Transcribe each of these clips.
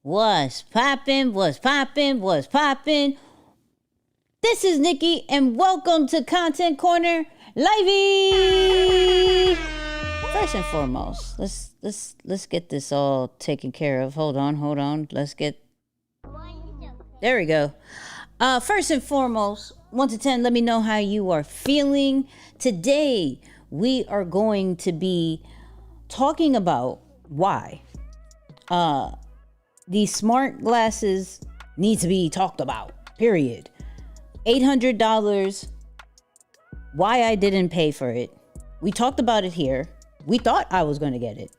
What's poppin'? What's poppin'? What's poppin'? This is Nicky, and welcome to Content Corner Livey. First and foremost, let's get this all taken care of. Hold on. There we go. First and foremost, 1 to 10, let me know how you are feeling. Today, we are going to be talking about why these smart glasses need to be talked about, period. $800, why I didn't pay for it. We talked about it here. We thought I was going to get it.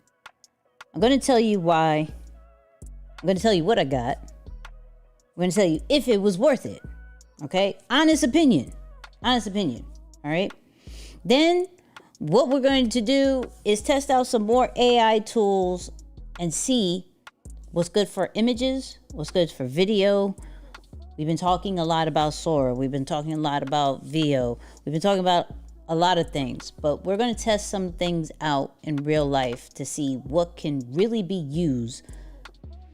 I'm going to tell you why. I'm going to tell you what I got. I'm going to tell you if it was worth it. Okay? Honest opinion. All right? Then what we're going to do is test out some more AI tools and see what's good for images, what's good for video. We've been talking a lot about Sora. We've been talking a lot about VO. We've been talking about a lot of things, but we're going to test some things out in real life to see what can really be used,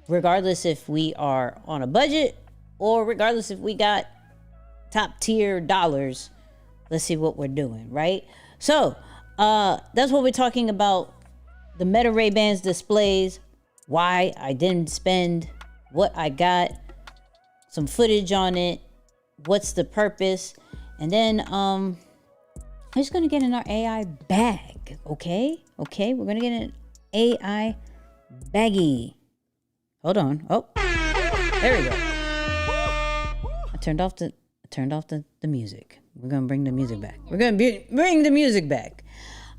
regardless if we are on a budget or regardless if we got top tier dollars. Let's see what we're doing, right? So that's what we're talking about. The Meta Ray-Bans displays, why I didn't spend, what I got, some footage on it, what's the purpose, and then I'm just gonna get in our AI bag, okay? We're gonna get an AI baggie. Hold on. Oh, there we go. I turned off the music. We're gonna bring the music back. Bring the music back.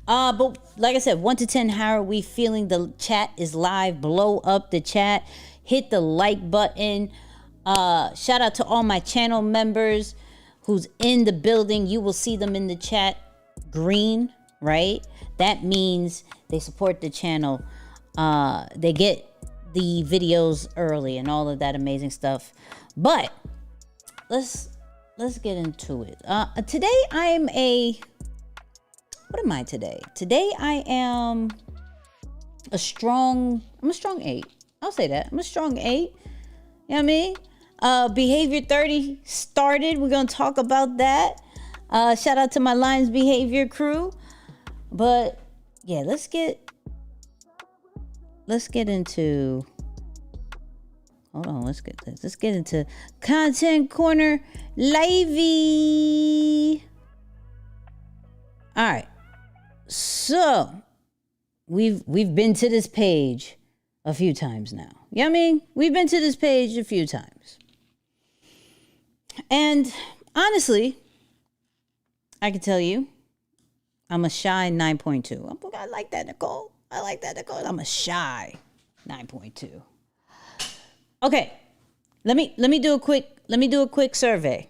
But like I said, 1 to 10, how are we feeling? The chat is live. Blow up the chat. Hit the like button. Shout out to all my channel members who's in the building. You will see them in the chat green, right? That means they support the channel. They get the videos early and all of that amazing stuff. But let's get into it. Today what am I today? Today I am I'm a strong 8. I'll say that. I'm a strong 8. You know what I mean? Behavior 30 started. We're going to talk about that. Shout out to my Lions Behavior crew. But yeah, let's get into, hold on, let's get this. Let's get into Content Corner Livey. All right. So we've been to this page a few times now. You know what I mean? We've been to this page a few times. And honestly, I can tell you, I'm a shy 9.2. I like that, Nicole. I'm a shy 9.2. Okay. Let me do a quick survey.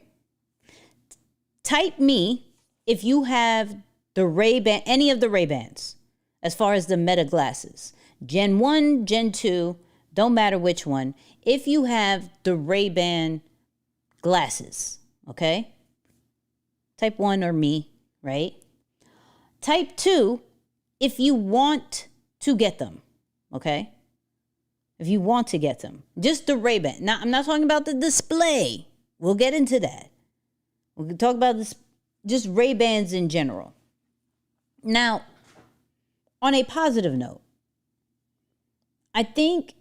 Type me if you have the Ray-Ban, any of the Ray-Bans, as far as the Meta glasses. Gen 1, Gen 2, don't matter which one. If you have the Ray-Ban glasses, okay? Type 1 or me, right? Type 2 if you want to get them, okay? If you want to get them. Just the Ray-Ban. Now, I'm not talking about the display. We'll get into that. We can talk about this, just Ray-Bans in general. Now, on a positive note, I think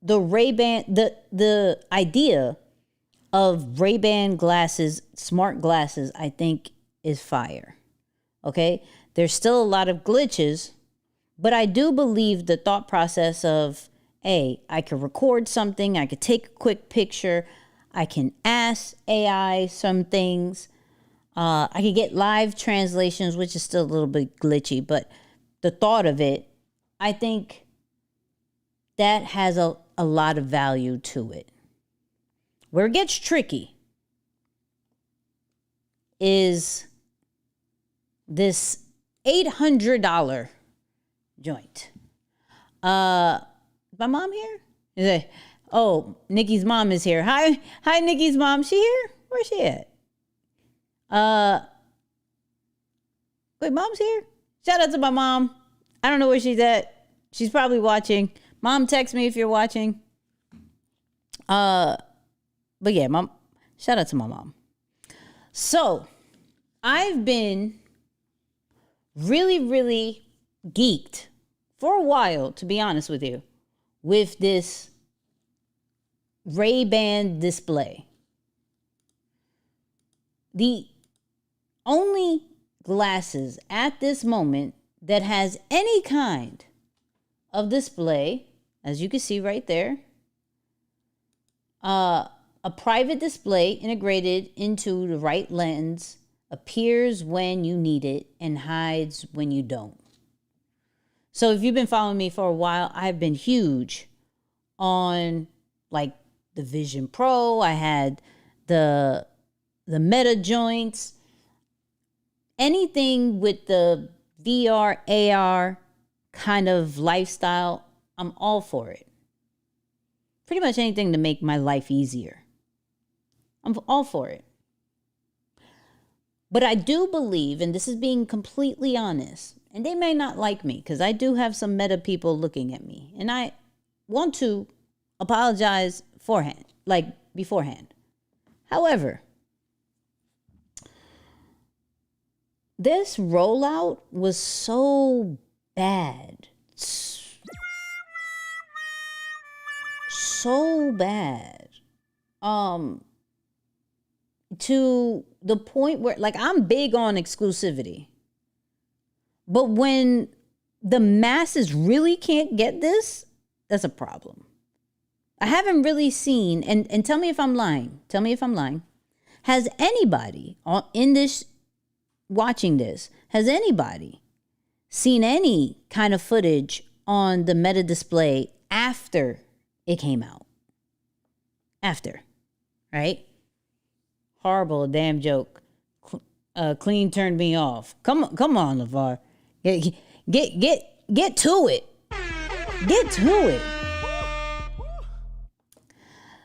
the Ray-Ban, the idea of Ray-Ban glasses, smart glasses, I think is fire. Okay? There's still a lot of glitches, but I do believe the thought process of, hey, I could record something, I could take a quick picture, I can ask AI some things, I could get live translations, which is still a little bit glitchy, but the thought of it, I think that has a lot of value to it. Where it gets tricky is this $800 joint. My mom here? Is it? Oh, Nicky's mom is here. Hi, Nicky's mom. She here? Where's she at? Wait, mom's here? Shout out to my mom. I don't know where she's at. She's probably watching. Mom, text me if you're watching. But yeah, mom. Shout out to my mom. So, I've been really, really geeked for a while, to be honest with you, with this Ray-Ban display. The only glasses at this moment that has any kind of display, as you can see right there, a private display integrated into the right lens, appears when you need it and hides when you don't. So if you've been following me for a while, I've been huge on like the Vision Pro. I had the Meta joints. Anything with the VR, AR kind of lifestyle, I'm all for it. Pretty much anything to make my life easier. I'm all for it. But I do believe, and this is being completely honest, and they may not like me because I do have some Meta people looking at me, and I want to apologize beforehand. However, this rollout was so bad. So bad. To the point where, like, I'm big on exclusivity. But when the masses really can't get this, that's a problem. I haven't really seen, and tell me if I'm lying. Tell me if I'm lying. Has anybody in this, watching this, has anybody seen any kind of footage on the Meta display after it came out? After, right? Horrible damn joke. Clean turned me off. Come on, LeVar. Get to it. Get to it.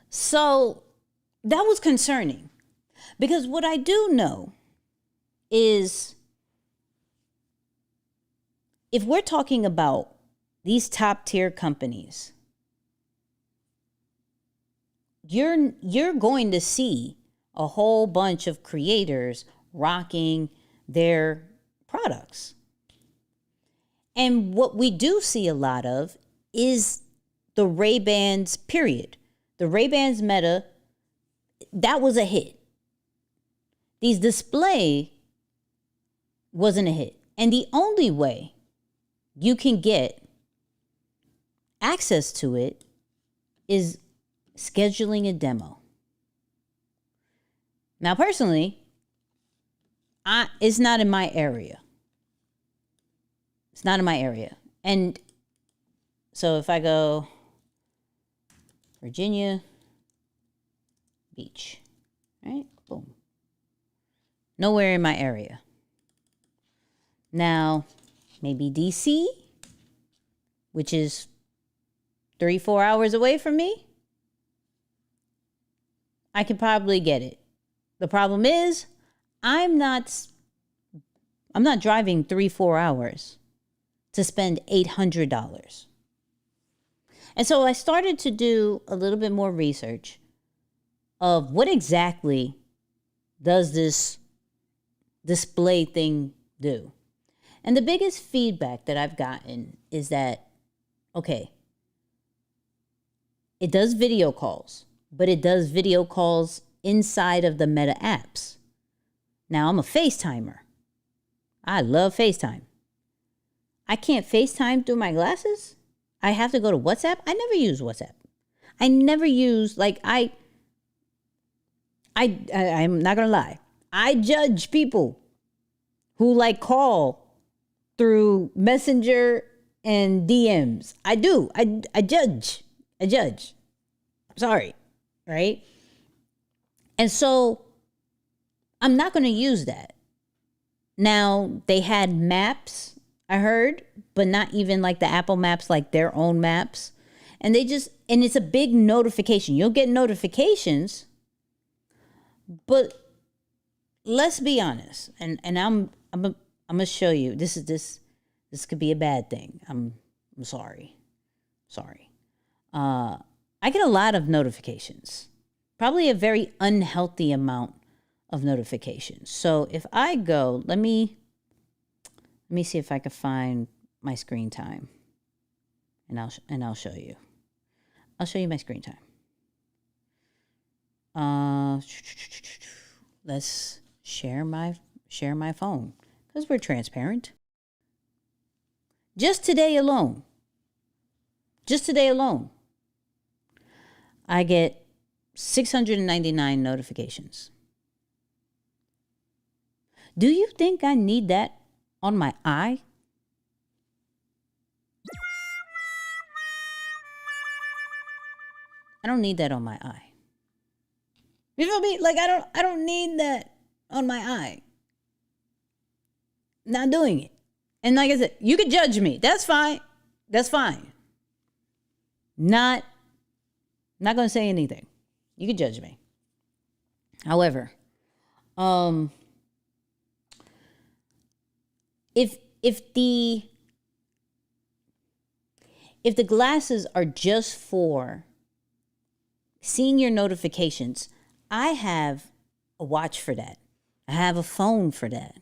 So that was concerning, because what I do know is, if we're talking about these top tier companies, you're going to see a whole bunch of creators rocking their products. And what we do see a lot of is the Ray-Bans, period. The Ray-Bans Meta, that was a hit. These display wasn't a hit. And the only way you can get access to it is scheduling a demo. Now, personally, it's not in my area. It's not in my area. And so if I go Virginia Beach, right? Boom. Nowhere in my area. Now, maybe DC, which is 3-4 hours away from me, I could probably get it. The problem is, I'm not driving 3-4 hours to spend $800. And so I started to do a little bit more research of what exactly does this display thing do. And the biggest feedback that I've gotten is that, okay, it does video calls, but it does video calls inside of the Meta apps. Now, I'm a FaceTimer. I love FaceTime. I can't FaceTime through my glasses. I have to go to WhatsApp. I never use WhatsApp. I never use, I'm not going to lie. I judge people who call through Messenger and DMs. I do. I judge. I judge. Sorry. Right? And so I'm not going to use that. Now, they had maps, I heard, but not even like the Apple Maps, like their own maps. And and it's a big notification. You'll get notifications, but let's be honest. And I'm gonna show you. This could be a bad thing. I'm sorry. Sorry. I get a lot of notifications. Probably a very unhealthy amount of notifications. So if I go, let me see if I can find my screen time, and I'll show you. I'll show you my screen time. Let's share my phone because we're transparent. Just today alone, I get 699 notifications. Do you think I need that on my eye? I don't need that on my eye. You feel me? Like I don't need that on my eye. Not doing it. And like I said, you could judge me. That's fine. That's fine. Not gonna say anything. You could judge me. However, if the glasses are just for seeing your notifications, I have a watch for that. I have a phone for that.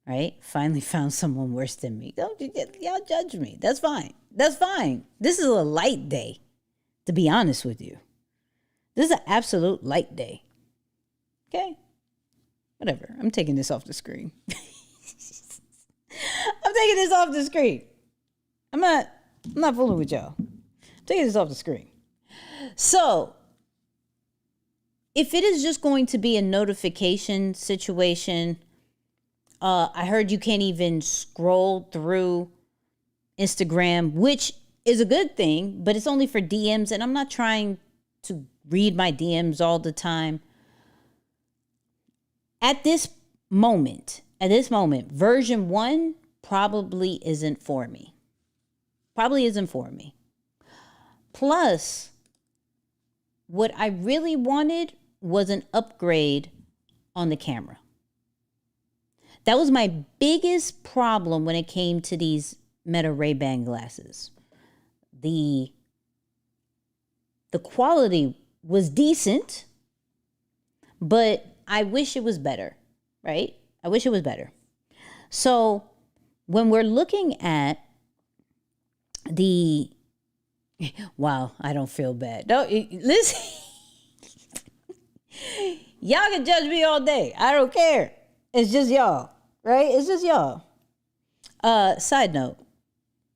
Right? Finally found someone worse than me. Y'all judge me. That's fine. That's fine. This is a light day, to be honest with you. This is an absolute light day. Okay? Whatever. I'm taking this off the screen. I'm taking this off the screen. I'm not fooling with y'all. I'm taking this off the screen. So, if it is just going to be a notification situation, I heard you can't even scroll through Instagram, which is a good thing, but it's only for DMs, and I'm not trying to read my DMs all the time. At this moment, version 1 probably isn't for me. Plus, what I really wanted was an upgrade on the camera. That was my biggest problem when it came to these Meta Ray-Ban glasses. The quality was decent, but I wish it was better, right? I wish it was better. So when we're looking at wow, I don't feel bad. No, listen, y'all can judge me all day. I don't care. It's just y'all, right? It's just y'all. Side note,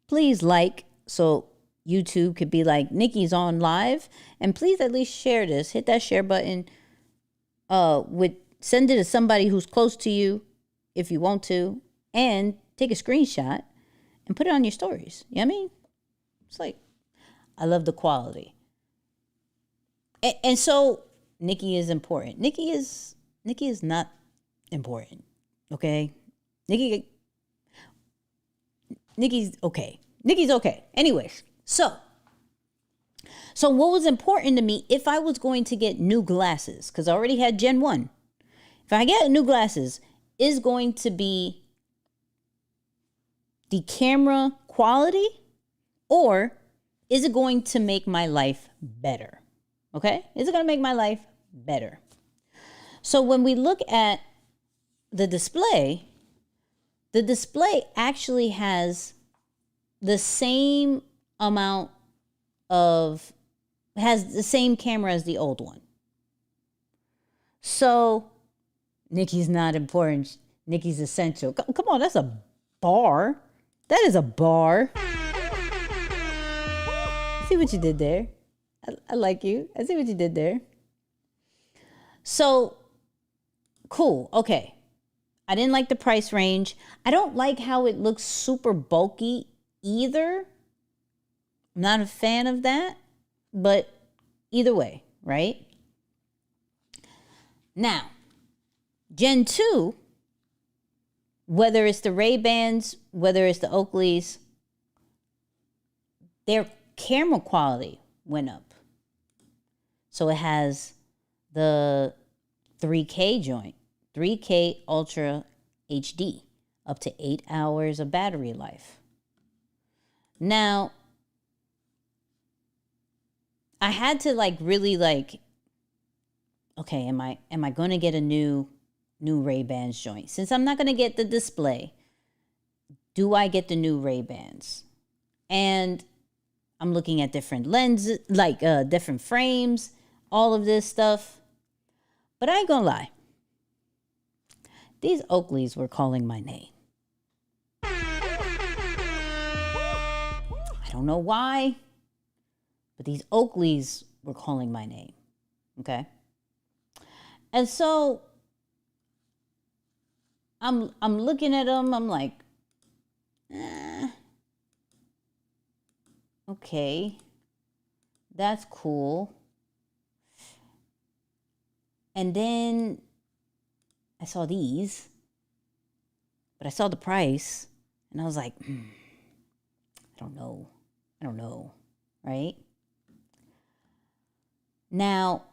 please like so YouTube could be like, Nikki's on live, and please at least share this. Hit that share button. Send it to somebody who's close to you if you want to, and take a screenshot and put it on your stories. You know what I mean? It's like, I love the quality. And so Nikki is important. Nikki is not important. Okay? Nikki's okay. Nikki's okay. Anyways, so what was important to me, if I was going to get new glasses, because I already had Gen 1, if I get new glasses, is going to be the camera quality, or is it going to make my life better? Okay? Is it going to make my life better? So when we look at the display actually has the same amount has the same camera as the old one. So Nikki's not important. Nikki's essential. Come on, that's a bar. That is a bar. See what you did there? I like you. I see what you did there. So, cool. Okay. I didn't like the price range. I don't like how it looks super bulky either. I'm not a fan of that, but either way, right? Now, Gen 2, whether it's the Ray-Bans, whether it's the Oakleys, their camera quality went up. So it has the 3K joint, 3K Ultra HD, up to 8 hours of battery life. Now, I had to really okay, am I going to get a new Ray-Bans joint? Since I'm not going to get the display, do I get the new Ray-Bans? And I'm looking at different lenses, different frames, all of this stuff. But I ain't gonna lie. These Oakleys were calling my name. I don't know why, but these Oakleys were calling my name. Okay? And so I'm looking at them, I'm like, okay, that's cool. And then I saw these, but I saw the price, and I was like, I don't know, right? Now,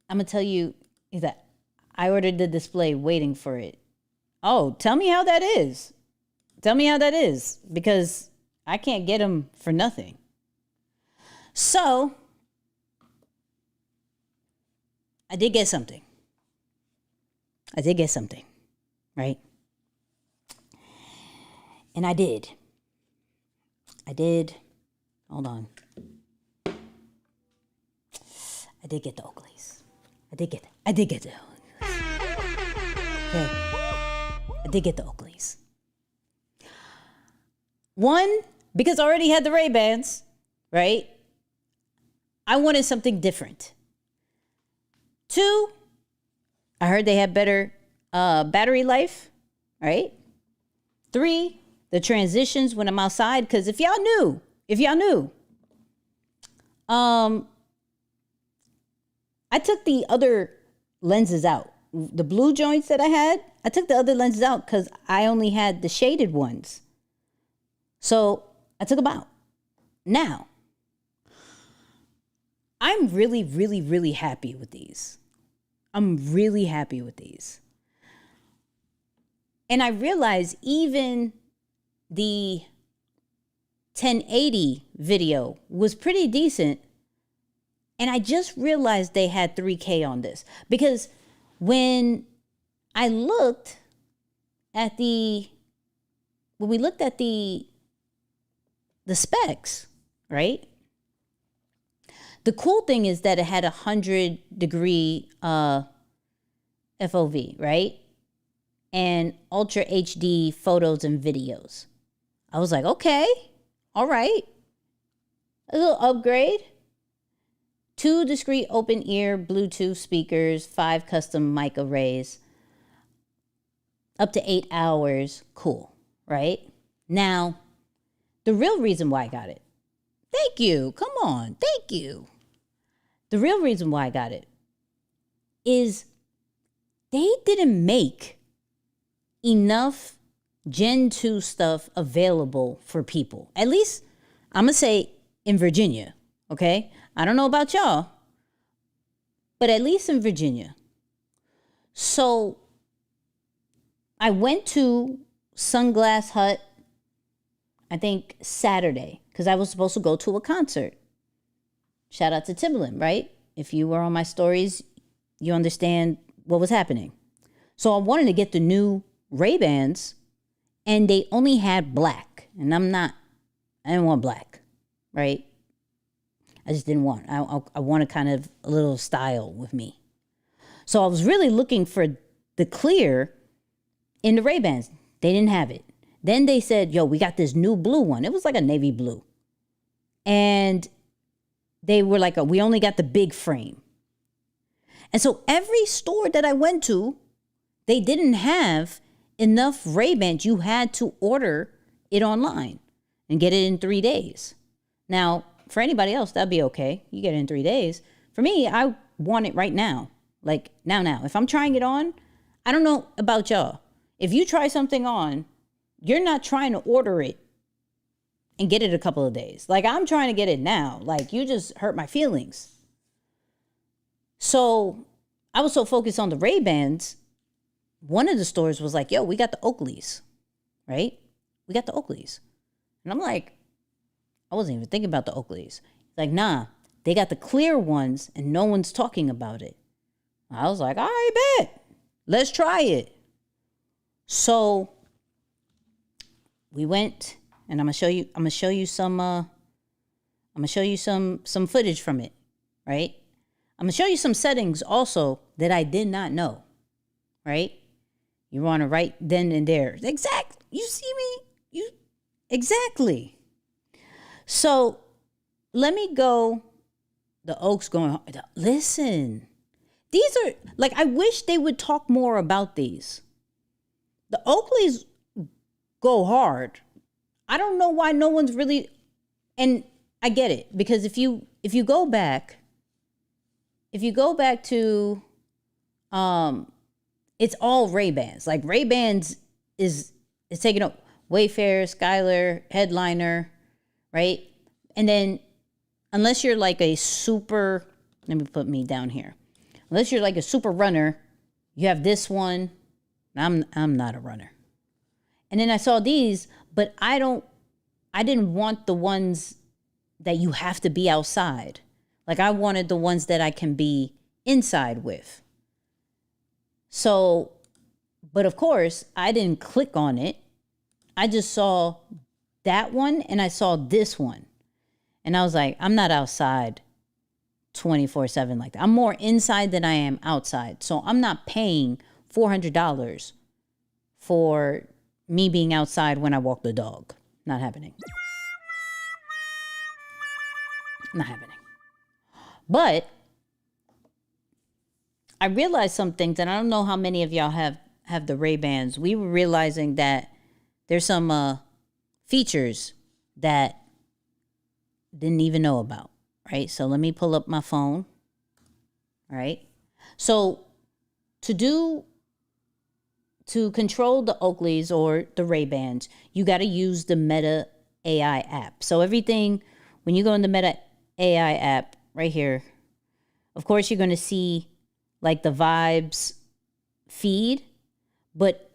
I'm going to tell you is that I ordered the display waiting for it. Oh, tell me how that is. Tell me how that is, because I can't get them for nothing. So, I did get something, right? And I did. Hold on. I did get the Oakleys. I did get the Oakleys. Okay. I did get the Oakleys. One, because I already had the Ray-Bans, right? I wanted something different. Two, I heard they have better battery life, right? Three, the transitions when I'm outside, because if y'all knew, I took the other lenses out. The blue joints that I had, I took the other lenses out because I only had the shaded ones. So I took them out. Now, I'm really, really, really happy with these. I'm really happy with these. And I realized even the 1080 video was pretty decent. And I just realized they had 3K on this. Because when I looked at when we looked at the specs, right? The cool thing is that it had 100-degree FOV, right? And Ultra HD photos and videos. I was like, okay, all right. A little upgrade. 2 discrete open ear Bluetooth speakers, 5 custom mic arrays, up to 8 hours. Cool, right? Now, the real reason why I got it. Thank you. Come on. Thank you. The real reason why I got it is they didn't make enough Gen 2 stuff available for people. At least, I'm going to say in Virginia, okay? I don't know about y'all, but at least in Virginia. So I went to Sunglass Hut, I think Saturday, because I was supposed to go to a concert. Shout out to Timbaland, right? If you were on my stories, you understand what was happening. So I wanted to get the new Ray-Bans, and they only had black. And I didn't want black, right? I just didn't want. I wanted kind of a little style with me. So I was really looking for the clear in the Ray-Bans. They didn't have it. Then they said, yo, we got this new blue one. It was like a navy blue. And they were like, we only got the big frame. And so every store that I went to, they didn't have enough Ray-Bans, you had to order it online and get it in 3 days. Now, for anybody else, that'd be okay. You get it in 3 days. For me, I want it right now. Like now. If I'm trying it on, I don't know about y'all. If you try something on, you're not trying to order it and get it a couple of days. Like, I'm trying to get it now. Like, you just hurt my feelings. So I was so focused on the Ray-Bans. One of the stores was like, yo, we got the Oakleys, right? We got the Oakleys. And I'm like, I wasn't even thinking about the Oakleys. Like, nah, they got the clear ones and no one's talking about it. I was like, all right, bet. Let's try it. So we went, and I'm gonna show you some footage from it, right? I'm gonna show you some settings also that I did not know, right? You want to right then and there. Exactly. You see me? Exactly. So let me go. The Oaks going, listen. These are, like, I wish they would talk more about these. The Oakleys go hard. I don't know why no one's really, and I get it, because if you go back to, it's all Ray-Bans. Like, Ray-Bans is taking up Wayfair, Skylar, Headliner, right? And then unless you're like a super, let me put me down here. Unless you're like a super runner, you have this one. I'm not a runner. And then I saw these, but I didn't want the ones that you have to be outside. Like, I wanted the ones that I can be inside with. So, but of course, I didn't click on it. I just saw that one and I saw this one. And I was like, I'm not outside 24/7 like that. I'm more inside than I am outside. So I'm not paying $400 for me being outside when I walk the dog. Not happening. Not happening. But I realized some things, and I don't know how many of y'all have the Ray-Bans. We were realizing that there's some features that didn't even know about, right? So let me pull up my phone, right? So to control the Oakleys or the Ray-Bans, you got to use the Meta AI app. So everything, when you go in the Meta AI app right here, of course, you're going to see like the Vibes feed, but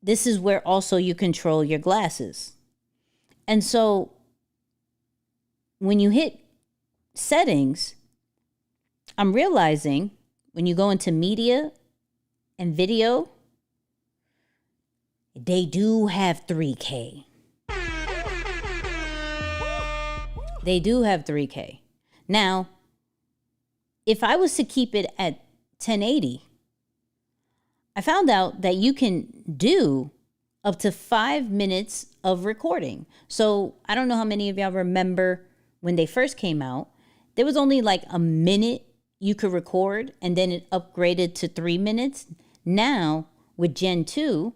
this is where also you control your glasses. And so when you hit settings, I'm realizing when you go into media and video, they do have 3K. They do have 3K. Now, if I was to keep it at 1080, I found out that you can do up to 5 minutes of recording. So I don't know how many of y'all remember when they first came out, there was only like a minute you could record, and then it upgraded to 3 minutes. Now with Gen 2,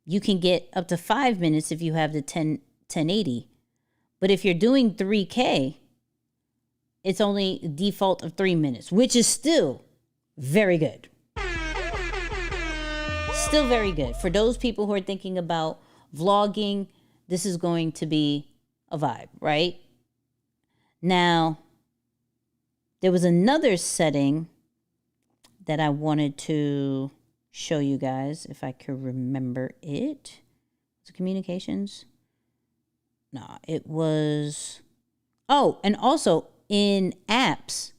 you can get up to 5 minutes if you have the 1080. But if you're doing 3K, it's only default of 3 minutes, which is still very good. Still very good. For those people who are thinking about vlogging, this is going to be a vibe, right? Now, there was another setting that I wanted to show you guys, if I could remember it. Was it communications? No, it was... Oh, and also in apps,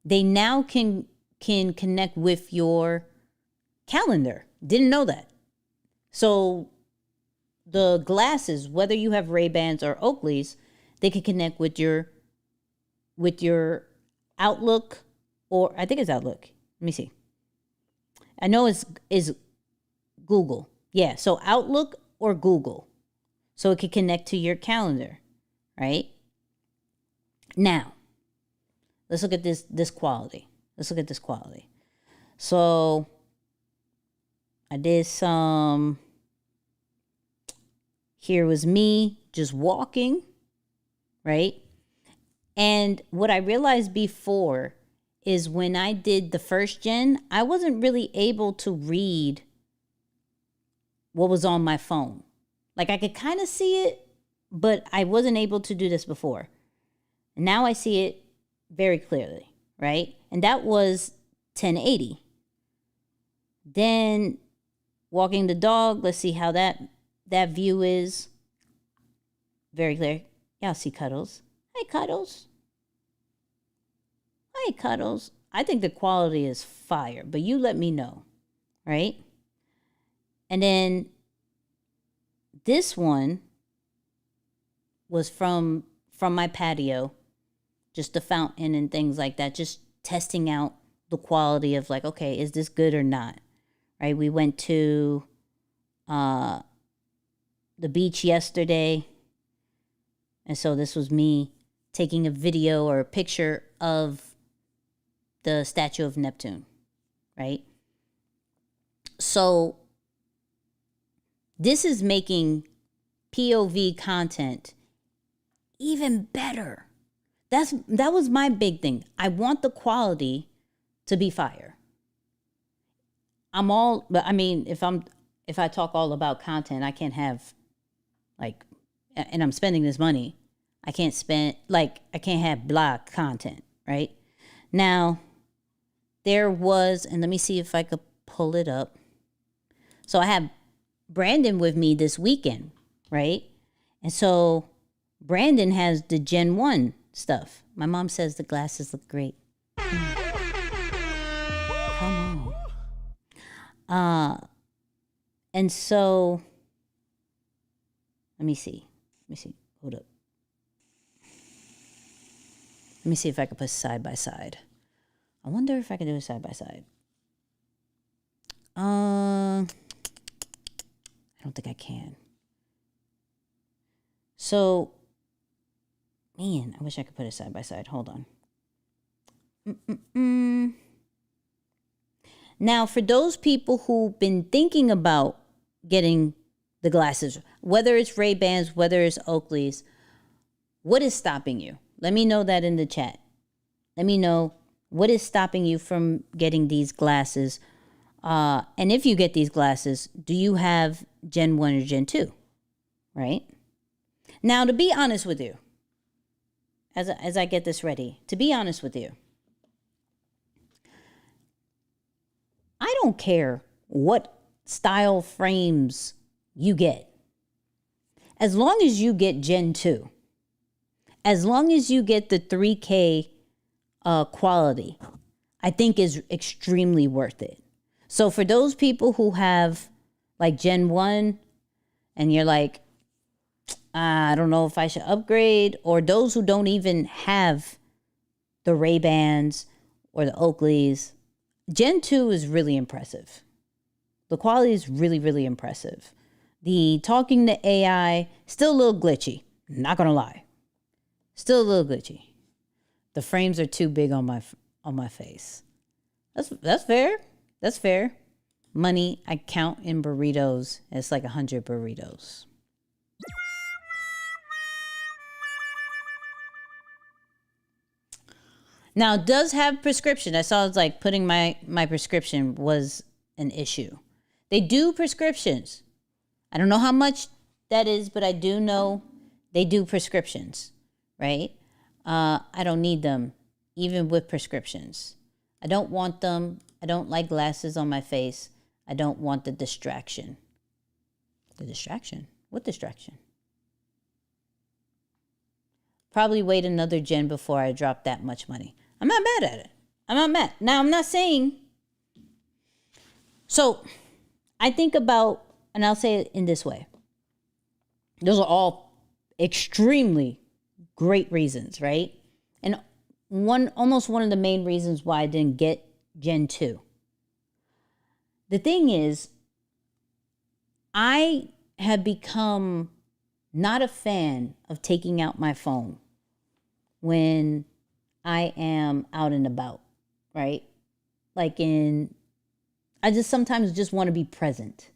they now can connect with your calendar. Didn't know that. So the glasses, whether you have Ray-Bans or Oakleys, they can connect with your Outlook, or I think it's Outlook. Let me see. I know it's Google. Yeah, so Outlook or Google. So it can connect to your calendar, right? Now, let's look at this quality. Let's look at this quality. So I did some Here was me just walking, right? And what I realized before is when I did the first gen, I wasn't really able to read what was on my phone. Like I could kind of see it, but I wasn't able to do this before. And now I see it very clearly, right? And that was 1080. Then walking the dog, let's see how that view is. Very clear. Y'all see Cuddles. Hey, Cuddles. Hey, Cuddles. I think the quality is fire, but you let me know, right? And then this one was from my patio, just the fountain and things like that, just testing out the quality of like, okay, is this good or not, right? We went to the beach yesterday, and so this was me taking a video or a picture of the statue of Neptune, right? So this is making POV content even better. That was my big thing. I want the quality to be fire. If I talk all about content, I can't have and I'm spending this money. I can't have blah content, right? Now, there was, and let me see if I could pull it up. So I have Brandon with me this weekend, right? And so Brandon has the Gen 1 stuff. My mom says the glasses look great. Come on. And so, let me see. Hold up. Let me see if I could put side by side. I wonder if I can do it side by side. I don't think I can. So, man, I wish I could put it side by side. Hold on. Now, for those people who've been thinking about getting the glasses, whether it's Ray-Bans, whether it's Oakleys, what is stopping you? Let me know that in the chat. Let me know what is stopping you from getting these glasses. And if you get these glasses, do you have Gen 1 or Gen 2? Right? Now, to be honest with you, as I get this ready, to be honest with you, I don't care what style frames you get. As long as you get Gen 2, as long as you get the 3K quality, I think is extremely worth it. So for those people who have like Gen 1 and you're like, I don't know if I should upgrade, or those who don't even have the Ray-Bans or the Oakleys, Gen 2 is really impressive. The quality is really, really impressive. The talking to AI, still a little glitchy. Not gonna lie. Still a little glitchy. The frames are too big on my face. That's fair. That's fair. Money I count in burritos. It's like 100 burritos. Now, it does have prescription. I saw it's like putting my prescription was an issue. They do prescriptions. I don't know how much that is, but I do know they do prescriptions, right? I don't need them, even with prescriptions. I don't want them. I don't like glasses on my face. I don't want the distraction. The distraction? What distraction? Probably wait another gen before I drop that much money. I'm not mad at it. I'm not mad. Now, I'm not saying. So, I think about, and I'll say it in this way. Those are all extremely great reasons, right? And almost one of the main reasons why I didn't get Gen 2. The thing is, I have become not a fan of taking out my phone when I am out and about, right? I just sometimes just want to be present.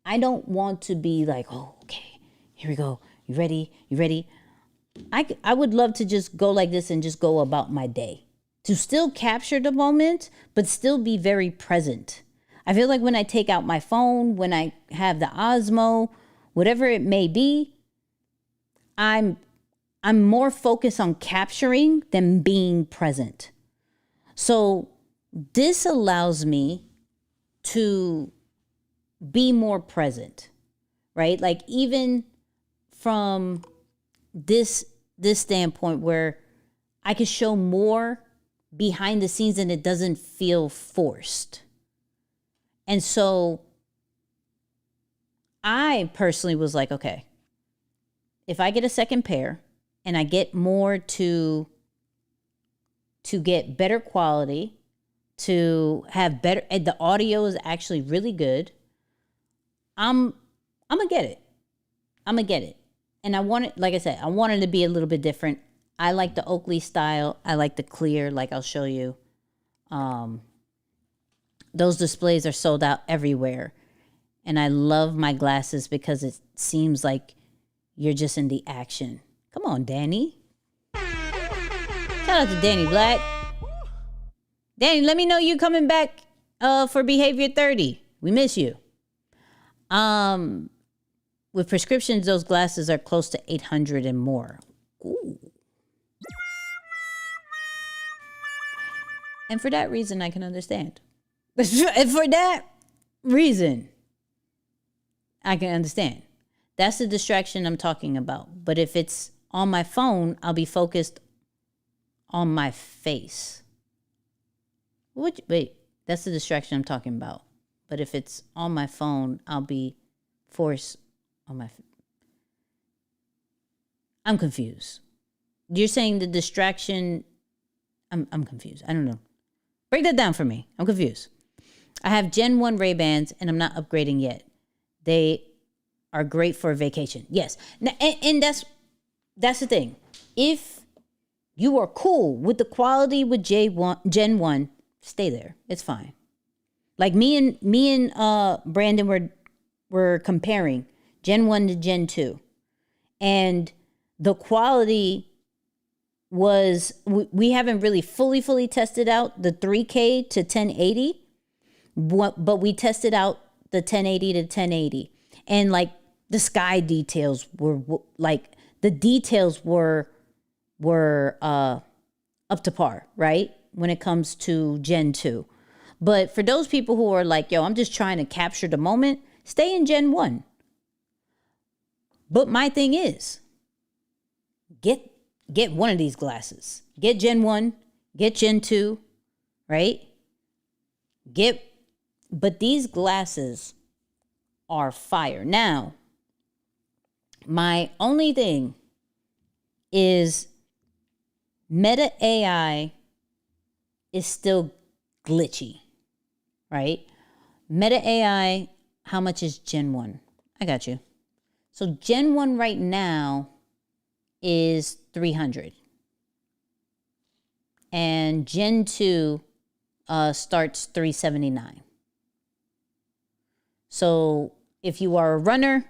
I don't want to be like, oh, okay, here we go. You ready? You ready? I would love to just go like this and just go about my day. To still capture the moment, but still be very present. I feel like when I take out my phone, when I have the Osmo, whatever it may be, I'm more focused on capturing than being present. So this allows me to be more present, right? Like even from this standpoint where I could show more behind the scenes and it doesn't feel forced. And so I personally was like, okay, if I get a second pair and I get more to get better quality, to have better, and the audio is actually really good, I'm gonna get it. I'm gonna get it. And I want it, like I said, I want it to be a little bit different. I like the Oakley style. I like the clear, like I'll show you. Those displays are sold out everywhere. And I love my glasses because it seems like you're just in the action. Come on, Danny. Shout out to Danny Black. Danny, let me know you coming back for Behavior 30. We miss you. With prescriptions, those glasses are close to 800 and more. Ooh. And for that reason, I can understand. And for that reason, I can understand. That's the distraction I'm talking about. But if it's on my phone, I'll be focused on my face. Wait, that's the distraction I'm talking about. But if it's on my phone, I'll be forced on my... I'm confused. You're saying the distraction... I'm confused. I don't know. Break that down for me. I'm confused. I have Gen 1 Ray-Bans and I'm not upgrading yet. They are great for a vacation. Yes. And that's the thing. If you are cool with the quality with Gen 1, stay there. It's fine. Like me and Brandon were comparing Gen 1 to Gen 2. And the quality was, we haven't really fully tested out the 3K to 1080, but we tested out the 1080 to 1080. And like the sky details were like, the details were up to par, right? When it comes to Gen 2. But for those people who are like, yo, I'm just trying to capture the moment, stay in Gen 1. But my thing is, get one of these glasses. Get Gen 1, get Gen 2, right? But these glasses are fire. Now, my only thing is Meta AI is still glitchy, right? Meta AI, how much is Gen 1? I got you. So Gen 1 right now is 300. And Gen 2 starts 379. So if you are a runner,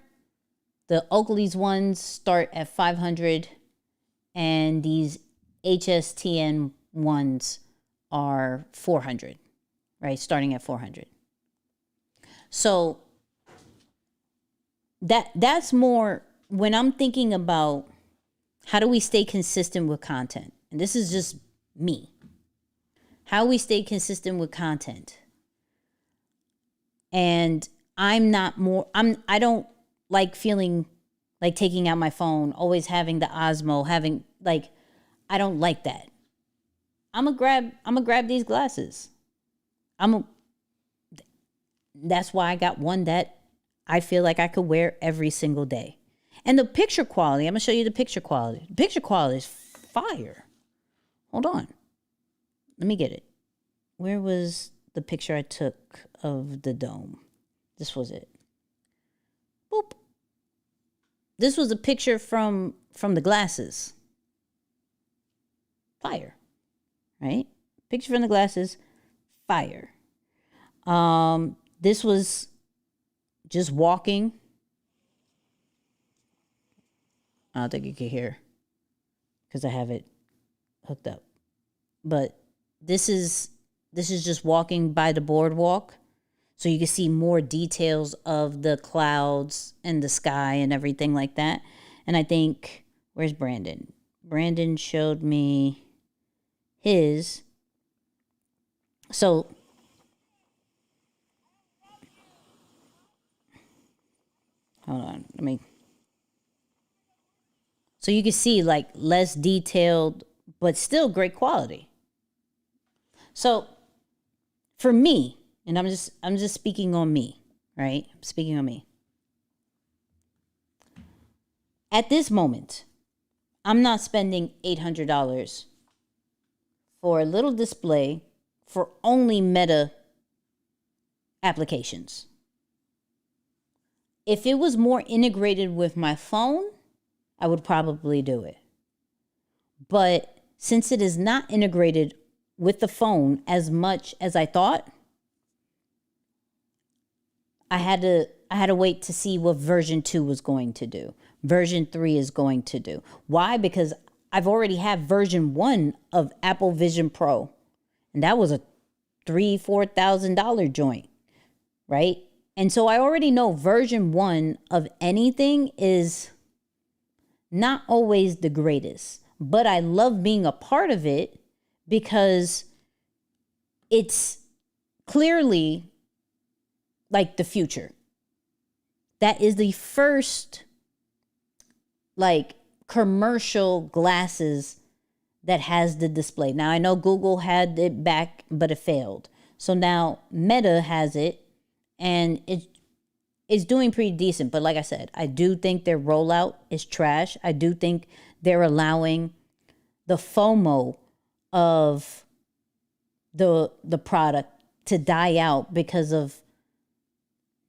the Oakley's ones start at 500 and these HSTN ones are 400, right? Starting at 400. So that's more when I'm thinking about how do we stay consistent with content? And this is just me. How we stay consistent with content. And I don't like feeling like taking out my phone, always having the Osmo, I don't like that. I'm gonna grab these glasses. That's why I got one that I feel like I could wear every single day. And the picture quality, I'm gonna show you the picture quality. The picture quality is fire. Hold on. Let me get it. Where was the picture I took of the dome? This was it. Boop. This was a picture from the glasses. Fire. Right? Picture from the glasses. Fire. This was just walking. I don't think you can hear because I have it hooked up. But this is just walking by the boardwalk. So you can see more details of the clouds and the sky and everything like that. And I think, where's Brandon? Brandon showed me his. So, hold on. So you can see like less detailed, but still great quality. So for me, and I'm just speaking on me, right? I'm speaking on me. At this moment, I'm not spending $800 for a little display for only Meta applications. If it was more integrated with my phone, I would probably do it. But since it is not integrated with the phone as much as I thought, I had to wait to see what version 2 was going to do. Version 3 is going to do. Why? Because I've already had version 1 of Apple Vision Pro. And that was a $3,000-$4,000 joint, right? And so I already know version 1 of anything is not always the greatest. But I love being a part of it because it's clearly like the future. That is the first like commercial glasses that has the display. Now I know Google had it back, but it failed. So now Meta has it, and it's doing pretty decent. But like I said, I do think their rollout is trash. I do think they're allowing the FOMO of the product to die out because of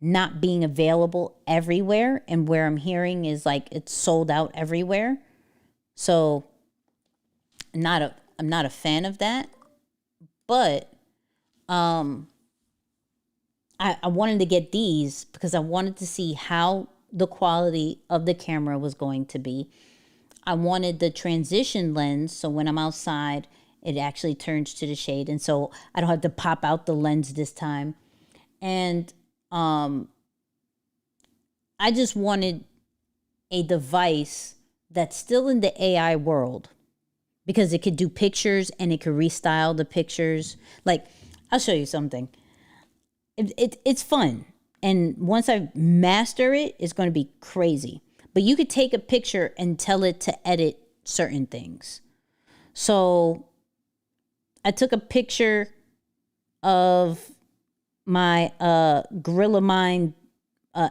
not being available everywhere, and where I'm hearing is like it's sold out everywhere. So I'm not a fan of that. But I wanted to get these because I wanted to see how the quality of the camera was going to be. I wanted the transition lens, so when I'm outside, it actually turns to the shade, and so I don't have to pop out the lens this time. And I just wanted a device that's still in the AI world because it could do pictures and it could restyle the pictures. Like, I'll show you something. It's fun. And once I master it, it's going to be crazy. But you could take a picture and tell it to edit certain things. So I took a picture of my Gorilla Mind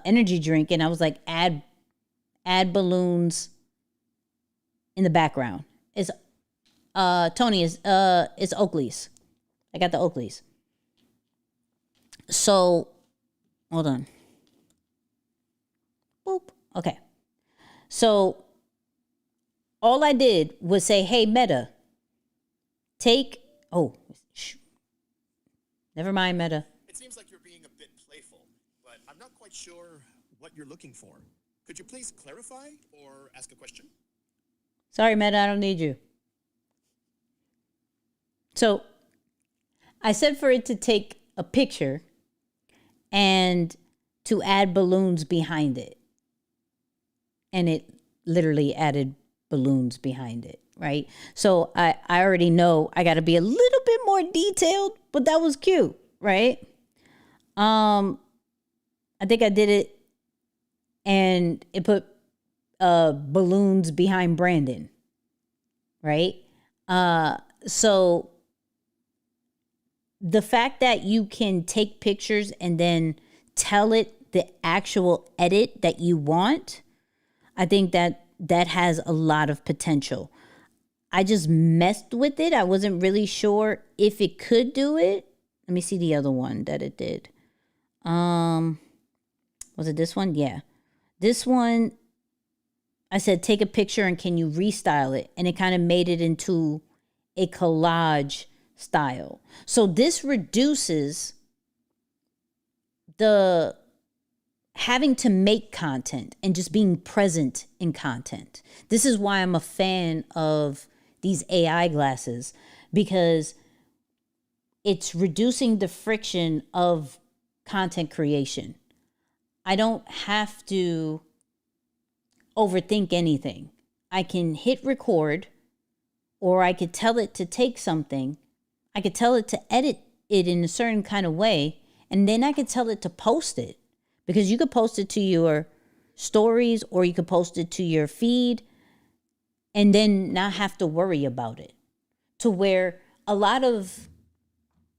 energy drink, and I was like, add balloons in the background. It's Tony is it's Oakley's. I got the Oakley's. So hold on. Boop. Okay. So all I did was say, hey, Meta, never mind, Meta. It seems like you're being a bit playful, but I'm not quite sure what you're looking for. Could you please clarify or ask a question? Sorry, Meta, I don't need you. So I said for it to take a picture and to add balloons behind it. And it literally added balloons behind it, right? So I already know I got to be a little bit more detailed, but that was cute, right? I think I did it, and it put balloons behind Brandon, right? So the fact that you can take pictures and then tell it the actual edit that you want, I think that has a lot of potential. I just messed with it. I wasn't really sure if it could do it. Let me see the other one that it did. Was it this one? Yeah. This one, I said, take a picture and can you restyle it? And it kind of made it into a collage style. So this reduces the having to make content and just being present in content. This is why I'm a fan of these AI glasses, because it's reducing the friction of content creation. I don't have to overthink anything. I can hit record, or I could tell it to take something. I could tell it to edit it in a certain kind of way, and then I could tell it to post it. Because you could post it to your stories, or you could post it to your feed and then not have to worry about it. To where a lot of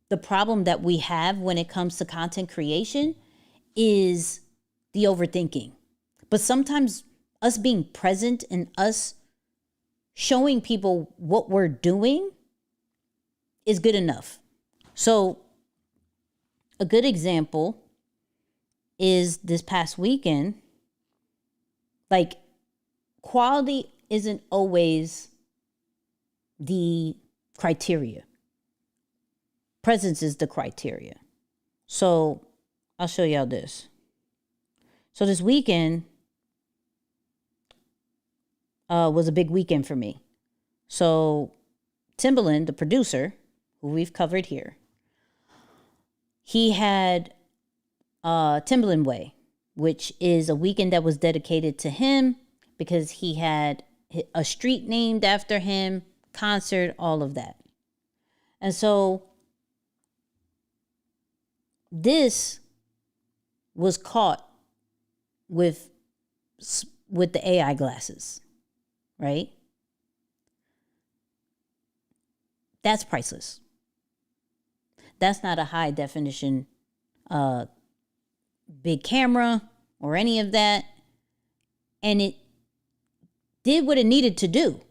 the problem that we have when it comes to content creation is the overthinking. But sometimes us being present and us showing people what we're doing is good enough. So a good example is this past weekend. Like, quality isn't always the criteria. Presence is the criteria. So I'll show y'all this. So this weekend was a big weekend for me. So Timbaland, the producer, who we've covered here, he had Timbaland Way, which is a weekend that was dedicated to him because he had a street named after him, concert, all of that. And so this was caught with the AI glasses, right? That's priceless. That's not a high definition big camera or any of that. And it did what it needed to do.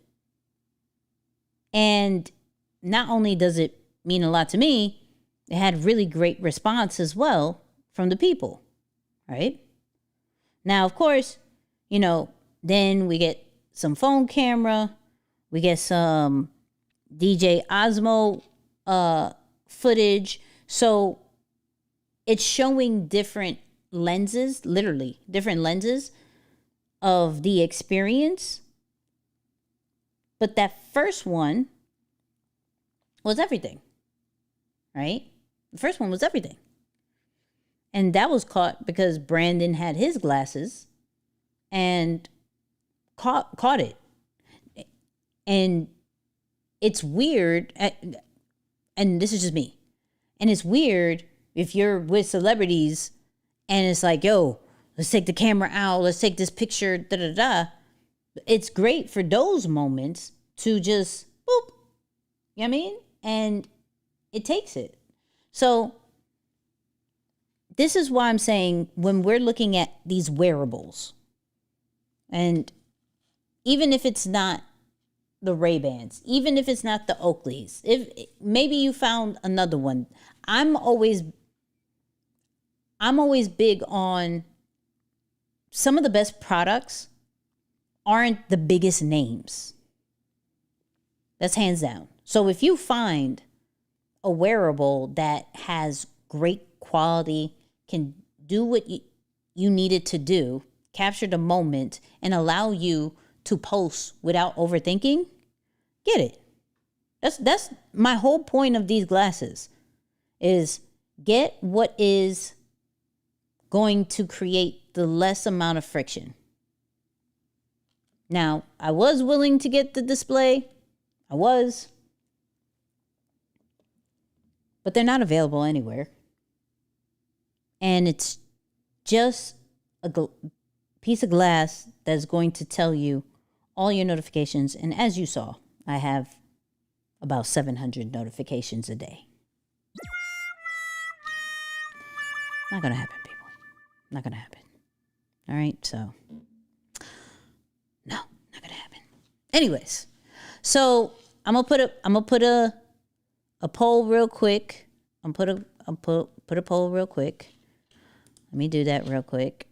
And not only does it mean a lot to me, it had really great response as well from the people, right? Now, of course, you know, then we get some phone camera, we get some DJ Osmo footage. So it's showing different lenses, literally different lenses of the experience. But that first one was everything, right? The first one was everything. And that was caught because Brandon had his glasses and caught it. And it's weird, and this is just me, and it's weird if you're with celebrities and it's like, yo, let's take the camera out, let's take this picture, da-da-da. It's great for those moments to just boop, you know what I mean? And it takes it. So this is why I'm saying, when we're looking at these wearables, and even if it's not the Ray-Bans, even if it's not the Oakleys, if maybe you found another one, I'm always big on, some of the best products aren't the biggest names. That's hands down. So if you find a wearable that has great quality, can do what you need it to do, capture the moment, and allow you to post without overthinking, get it. That's my whole point of these glasses, is get what is going to create the less amount of friction. Now, I was willing to get the display. I was. But they're not available anywhere. And it's just a piece of glass that's going to tell you all your notifications. And as you saw, I have about 700 notifications a day. Not going to happen, people. Not going to happen. All right, so no, not going to happen. Anyways, so I'm gonna put a poll real quick. I'll put a poll real quick. Let me do that real quick.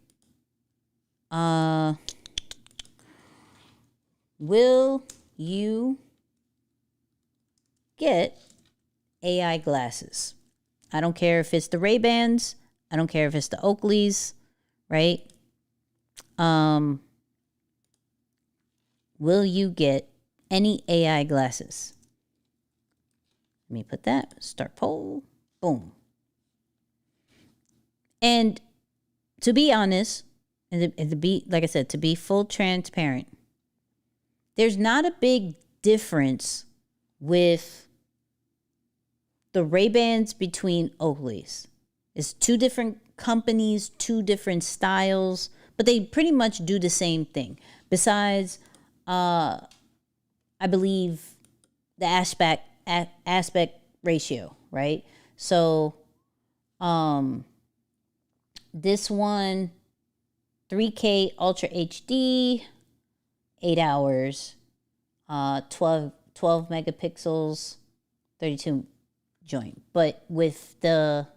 Will you get AI glasses? I don't care if it's the Ray-Bans. I don't care if it's the Oakleys, right? Will you get any AI glasses? Let me put that, start poll, boom. And to be honest, and to be, like I said, to be full transparent, there's not a big difference with the Ray-Bans between Oakley's. It's two different companies, two different styles, but they pretty much do the same thing. Besides, I believe the aspect ratio, right? So, this one, 3K Ultra HD, 8 hours, 12 megapixels, 32 joint. But with the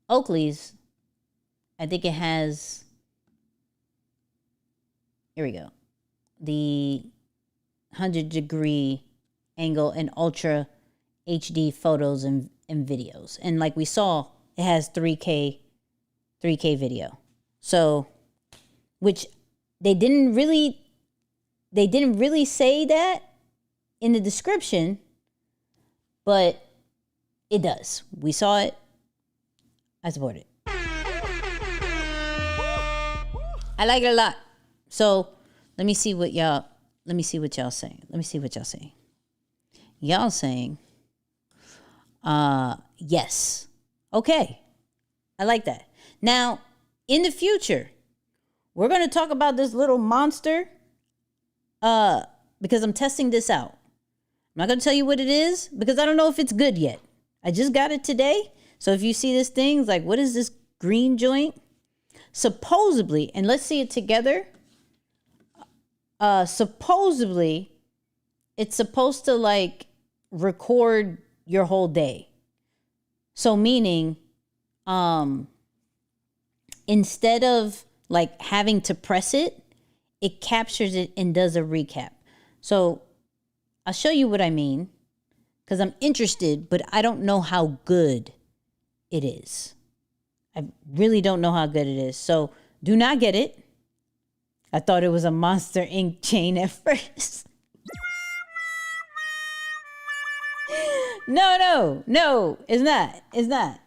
Oakley's, I think it has, here we go, the 100-degree angle and Ultra HD photos and videos. And like we saw, it has 3K video. So, which they didn't really say that in the description, but it does. We saw it. I support it. I like it a lot. So let me see what y'all saying. Y'all saying, yes. Okay. I like that. Now, in the future, we're going to talk about this little monster because I'm testing this out. I'm not going to tell you what it is because I don't know if it's good yet. I just got it today. So if you see this thing, it's like, what is this green joint? Supposedly, and let's see it together. Supposedly, it's supposed to like record your whole day. So meaning, instead of like having to press it, it captures it and does a recap. So I'll show you what I mean because I'm interested, but I don't know how good it is. I really don't know how good it is. So do not get it. I thought it was a Monster Inc. chain at first. No, it's not. It's not.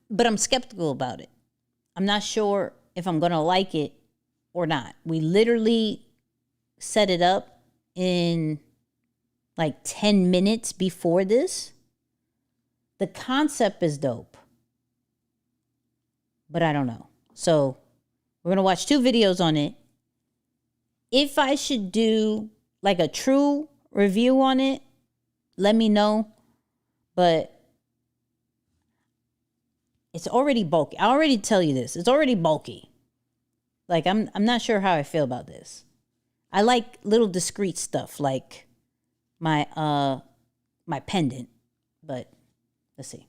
But I'm skeptical about it. I'm not sure if I'm gonna like it or not. We literally set it up in like 10 minutes before this. The concept is dope, but I don't know. So we're gonna watch 2 videos on it. If I should do like a true review on it, let me know. But it's already bulky. I already tell you this. It's already bulky. Like I'm not sure how I feel about this. I like little discreet stuff like my pendant, but let's see.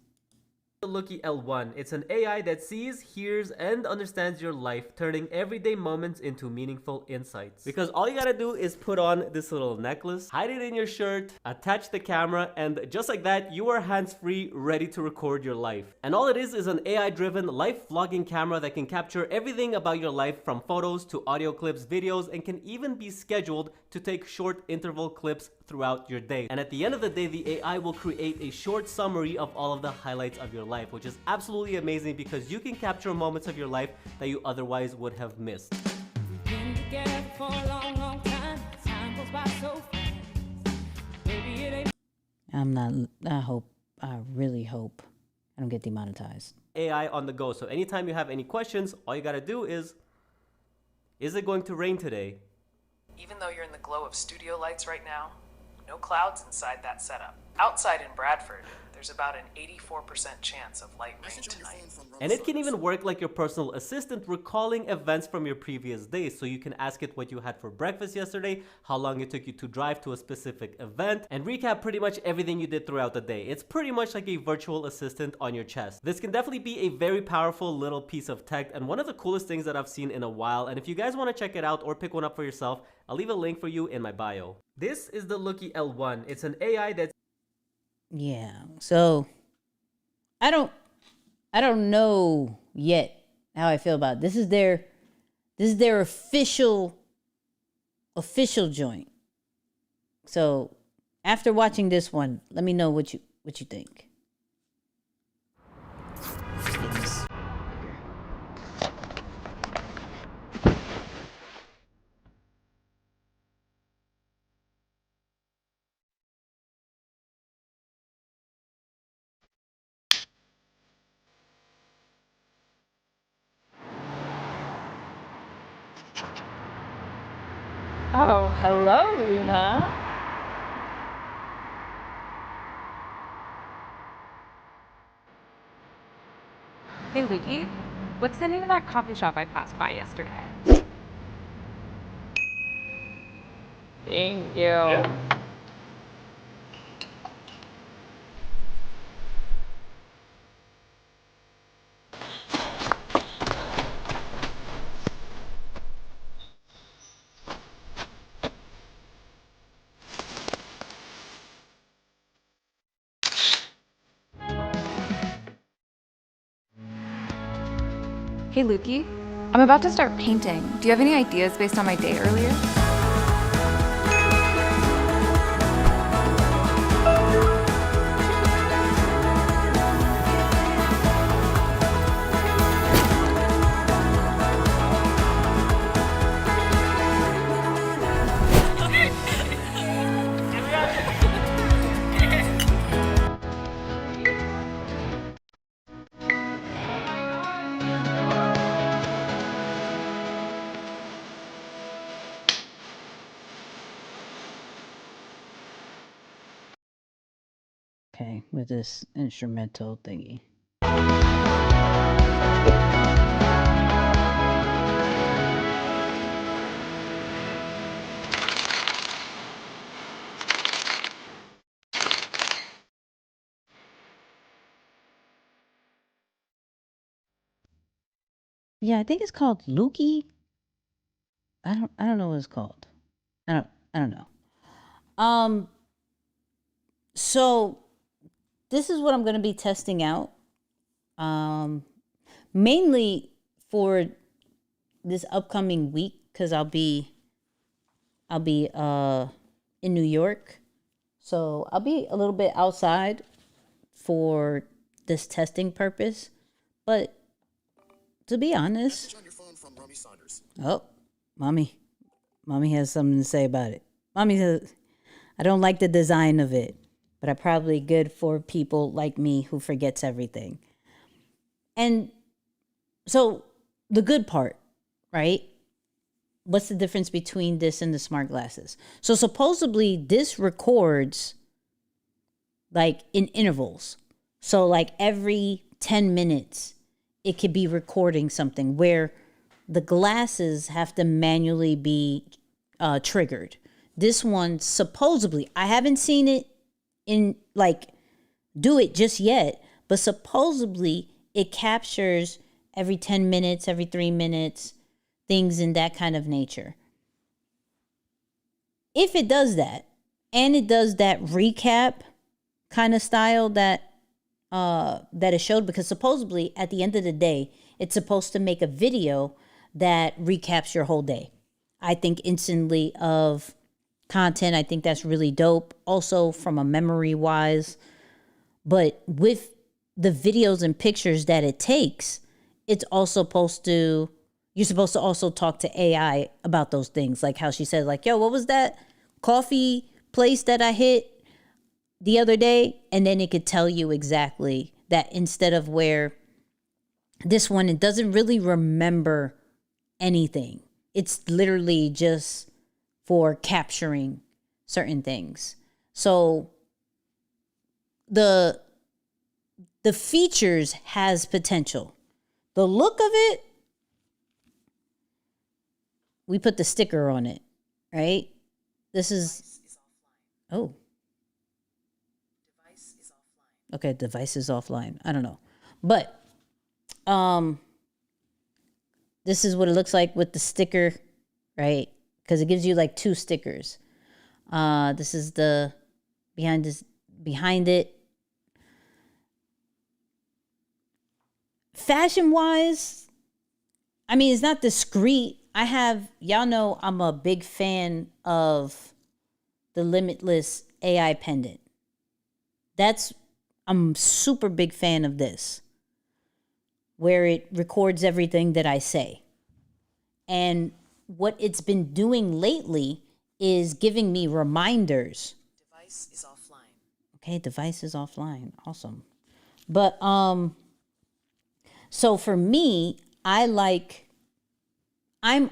The Lucky L1. It's an AI that sees, hears, and understands your life, turning everyday moments into meaningful insights. Because all you gotta do is put on this little necklace, hide it in your shirt, attach the camera, and just like that, you are hands-free, ready to record your life. And all it is an AI-driven life vlogging camera that can capture everything about your life from photos to audio clips, videos, and can even be scheduled to take short interval clips throughout your day. And at the end of the day, the AI will create a short summary of all of the highlights of your life, which is absolutely amazing because you can capture moments of your life that you otherwise would have missed. I'm not, I really hope I don't get demonetized. AI on the go. So anytime you have any questions, all you gotta do is it going to rain today? Even though you're in the glow of studio lights right now, no clouds inside that setup. Outside in Bradford, there's about an 84% chance of light rain tonight. And it can even work like your personal assistant, recalling events from your previous days. So you can ask it what you had for breakfast yesterday, how long it took you to drive to a specific event, and recap pretty much everything you did throughout the day. It's pretty much like a virtual assistant on your chest. This can definitely be a very powerful little piece of tech and one of the coolest things that I've seen in a while. And if you guys want to check it out or pick one up for yourself, I'll leave a link for you in my bio. This is the Lucky L1. It's an AI that's... Yeah, so I don't I don't know yet how I feel about it. This is their official joint. So after watching this one, let me know what you think. Oh, hello, Luna. Hey, Lukey. What's the name of that coffee shop I passed by yesterday? Thank you. Hey, Lukey. I'm about to start painting. Do you have any ideas based on my day earlier? Okay, with this instrumental thingy. Yeah, I think it's called Lukey. I don't know what it's called. I don't know. So this is what I'm going to be testing out. Mainly for this upcoming week, because I'll be in New York. So I'll be a little bit outside for this testing purpose. But to be honest, On your phone from Rummy Saunders. oh, mommy has something to say about it. Mommy says, I don't like the design of it, but I'm probably good for people like me who forgets everything. And so the good part, right? What's the difference between this and the smart glasses? So supposedly this records like in intervals. So like every 10 minutes, it could be recording something, where the glasses have to manually be triggered. This one supposedly, I haven't seen it in like do it just yet, but supposedly it captures every 10 minutes, every 3 minutes, things in that kind of nature. If it does that, and it does that recap kind of style that it showed, because supposedly at the end of the day, it's supposed to make a video that recaps your whole day. I think instantly of content. I think that's really dope. Also from a memory wise, but with the videos and pictures that it takes, it's also you're supposed to also talk to AI about those things. Like how she said, like, yo, what was that coffee place that I hit the other day? And then it could tell you exactly that, instead of where this one, it doesn't really remember anything. It's literally just for capturing certain things. So the features has potential. The look of it, we put the sticker on it, right? This is, oh. Okay, device is offline. I don't know. But this is what it looks like with the sticker, right? Because it gives you like 2 stickers. This is the behind it. fashion wise, I mean, it's not discreet. Y'all know I'm a big fan of the Limitless AI pendant. I'm super big fan of this, where it records everything that I say. And what it's been doing lately is giving me reminders. Device is offline. Okay, device is offline. Awesome. But so for me, I'm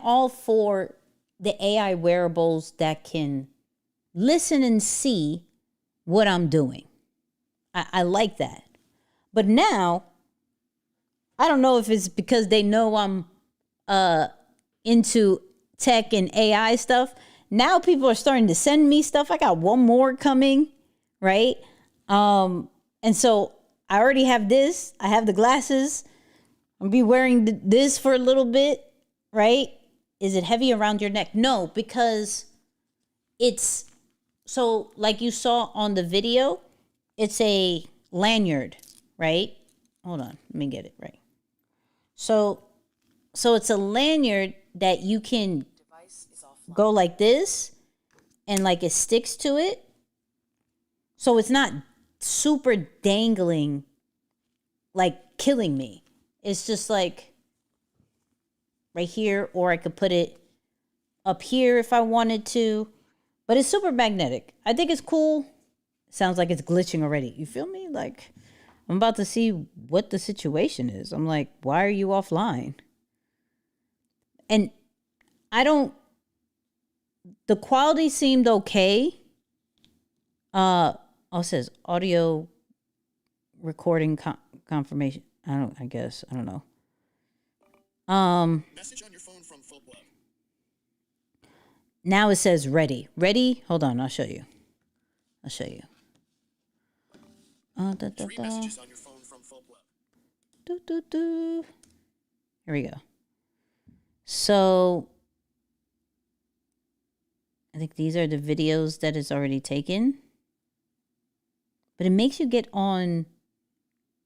all for the AI wearables that can listen and see what I'm doing. I like that. But now, I don't know if it's because they know I'm into tech and AI stuff. Now people are starting to send me stuff. I got one more coming, right? And so I already have this. I have the glasses. I'll be wearing this for a little bit, right? Is it heavy around your neck? No, because it's so like you saw on the video, it's a lanyard, right? Hold on, let me get it right. So it's a lanyard that you can go like this and like it sticks to it. So it's not super dangling, like killing me. It's just like right here, or I could put it up here if I wanted to. But it's super magnetic. I think it's cool. Sounds like it's glitching already. You feel me? Like, I'm about to see what the situation is. I'm like, why are you offline? And the quality seemed okay. It says audio recording confirmation. I don't know. Message on your phone from Full Blood. Now it says ready. Ready? Hold on, I'll show you. 3 messages on your phone from Full Blood. Here we go. So I think these are the videos that it's already taken. But it makes you get on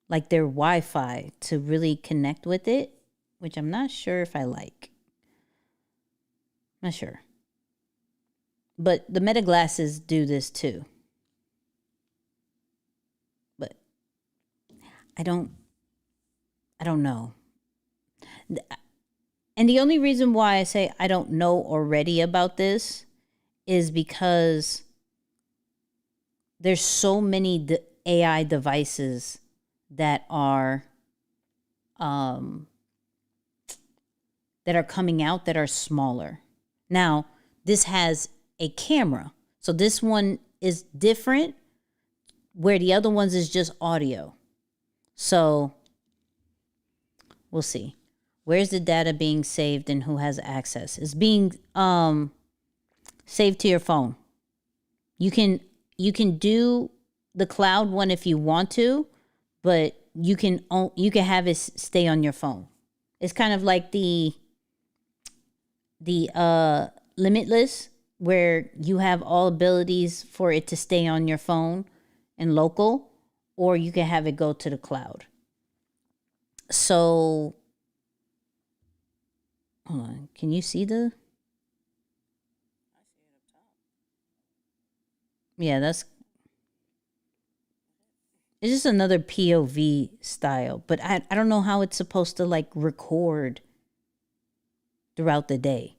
like their Wi-Fi to really connect with it, which I'm not sure if I like. Not sure. But the Meta glasses do this too. But I don't know. And the only reason why I say I don't know already about this is because there's so many AI devices that are coming out that are smaller. Now, this has a camera. So this one is different, where the other ones is just audio. So we'll see. Where's the data being saved and who has access? It's being saved to your phone. You can do the cloud one if you want to, but you can have it stay on your phone. It's kind of like the Limitless, where you have all abilities for it to stay on your phone and local, or you can have it go to the cloud. So, hold on. Can you see the? Yeah, it's just another POV style, but I don't know how it's supposed to like record throughout the day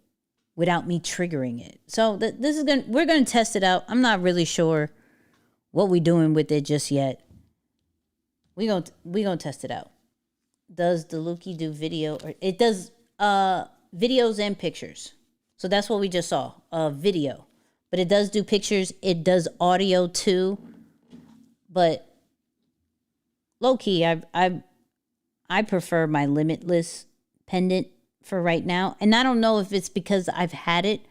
without me triggering it. So we're gonna test it out. I'm not really sure what we're doing with it just yet. We gonna test it out. Does the Lukey do video? Or it does videos and pictures. So that's what we just saw, video. But it does do pictures. It does audio too. But low key, I prefer my Limitless pendant for right now. And I don't know if it's because I've had it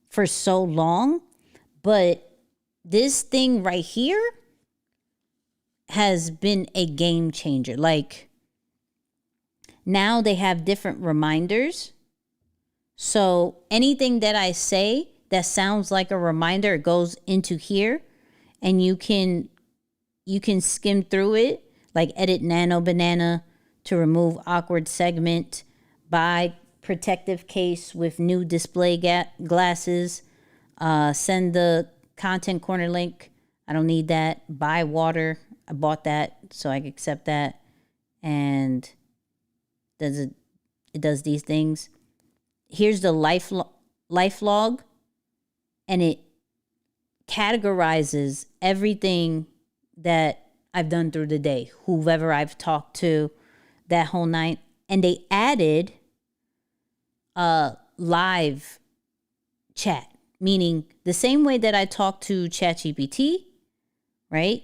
for so long, but this thing right here has been a game changer. Like, now they have different reminders. So anything that I say that sounds like a reminder, it goes into here, and you can skim through it, like edit Nano Banana to remove awkward segment, buy protective case with new display glasses, send the content corner link. I don't need that. Buy water. I bought that, so I can accept that. And it does these things. Here's the life log, and it categorizes everything that I've done through the day, whoever I've talked to, that whole night. And they added live chat, meaning the same way that I talk to ChatGPT, right?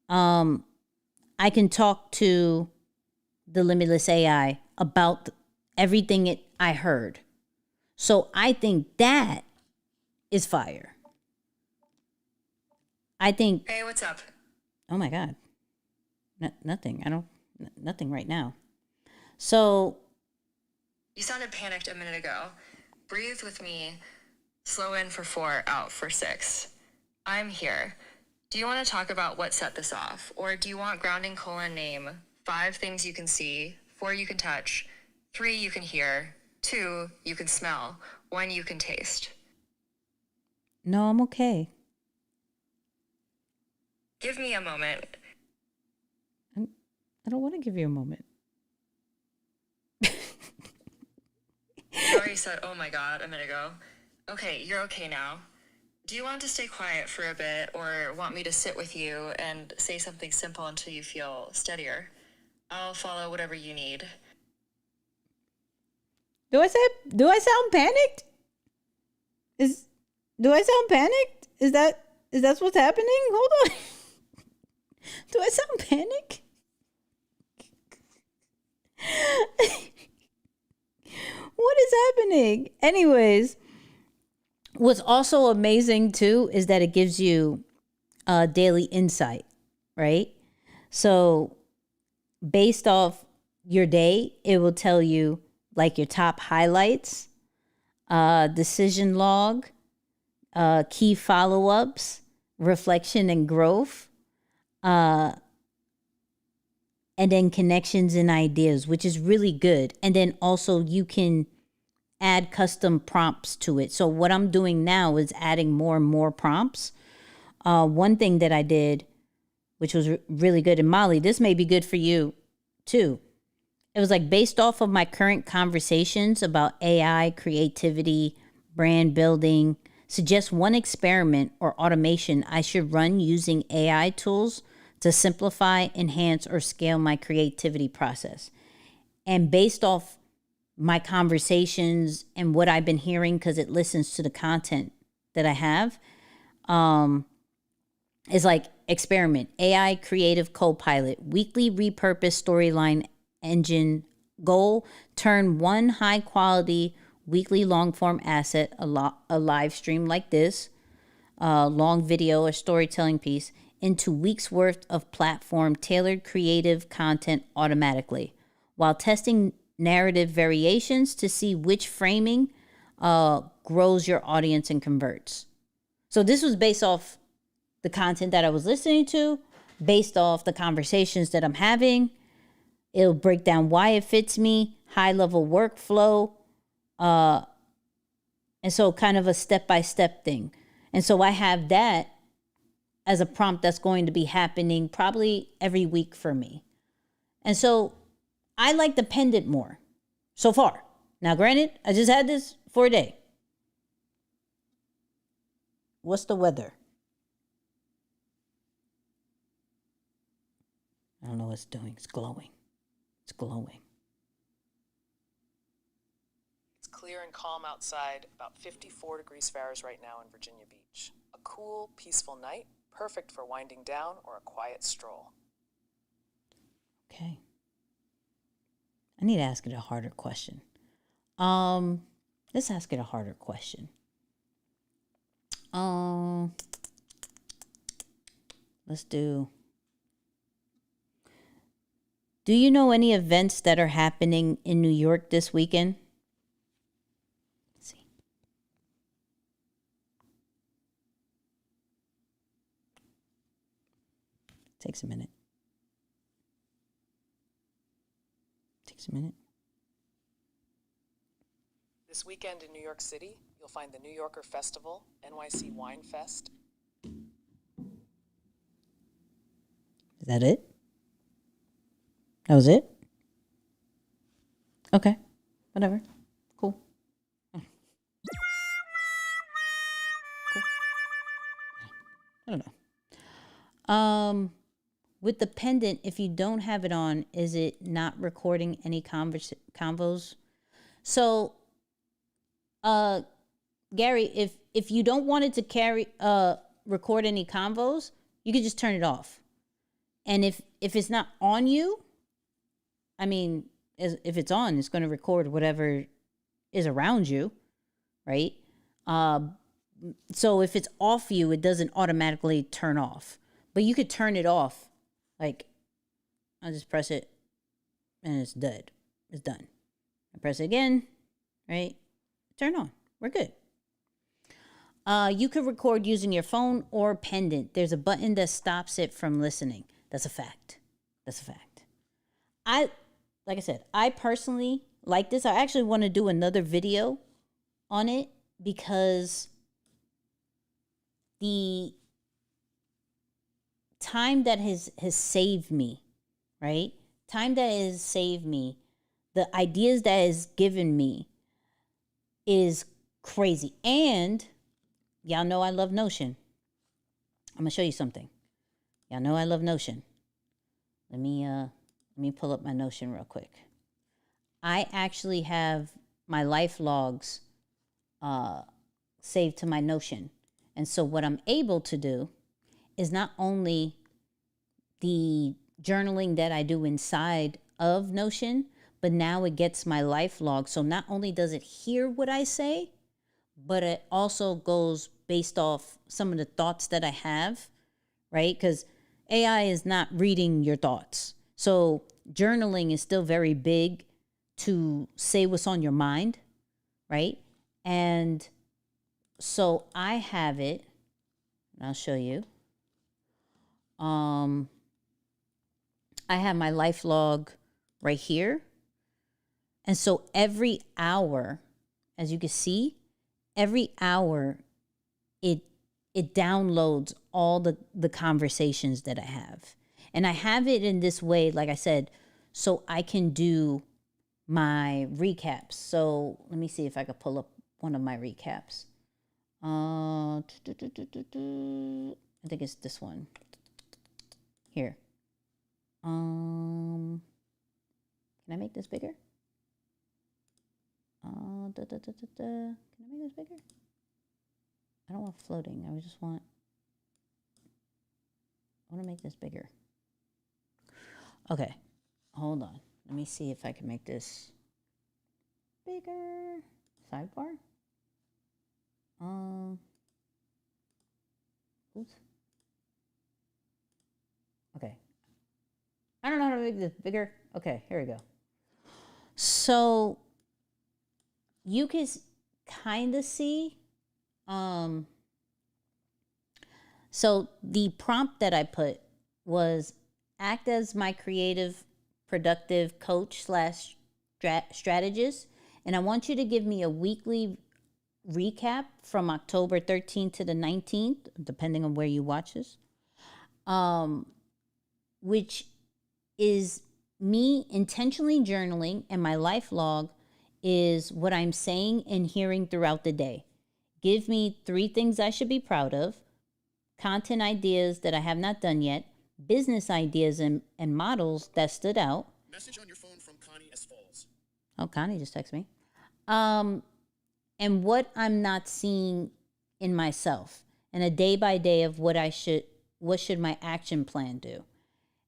I can talk to the Limitless AI about everything I heard. So I think that is fire. I think. Hey, what's up? Oh my God. Nothing. Nothing right now. So. You sounded panicked a minute ago. Breathe with me. Slow in for 4, out for 6. I'm here. Do you want to talk about what set this off? Or do you want grounding name 5 things you can see, 4 you can touch, 3 you can hear, 2 you can smell, 1 you can taste? No, I'm okay. Give me a moment. I don't want to give you a moment. You already said, oh my God, a minute ago. Okay, you're okay now. Do you want to stay quiet for a bit or want me to sit with you and say something simple until you feel steadier? I'll follow whatever you need. Do I sound panicked? Do I sound panicked? Is that what's happening? Hold on. Do I sound panicked? What is happening? Anyways, what's also amazing too is that it gives you daily insight, right? So based off your day, it will tell you like your top highlights, decision log, key follow-ups, reflection and growth, and then connections and ideas, which is really good. And then also you can add custom prompts to it. So what I'm doing now is adding more and more prompts. One thing that I did, which was really good, and Molly, this may be good for you too. It was like based off of my current conversations about AI, creativity, brand building, suggest one experiment or automation I should run using AI tools to simplify, enhance, or scale my creativity process. And based off my conversations and what I've been hearing, because it listens to the content that I have, is like experiment, AI creative co-pilot, weekly repurpose storyline engine goal, turn one high quality weekly long form asset, a live stream like this, long video or storytelling piece, into weeks worth of platform tailored creative content automatically, while testing narrative variations to see which framing grows your audience and converts. So this was based off the content that I was listening to, based off the conversations that I'm having. It'll break down why it fits me, high level workflow, and so kind of a step-by-step thing. And so I have that as a prompt that's going to be happening probably every week for me. And so I like the pendant more so far. Now, granted, I just had this for a day. What's the weather? I don't know what it's doing. It's glowing. It's glowing. It's clear and calm outside, about 54 degrees Fahrenheit right now in Virginia Beach. A cool, peaceful night, perfect for winding down or a quiet stroll. Okay. I need to ask it a harder question. Let's ask it a harder question. Let's do you know any events that are happening in New York this weekend? Let's see. Takes a minute. Just a minute. This weekend in New York City, you'll find the New Yorker Festival, NYC Wine Fest. Is that it? That was it? Okay. Whatever. Cool. Cool. I don't know. With the pendant, if you don't have it on, is it not recording any convos? So, Gary, if you don't want it to record any convos, you could just turn it off. And if it's not on you, I mean, if it's on, it's going to record whatever is around you, right? So if it's off you, it doesn't automatically turn off. But you could turn it off. Like, I'll just press it, and it's dead. It's done. I press it again, right? Turn on. We're good. You could record using your phone or pendant. There's a button that stops it from listening. That's a fact. That's a fact. Like I said, I personally like this. I actually want to do another video on it because the time that has saved me, right? Time that has saved me, the ideas that has given me is crazy. And y'all know I love Notion. I'm gonna show you something. Y'all know I love Notion. Let me pull up my Notion real quick. I actually have my life logs saved to my Notion. And so what I'm able to do is not only the journaling that I do inside of Notion, but now it gets my life log. So not only does it hear what I say, but it also goes based off some of the thoughts that I have, right? Because AI is not reading your thoughts. So journaling is still very big to say what's on your mind, right? And so I have it, and I'll show you. I have my life log right here. And so every hour, as you can see, every hour it downloads all the conversations that I have. And I have it in this way, like I said, so I can do my recaps. So let me see if I could pull up one of my recaps. I think it's this one. Here. Can I make this bigger? Can I make this bigger? I don't want floating. I just want to make this bigger. Okay. Hold on. Let me see if I can make this bigger. Sidebar. Oops. Okay. I don't know how to make this bigger. Okay, here we go. So you can kind of see. So the prompt that I put was act as my creative, productive coach slash strategist. And I want you to give me a weekly recap from October 13th to the 19th, depending on where you watch this, which is me intentionally journaling, and my life log is what I'm saying and hearing throughout the day. Give me 3 things I should be proud of, content ideas that I have not done yet, business ideas and models that stood out. Message on your phone from Connie as follows. Oh, Connie just texted me. And what I'm not seeing in myself, and a day by day of what should my action plan do.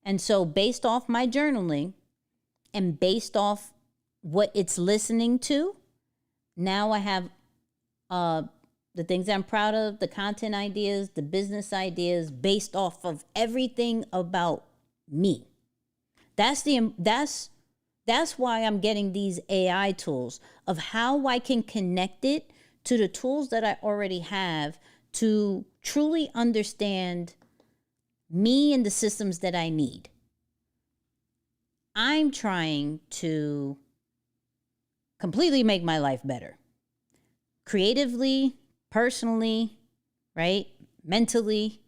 And so based off my journaling and based off what it's listening to, now I have the things that I'm proud of, the content ideas, the business ideas, based off of everything about me. That's why I'm getting these AI tools of how I can connect it to the tools that I already have to truly understand me and the systems that I need. I'm trying to completely make my life better. Creatively, personally, right? Mentally.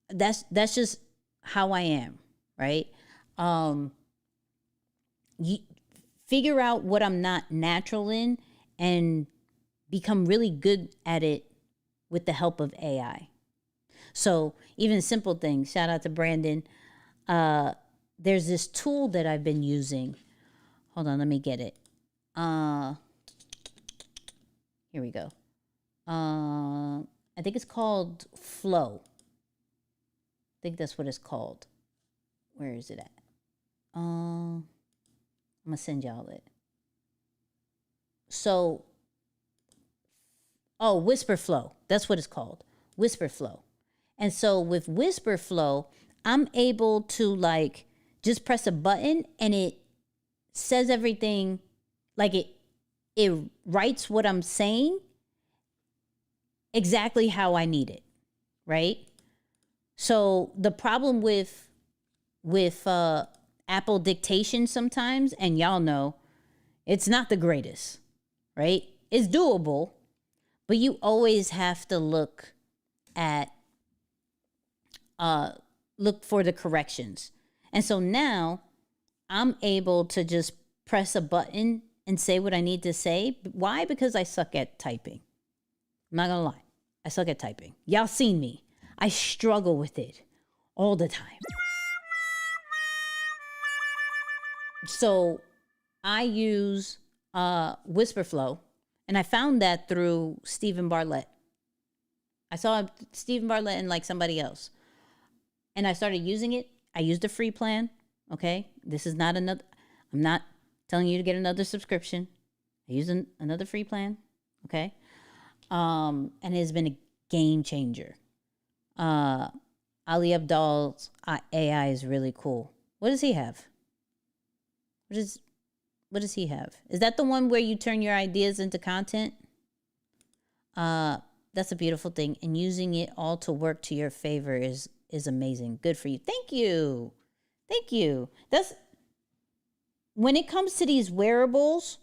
That's just how I am, right? You figure out what I'm not natural in and become really good at it with the help of AI. So even simple things, shout out to Brandon. There's this tool that I've been using. Hold on, let me get it. Here we go. I think it's called Flow. I think that's what it's called. Where is it at? I'm gonna send y'all it. So, Whisper Flow. That's what it's called. Whisper Flow. And so with Whisper Flow, I'm able to like just press a button and it says everything, like it writes what I'm saying exactly how I need it, right? So the problem with Apple dictation sometimes, and y'all know, it's not the greatest, right? It's doable, but you always have to look for the corrections. And so now I'm able to just press a button and say what I need to say. Why? Because I suck at typing. I'm not gonna lie. I suck at typing. Y'all seen me. I struggle with it all the time. So I use Whisperflow, and I found that through Stephen Bartlett. I saw Stephen Bartlett and like somebody else, and I started using it. I used the free plan. Okay, this is not another. I'm not telling you to get another subscription. I use another free plan. Okay, and it has been a game changer. Ali Abdal's AI is really cool. What does he have? What does he have? Is that the one where you turn your ideas into content? That's a beautiful thing. And using it all to work to your favor is amazing. Good for you. Thank you. Thank you. That's when it comes to these wearables,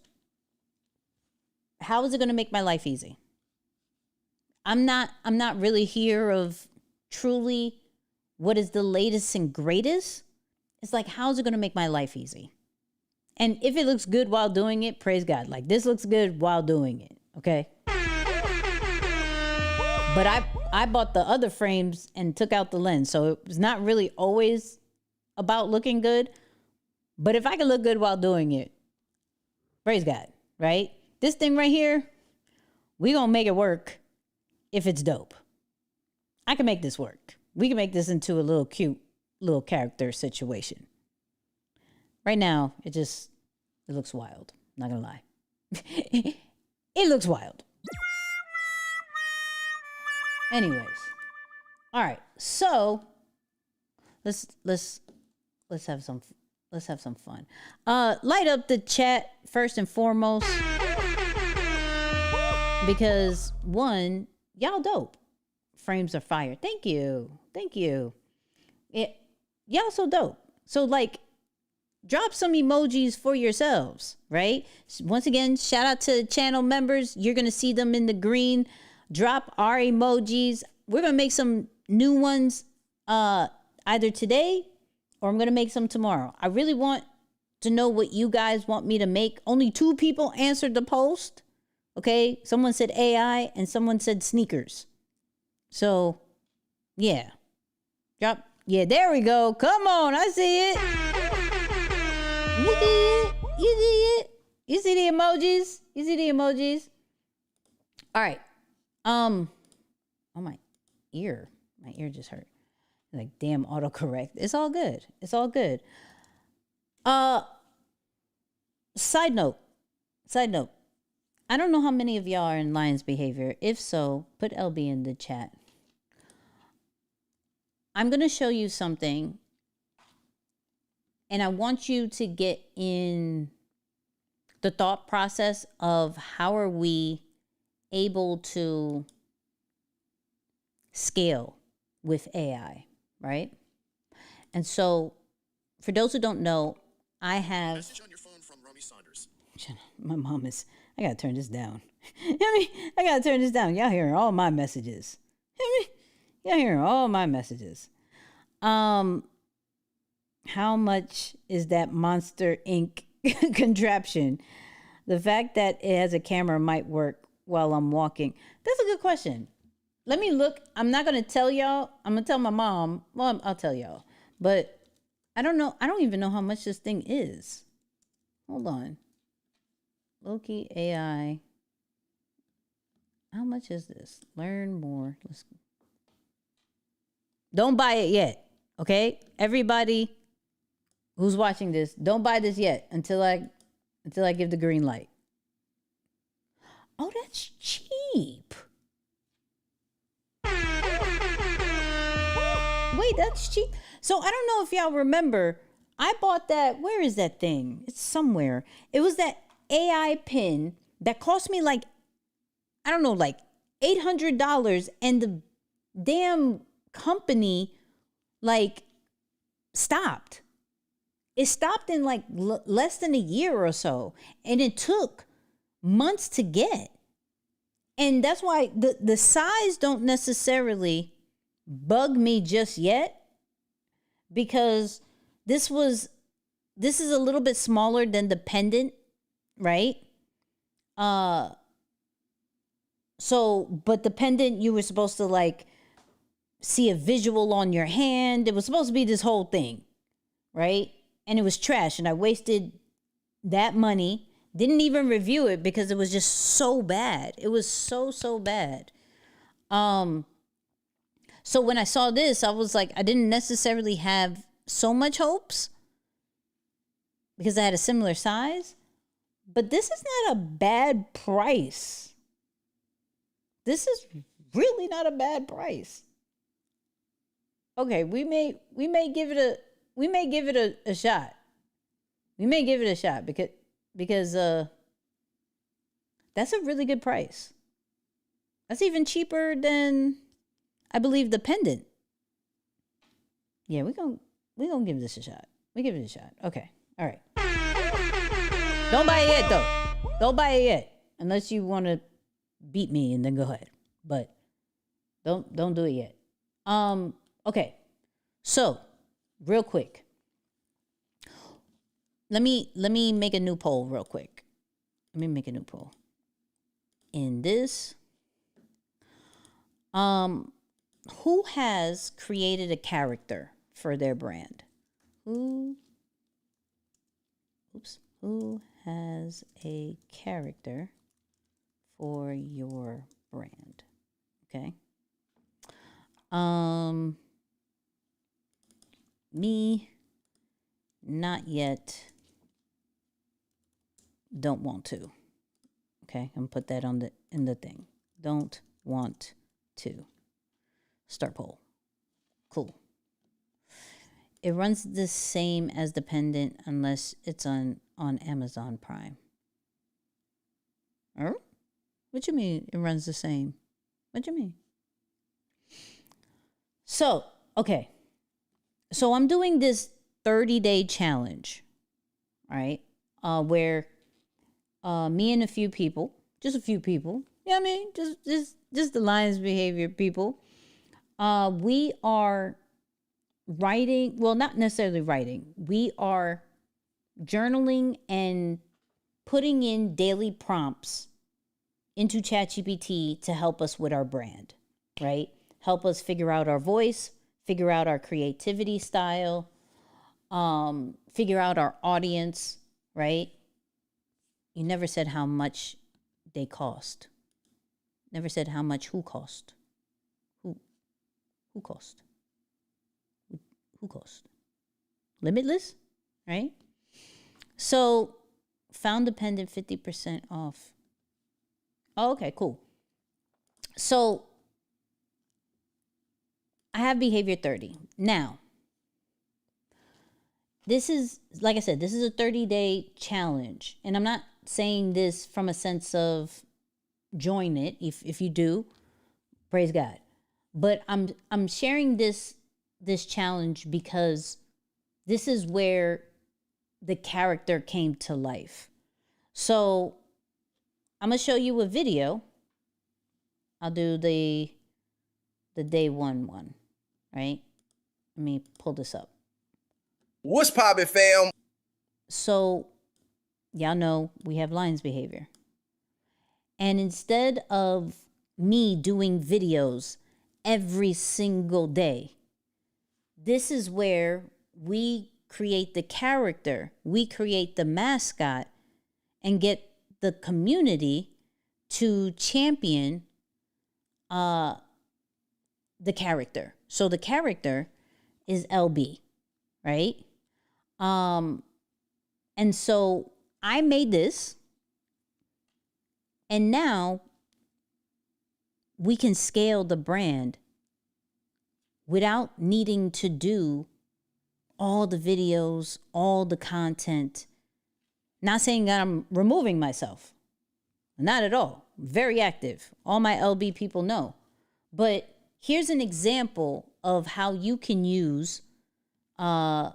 how is it going to make my life easy? I'm not really here of truly what is the latest and greatest. It's like, how's it going to make my life easy? And if it looks good while doing it, praise God. Like, this looks good while doing it, okay? But I bought the other frames and took out the lens. So it was not really always about looking good. But if I can look good while doing it, praise God, right? This thing right here, we gonna make it work if it's dope. I can make this work. We can make this into a little cute little character situation. Right now, it looks wild. Not gonna lie. It looks wild. Anyways. All right. So let's have some fun. Light up the chat first and foremost. Because one, y'all dope. Frames are fire. Thank you. Thank you. Y'all so dope. So like, drop some emojis for yourselves, right? Once again, shout out to channel members. You're going to see them in the green. Drop our emojis. We're going to make some new ones either today or I'm going to make some tomorrow. I really want to know what you guys want me to make. Only 2 people answered the post. Okay? Someone said AI and someone said sneakers. So, yeah. Drop. Yeah, there we go. Come on. I see it. You see it? You see it? You see the emojis? You see the emojis? All right. Oh, my ear just hurt. Like, damn, autocorrect. It's all good. It's all good. Side note. I don't know how many of y'all are in Lions behavior. If so, put LB in the chat. I'm going to show you something. And I want you to get in the thought process of how are we able to scale with AI, right? And so for those who don't know, I have. Message on your phone from Romy Saunders. My mom is. I gotta turn this down. I gotta turn this down. Y'all hearing all my messages. Y'all hearing all my messages. How much is that Monster Inc. contraption? The fact that it has a camera might work while I'm walking. That's a good question. Let me look. I'm not going to tell y'all. I'm going to tell my mom. Well, I'll tell y'all. But I don't know. I don't even know how much this thing is. Hold on. Loki AI. How much is this? Learn more. Don't buy it yet. Okay? Everybody who's watching this, don't buy this yet until I give the green light. Oh, that's cheap. Wait, that's cheap. So I don't know if y'all remember, I bought that. Where is that thing? It's somewhere. It was that AI pin that cost me like, I don't know, like $800, and the damn company like stopped. It stopped in like less than a year or so, and it took months to get. And that's why the size don't necessarily bug me just yet, because this is a little bit smaller than the pendant, right? So, but the pendant, you were supposed to like see a visual on your hand. It was supposed to be this whole thing, right? And it was trash, and I wasted that money. Didn't even review it because it was just so bad. It was so bad. So when I saw this, I was like, I didn't necessarily have so much hopes because I had a similar size. But this is not a bad price. This is really not a bad price. Okay, we may give it a shot. We may give it a shot because that's a really good price. That's even cheaper than, I believe, the pendant. Yeah, we're gonna give this a shot. We give it a shot. Okay. All right. Don't buy it yet though. Don't buy it yet. Unless you want to beat me, and then go ahead. But don't do it yet. Okay. So, real quick. Let me make a new poll real quick. Let me make a new poll. In this, who has created a character for their brand? Who has a character for your brand? Okay. Me, not yet. Don't want to. Okay, I'm gonna put that in the thing. Don't want to. Start poll. Cool. It runs the same as the pendant unless it's on Amazon Prime. What you mean it runs the same? What you mean? So, okay. So I'm doing this 30-day challenge, right? Where me and a few people, just a few people, you know what I mean? Just the Lions behavior people. We are writing, well, not necessarily writing. We are journaling and putting in daily prompts into ChatGPT to help us with our brand, right? Help us figure out our voice, figure out our creativity style, figure out our audience, right? You never said how much they cost. Never said how much who cost. Who cost? Who cost? Limitless, right? So, found the pendant 50% off. Oh, okay, cool. So, I have behavior 30. Now, this is, like I said, this is a 30-day challenge. And I'm not saying this from a sense of join it. If you do, praise God. But I'm sharing this challenge because this is where the character came to life. So I'm gonna show you a video. I'll do the day one, right? Let me pull this up. What's poppin', fam? So y'all know we have lines behavior. And instead of me doing videos every single day, this is where we create the character, we create the mascot, and get the community to champion the character. So the character is LB, right? And so I made this, and now we can scale the brand without needing to do all the videos, all the content. Not saying that I'm removing myself. Not at all. Very active. All my LB people know. But here's an example of how you can use a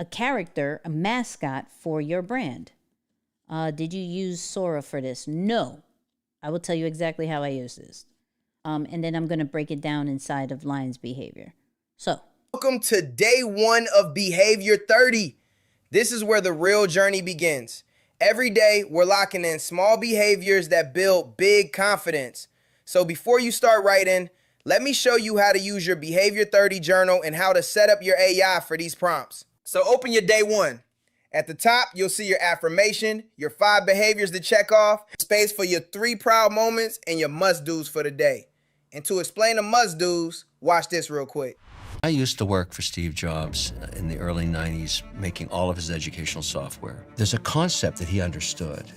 character, a mascot for your brand. Did you use Sora for this? No. I will tell you exactly how I use this. And then I'm going to break it down inside of Lion's behavior. So, Welcome to day 1 of Behavior 30. This is where the real journey begins. Every day, we're locking in small behaviors that build big confidence. So before you start writing, let me show you how to use your Behavior 30 journal and how to set up your AI for these prompts. So open your day 1. At the top, you'll see your affirmation, your 5 behaviors to check off, space for your 3 proud moments, and your must-dos for the day. And to explain the must-dos, watch this real quick. I used to work for Steve Jobs in the early 90s, making all of his educational software. There's a concept that he understood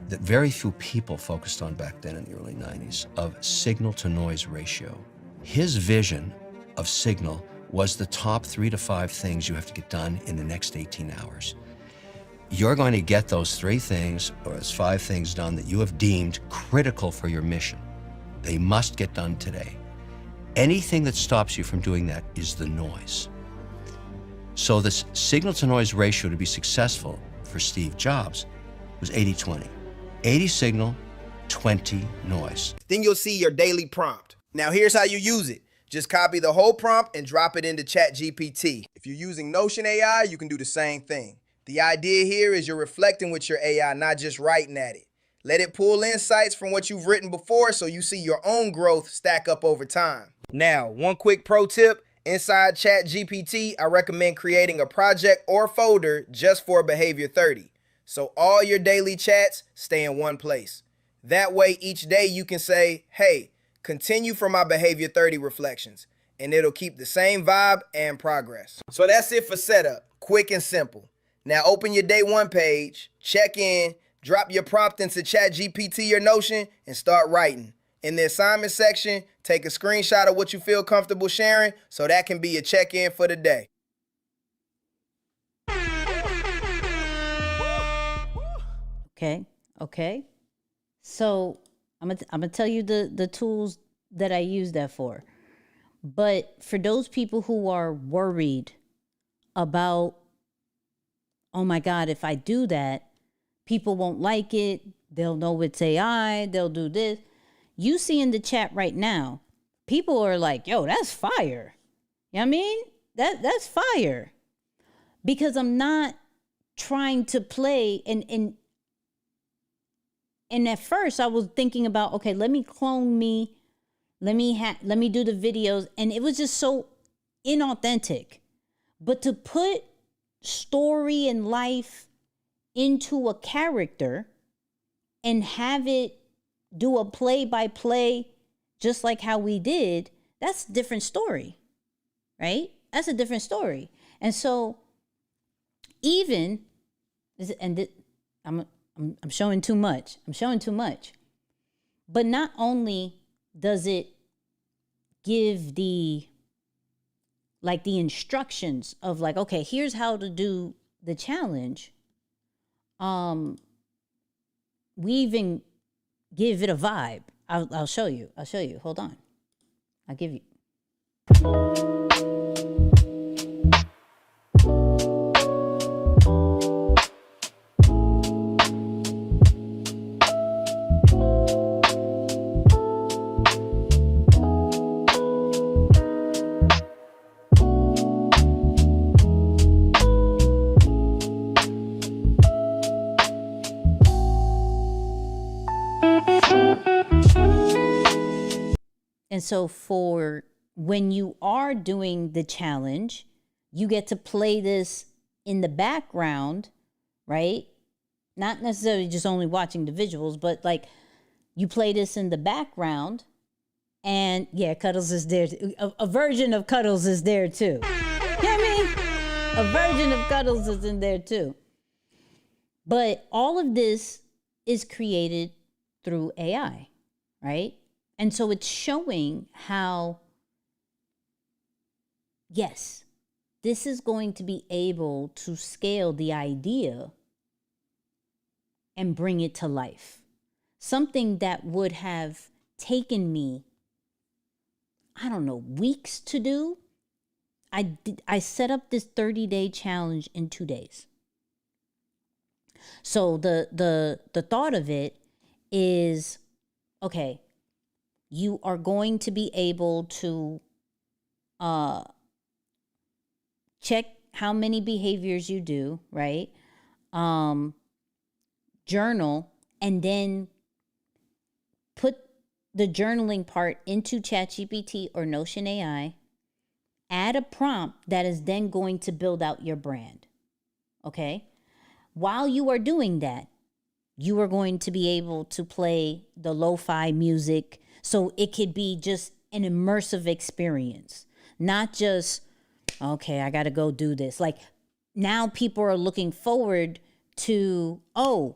that very few people focused on back then in the early 90s of signal-to-noise ratio. His vision of signal was the top 3 to 5 things you have to get done in the next 18 hours. You're going to get those 3 things, or those 5 things done that you have deemed critical for your mission. They must get done today. Anything that stops you from doing that is the noise. So this signal-to-noise ratio to be successful for Steve Jobs was 80-20. 80 signal, 20 noise. Then you'll see your daily prompt. Now here's how you use it. Just copy the whole prompt and drop it into ChatGPT. If you're using Notion AI, you can do the same thing. The idea here is you're reflecting with your AI, not just writing at it. Let it pull insights from what you've written before so you see your own growth stack up over time. Now, one quick pro tip. Inside ChatGPT, I recommend creating a project or folder just for Behavior 30. So all your daily chats stay in one place. That way, each day you can say, hey, continue for my Behavior 30 reflections, and it'll keep the same vibe and progress. So that's it for setup. Quick and simple. Now open your day 1 page, check in, drop your prompt into ChatGPT or Notion, and start writing. In the assignment section, take a screenshot of what you feel comfortable sharing so that can be your check-in for the day. Okay. So I'm gonna tell you the tools that I use that for. But for those people who are worried about, oh my God, if I do that, people won't like it. They'll know it's AI. They'll do this. You see in the chat right now, people are like, yo, that's fire. You know what I mean? That's fire. Because I'm not trying to play and at first I was thinking about, okay, let me clone me. Let me do the videos. And it was just so inauthentic. But to put story and life into a character and have it do a play-by-play just like how we did, that's a different story, right? That's a different story. And so even, I'm showing too much. But not only does it give the instructions of like, okay, here's how to do the challenge. We even give it a vibe. I'll show you. Hold on. I'll give you. And so for when you are doing the challenge, you get to play this in the background, right? Not necessarily just only watching the visuals, but like you play this in the background, and yeah, Cuddles is there. A version of Cuddles is there too. You know what I mean? A version of Cuddles is in there too. But all of this is created through AI, right? And so it's showing how, yes, this is going to be able to scale the idea and bring it to life. Something that would have taken me, I don't know, weeks to do. I set up this 30-day challenge in 2 days. So the thought of it is, okay, you are going to be able to check how many behaviors you do, right? Journal, and then put the journaling part into ChatGPT or Notion AI. Add a prompt that is then going to build out your brand. Okay? While you are doing that, you are going to be able to play the lo-fi music, so it could be just an immersive experience, not just, okay, I got to go do this. Like now people are looking forward to, oh,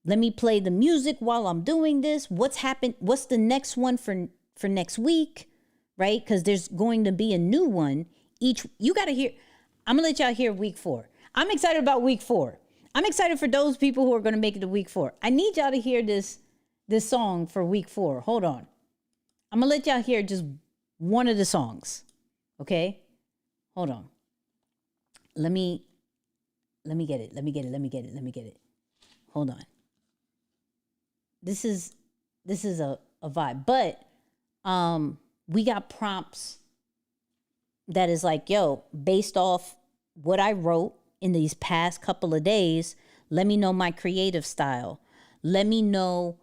let me play the music while I'm doing this. What's happened? What's the next one for next week? Right? Because there's going to be a new one you got to hear. I'm gonna let y'all hear week 4. I'm excited about week 4. I'm excited for those people who are going to make it to week 4. I need y'all to hear this song for week 4. Hold on. I'm gonna let y'all hear just one of the songs. Okay? Hold on. Let me get it. Hold on. This is a vibe. But we got prompts that is like, yo, based off what I wrote in these past couple of days, let me know my creative style. Let me know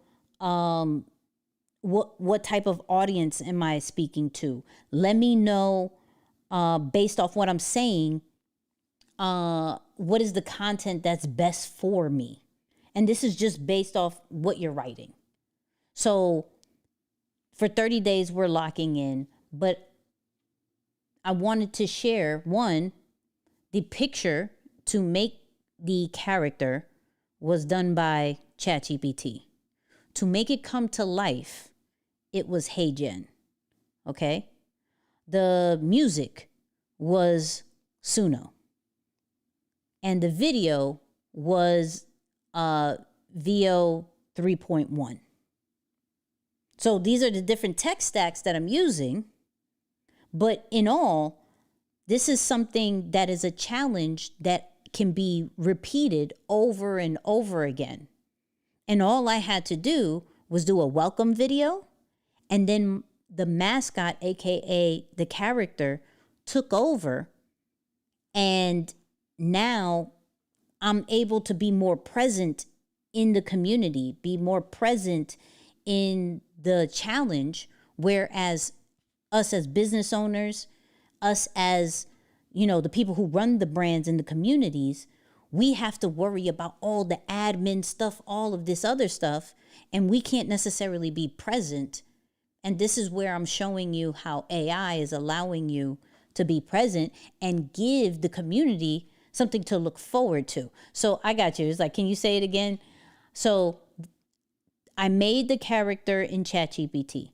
what type of audience am I speaking to. Let me know based off what I'm saying, what is the content that's best for me. And this is just based off what you're writing. So for 30 days, we're locking in, but I wanted to share, one, the picture to make the character was done by ChatGPT. To make it come to life, it was HeyGen, okay? The music was Suno. And the video was VO 3.1. So these are the different tech stacks that I'm using. But in all, this is something that is a challenge that can be repeated over and over again. And all I had to do was do a welcome video, and then the mascot, aka the character, took over, and now I'm able to be more present in the community, be more present in the challenge, whereas us as business owners, us as, the people who run the brands in the communities, we have to worry about all the admin stuff, all of this other stuff, and we can't necessarily be present. And this is where I'm showing you how AI is allowing you to be present and give the community something to look forward to. So I got you. It's like, can you say it again? So I made the character in ChatGPT.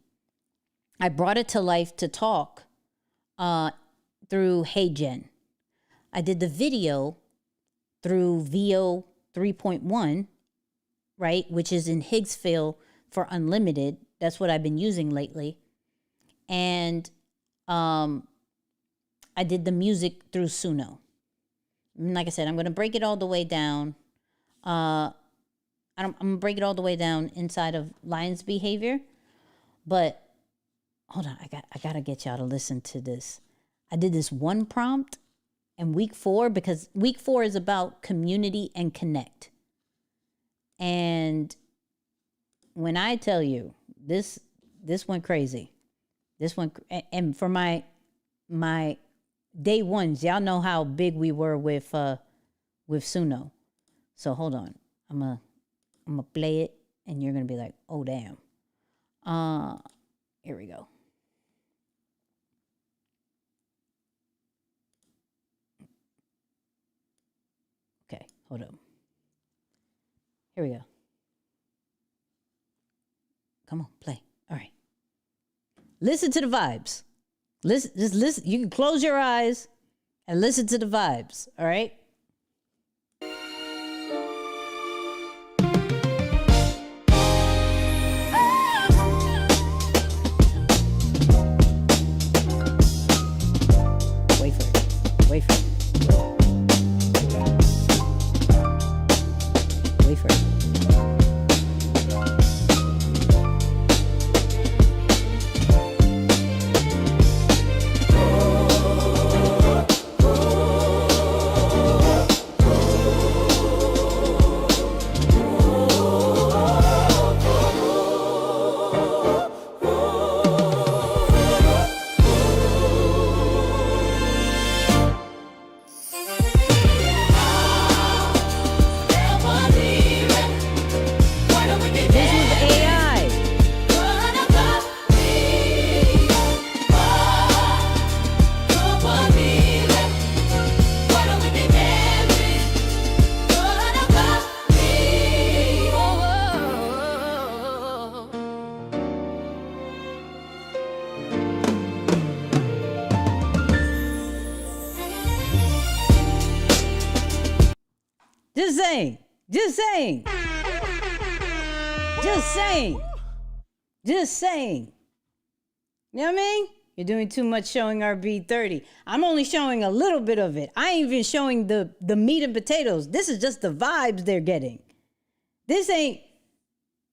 I brought it to life to talk through HeyGen. I did the video through VO 3.1, right, which is in Higgsville for unlimited. That's what I've been using lately. And I did the music through Suno. And like I said, I'm going to break it all the way down. I'm going to break it all the way down inside of Lion's Behavior. But hold on, I got to get y'all to listen to this. I did this one prompt in week 4 because week 4 is about community and connect. And when I tell you, this went crazy. This one, and for my day ones, y'all know how big we were with Suno. So hold on, I'm gonna play it, and you're gonna be like, oh damn. Here we go. Okay, hold up. Here we go. Come on, play. All right. Listen to the vibes. Listen, just listen. You can close your eyes and listen to the vibes. All right. Wait for it. Wait for it. Wait for it. Just saying. Just saying. Just saying. Just saying. You know what I mean? You're doing too much showing RB30. I'm only showing a little bit of it. I ain't even showing the meat and potatoes. This is just the vibes they're getting. This ain't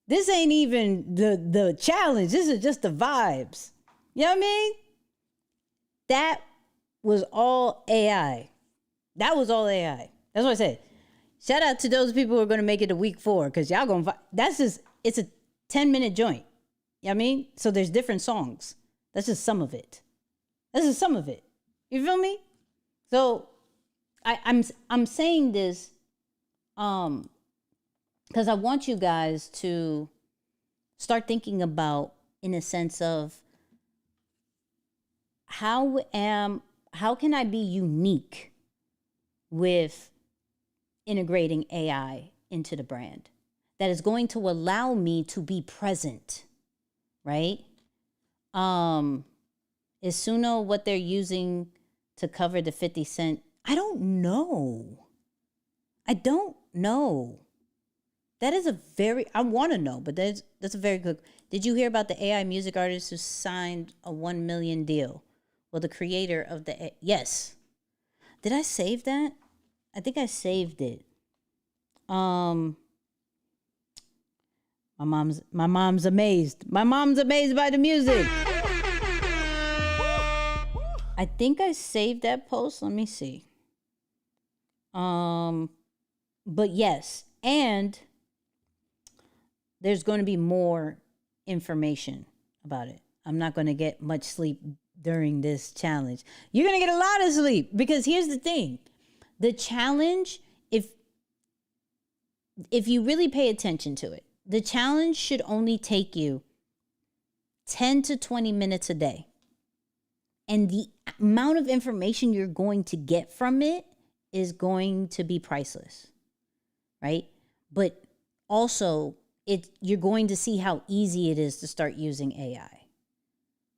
even the challenge. This is just the vibes. You know what I mean? That was all AI. That was all AI. That's what I said. Shout out to those people who are going to make it to week 4, because y'all going to, it's a 10-minute joint. You know what I mean? So there's different songs. That's just some of it. This is some of it. You feel me? So I'm saying this because I want you guys to start thinking about, in a sense of, how can I be unique with integrating AI into the brand that is going to allow me to be present, right? Is Suno what they're using to cover the 50 Cent? I don't know. That is I want to know, but that's a very good. Did you hear about the AI music artist who signed a $1 million deal? Well, the creator of yes. Did I save that? I think I saved it. My mom's amazed. My mom's amazed by the music. I think I saved that post. Let me see. But yes, and there's going to be more information about it. I'm not going to get much sleep during this challenge. You're going to get a lot of sleep, because here's the thing. The challenge, if you really pay attention to it, the challenge should only take you 10 to 20 minutes a day. And the amount of information you're going to get from it is going to be priceless, right? But also, you're going to see how easy it is to start using AI,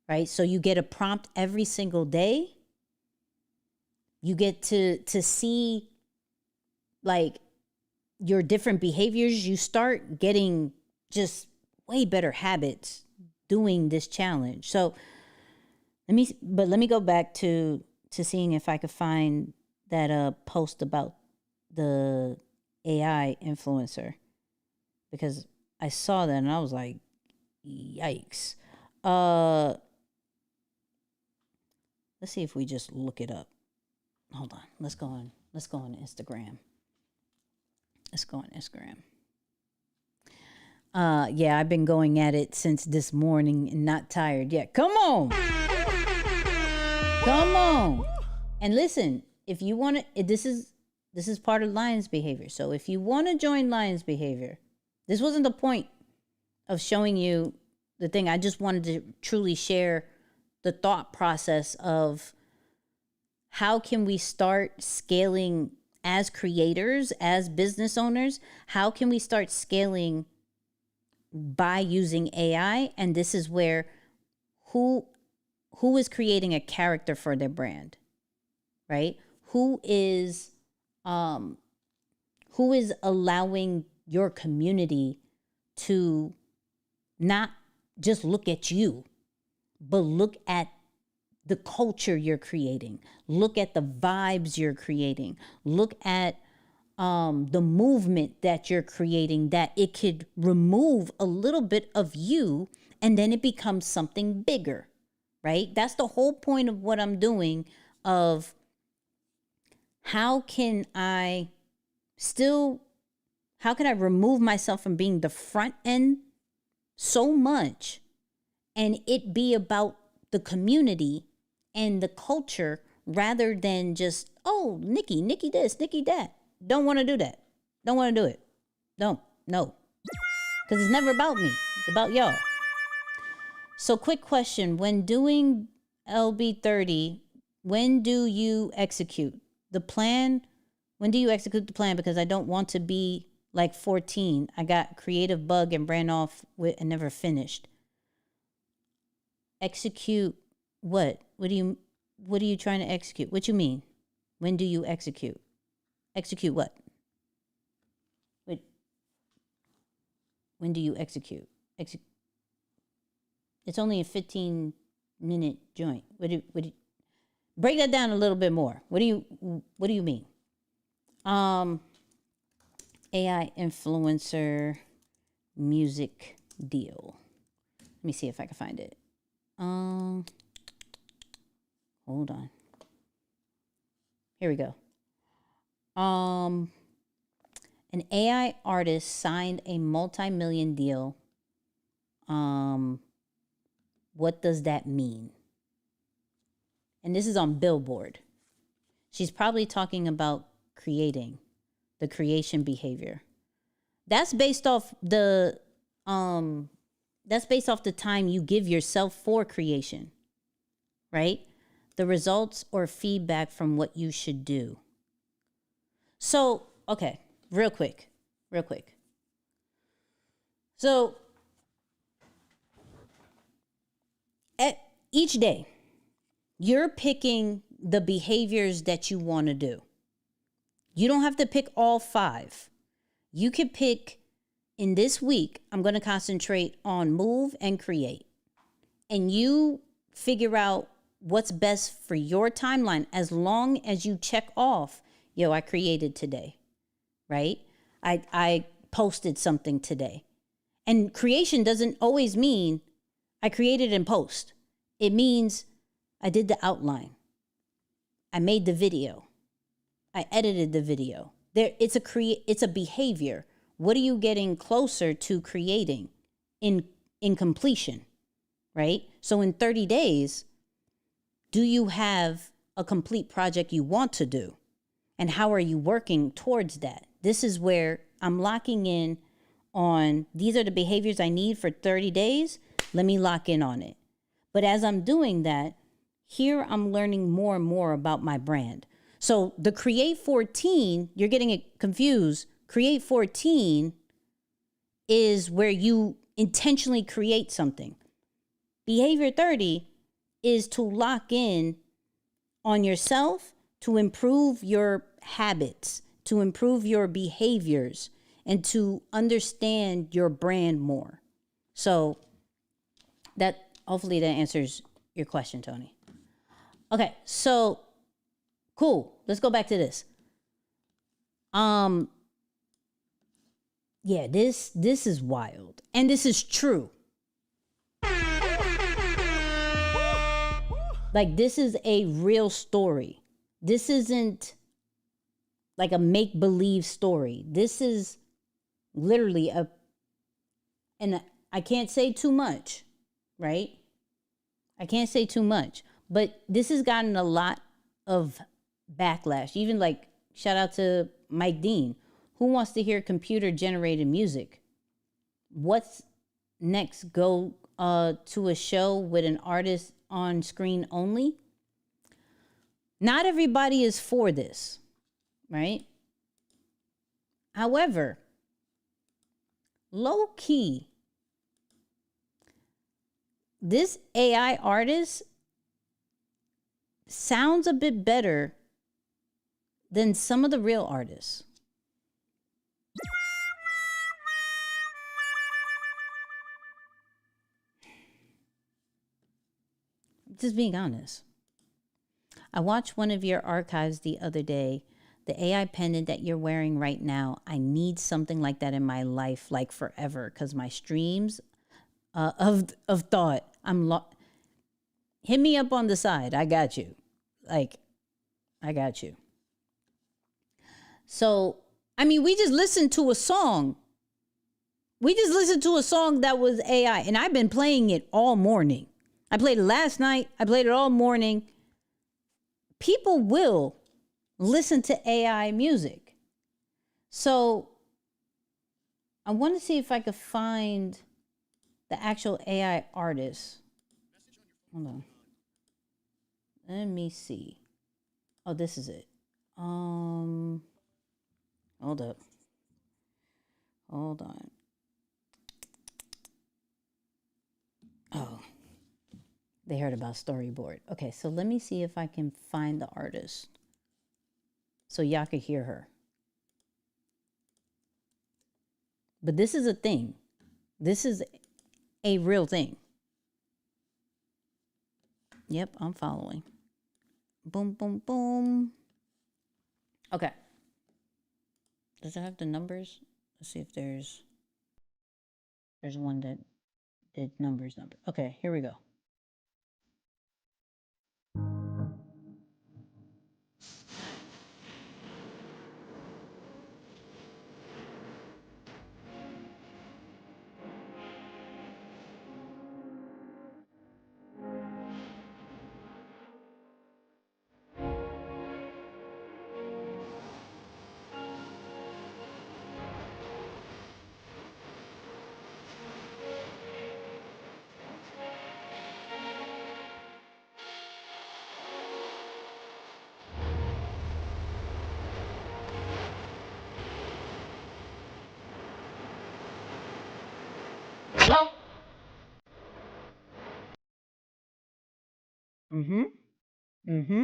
right? So you get a prompt every single day. You get to see, like, your different behaviors. You start getting just way better habits doing this challenge. So let me go back to seeing if I could find that post about the AI influencer, because I saw that and I was like, yikes. Let's see if we just look it up. Hold on. Let's go on Instagram. Let's go on Instagram. Yeah, I've been going at it since this morning and not tired yet. Come on. Come on. And listen, if you want to, this is part of Lions behavior. So if you want to join Lions behavior, this wasn't the point of showing you the thing. I just wanted to truly share the thought process of how can we start scaling as creators, as business owners? How can we start scaling by using AI? And this is where who is creating a character for their brand, right? Who is allowing your community to not just look at you, but look at the culture you're creating. Look at the vibes you're creating. Look at the movement that you're creating, that it could remove a little bit of you and then it becomes something bigger, right? That's the whole point of what I'm doing, of how can I remove myself from being the front end so much and it be about the community and the culture rather than just, oh, Nicky this, Nicky that. Don't want to do that. Don't want to do it. No. Because it's never about me. It's about y'all. So quick question. When doing LB30, when do you execute the plan? When do you execute the plan? Because I don't want to be like 14. I got creative bug and ran off with and never finished. Execute what? What are you trying to execute? What you mean? When do you execute? Execute what? Wait. When do you execute? It's only a 15-minute joint. Break that down a little bit more. What do you mean? AI influencer music deal. Let me see if I can find it. Hold on. Here we go. An AI artist signed a multi-million deal. What does that mean? And this is on Billboard. She's probably talking about creating, the creation behavior. That's based off the time you give yourself for creation, right? The results or feedback from what you should do. So, okay, real quick. So, each day, you're picking the behaviors that you want to do. You don't have to pick all 5. You could pick, in this week, I'm going to concentrate on move and create. And you figure out what's best for your timeline, as long as you check off, yo, I created today, right? I posted something today. And creation doesn't always mean I created and post. It means I did the outline. I made the video. I edited the video. It's a behavior. What are you getting closer to creating in completion, right? So in 30 days, do you have a complete project you want to do? And how are you working towards that? This is where I'm locking in on, these are the behaviors I need for 30 days. Let me lock in on it. But as I'm doing that, here I'm learning more and more about my brand. So the Create 14, you're getting it confused. Create 14 is where you intentionally create something. Behavior 30 is to lock in on yourself, to improve your habits, to improve your behaviors, and to understand your brand more. So hopefully that answers your question, Tony. Okay, so cool. Let's go back to this. Yeah, this is wild. And this is true. Like, this is a real story. This isn't like a make-believe story. This is literally and I can't say too much, right? I can't say too much, but this has gotten a lot of backlash. Even like, shout out to Mike Dean. Who wants to hear computer generated music? What's next? Go to a show with an artist on screen only? Not everybody is for this, right? However, low key, this AI artist sounds a bit better than some of the real artists. Just being honest. I watched one of your archives the other day. The AI pendant that you're wearing right now, I need something like that in my life, like forever, because my streams of thought, hit me up on the side. I got you. Like, I got you. So, I mean, we just listened to a song. We just listened to a song that was AI, and I've been playing it all morning. I played it last night. I played it all morning. People will listen to AI music. So I want to see if I could find the actual AI artist. Hold on. Let me see. Oh, this is it. Hold up. Hold on. Oh. They heard about storyboard. Okay, so let me see if I can find the artist so y'all could hear her. But this is a thing. This is a real thing. Yep, I'm following. Boom, boom, boom. Okay. Does it have the numbers? Let's see if there's one that did numbers. Okay, here we go. Mm-hmm. Mm-hmm.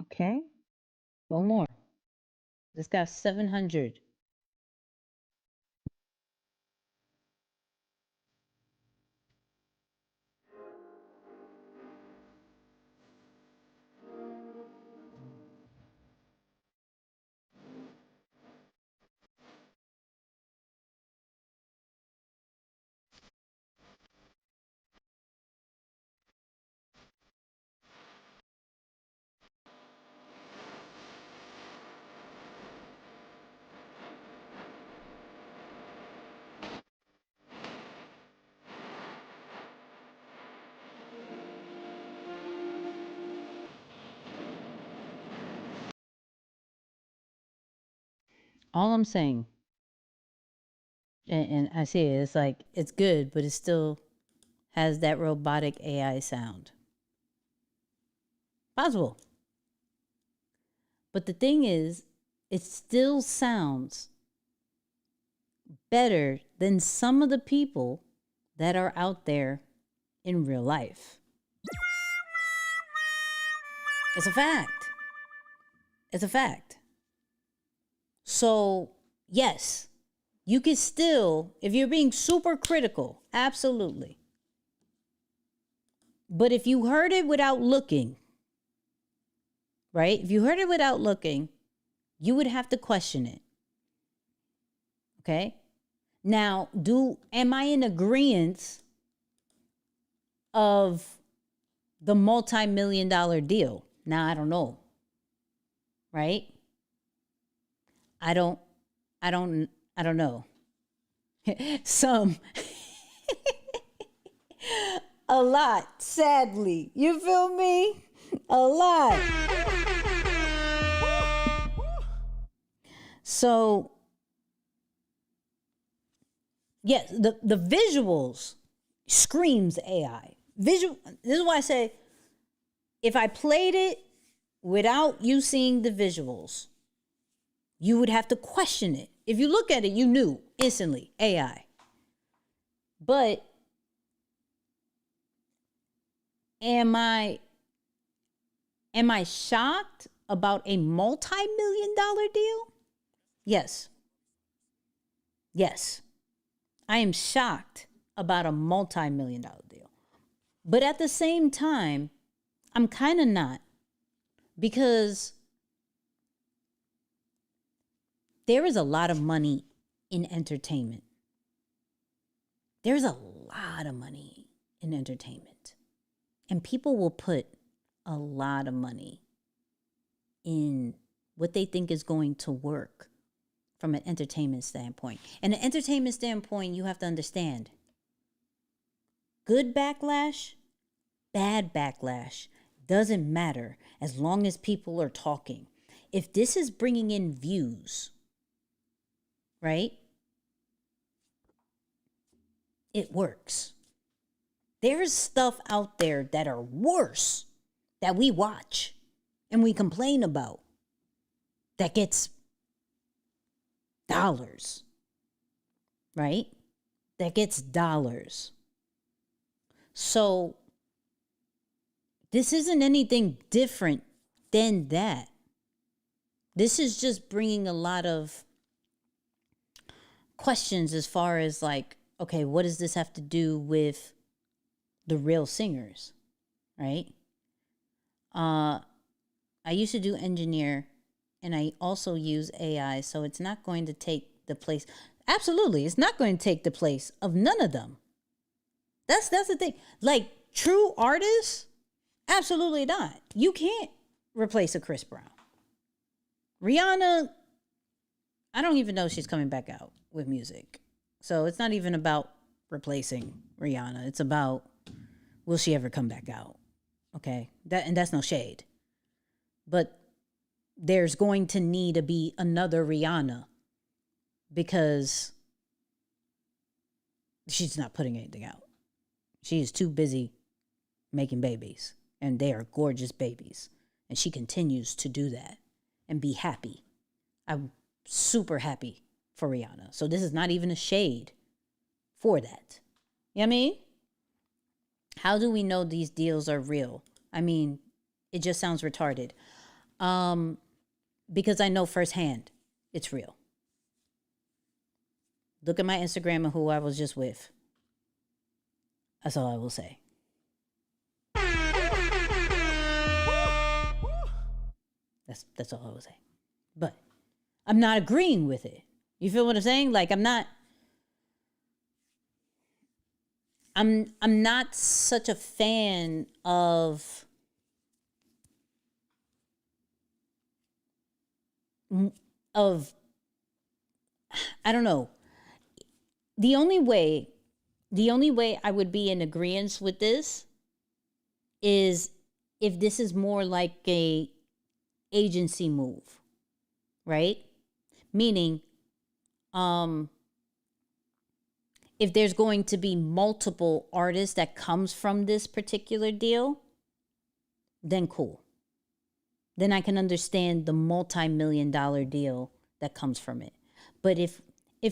Okay. One more. This got 700. All I'm saying, and I see it, it's like, it's good, but it still has that robotic AI sound. Possible. But the thing is, it still sounds better than some of the people that are out there in real life. It's a fact. It's a fact. So, yes, you can still, if you're being super critical, absolutely. But if you heard it without looking, right? If you heard it without looking, you would have to question it. Okay? Now, am I in agreement of the multi-million-dollar deal? Now, I don't know. Right? I don't know. Some a lot, sadly. You feel me? A lot. So, yes, the visuals screams AI. This is why I say, if I played it without you seeing the visuals, you would have to question it. If you look at it, you knew instantly AI. But am I shocked about a multi-million-dollar deal? Yes. Yes. I am shocked about a multi-million-dollar deal. But at the same time, I'm kind of not, because there is a lot of money in entertainment. There's a lot of money in entertainment. And people will put a lot of money in what they think is going to work from an entertainment standpoint. And an entertainment standpoint, you have to understand, good backlash, bad backlash, doesn't matter as long as people are talking. If this is bringing in views, right? It works. There's stuff out there that are worse that we watch and we complain about that gets dollars, right? That gets dollars. So this isn't anything different than that. This is just bringing a lot of questions as far as like, okay, what does this have to do with the real singers, right? I used to do engineer, and I also use AI, so it's not going to take the place. Absolutely, it's not going to take the place of none of them. That's the thing. Like true artists, absolutely not. You can't replace a Chris Brown. Rihanna, I don't even know if she's coming back out with music. So it's not even about replacing Rihanna. It's about, will she ever come back out? Okay, that's no shade. But there's going to need to be another Rihanna because she's not putting anything out. She is too busy making babies, and they are gorgeous babies. And she continues to do that and be happy. I'm super happy for Rihanna. So this is not even a shade for that. You know what I mean? How do we know these deals are real? I mean, it just sounds retarded. Because I know firsthand it's real. Look at my Instagram and who I was just with. That's all I will say. That's all I will say. But I'm not agreeing with it. You feel what I'm saying? Like I'm not such a fan of I don't know. The only way I would be in agreement with this is if this is more like a agency move, right? Meaning, if there's going to be multiple artists that comes from this particular deal, then cool. Then I can understand the multi-million-dollar deal that comes from it. But if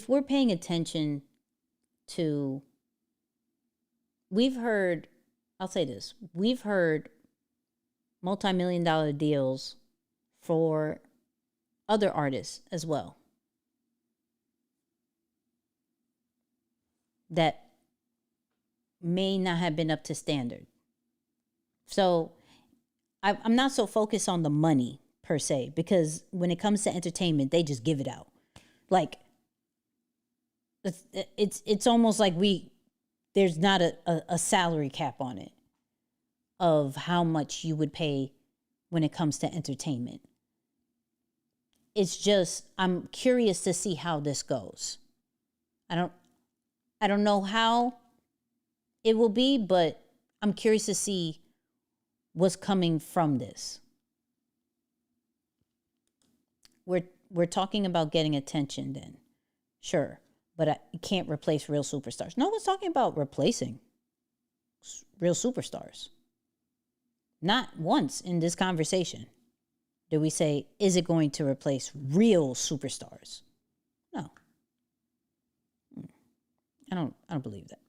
we're paying attention to, we've heard multi-million-dollar deals for other artists as well that may not have been up to standard. So I'm not so focused on the money per se, because when it comes to entertainment, they just give it out. Like it's almost like there's not a salary cap on it of how much you would pay when it comes to entertainment. It's just, I'm curious to see how this goes. I don't know how it will be, but I'm curious to see what's coming from this. We're talking about getting attention then. Sure. But you can't replace real superstars. No one's talking about replacing real superstars. Not once in this conversation do we say, is it going to replace real superstars? No. I don't believe that.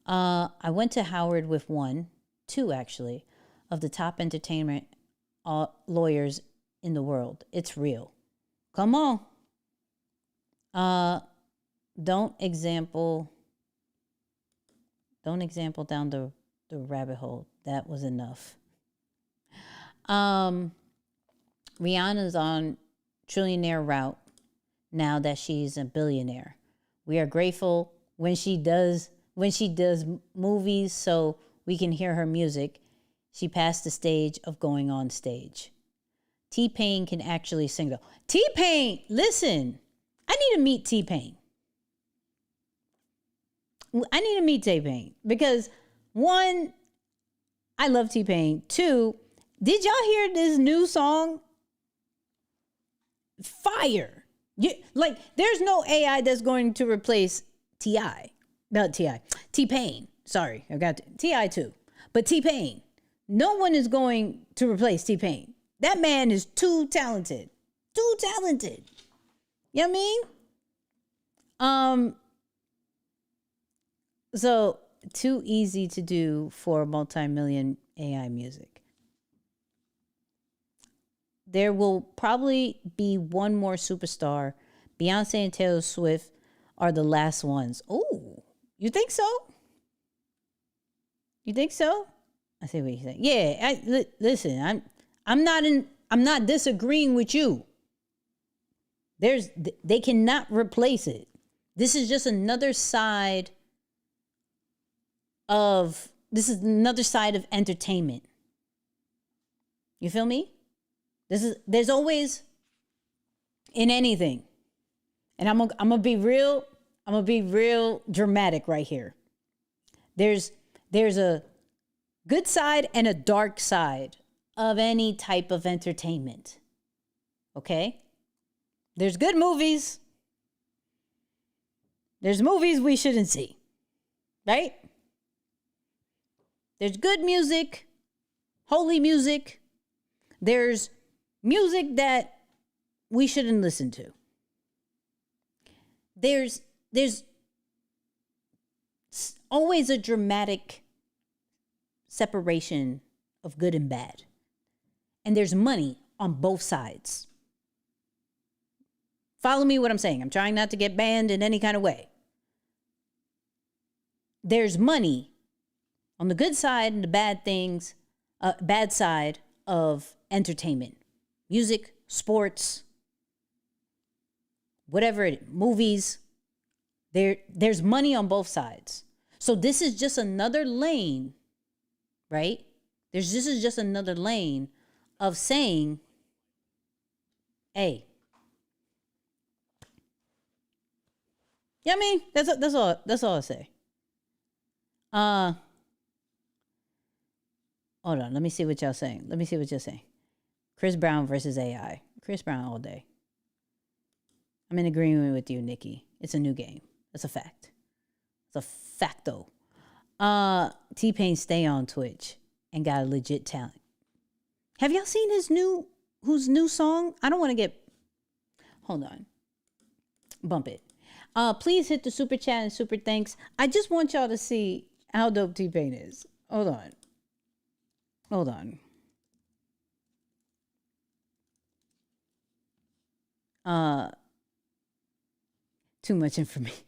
I went to Howard with two actually, of the top entertainment lawyers in the world. It's real. Come on. Don't example down the rabbit hole. That was enough. Rihanna's on trillionaire route now that she's a billionaire. We are grateful when she does movies so we can hear her music. She passed the stage of going on stage. T-Pain can actually sing though. T-Pain, listen, I need to meet T-Pain. I need to meet T-Pain because one, I love T-Pain. Two, did y'all hear this new song? Fire. There's no AI that's going to replace T-Pain. Sorry, I got T.I. too. But T-Pain. No one is going to replace T-Pain. That man is too talented. Too talented. You know what I mean? So too easy to do for multi-million AI music. There will probably be one more superstar. Beyonce and Taylor Swift are the last ones. Oh, you think so? You think so? I see what you think. Yeah, listen, I'm not disagreeing with you. They cannot replace it. This is just another side of entertainment. You feel me? There's always in anything. And I'm gonna be real dramatic right here. There's a good side and a dark side of any type of entertainment. Okay? There's good movies. There's movies we shouldn't see. Right? There's good music, holy music. There's music that we shouldn't listen to. There's always a dramatic separation of good and bad. And there's money on both sides. Follow me what I'm saying. I'm trying not to get banned in any kind of way. There's money on the good side and the bad side of entertainment. Music, sports, whatever movies. There's money on both sides. So this is just another lane, right? This is just another lane of saying, hey, yeah, I mean, that's all I say. Hold on, let me see what y'all saying. Chris Brown versus AI. Chris Brown all day. I'm in agreement with you, Nicky. It's a new game. That's a fact. It's a facto. T-Pain stay on Twitch and got a legit talent. Have y'all seen his new song? I don't want to get... Hold on. Bump it. Please hit the super chat and super thanks. I just want y'all to see how dope T-Pain is. Hold on. Too much information.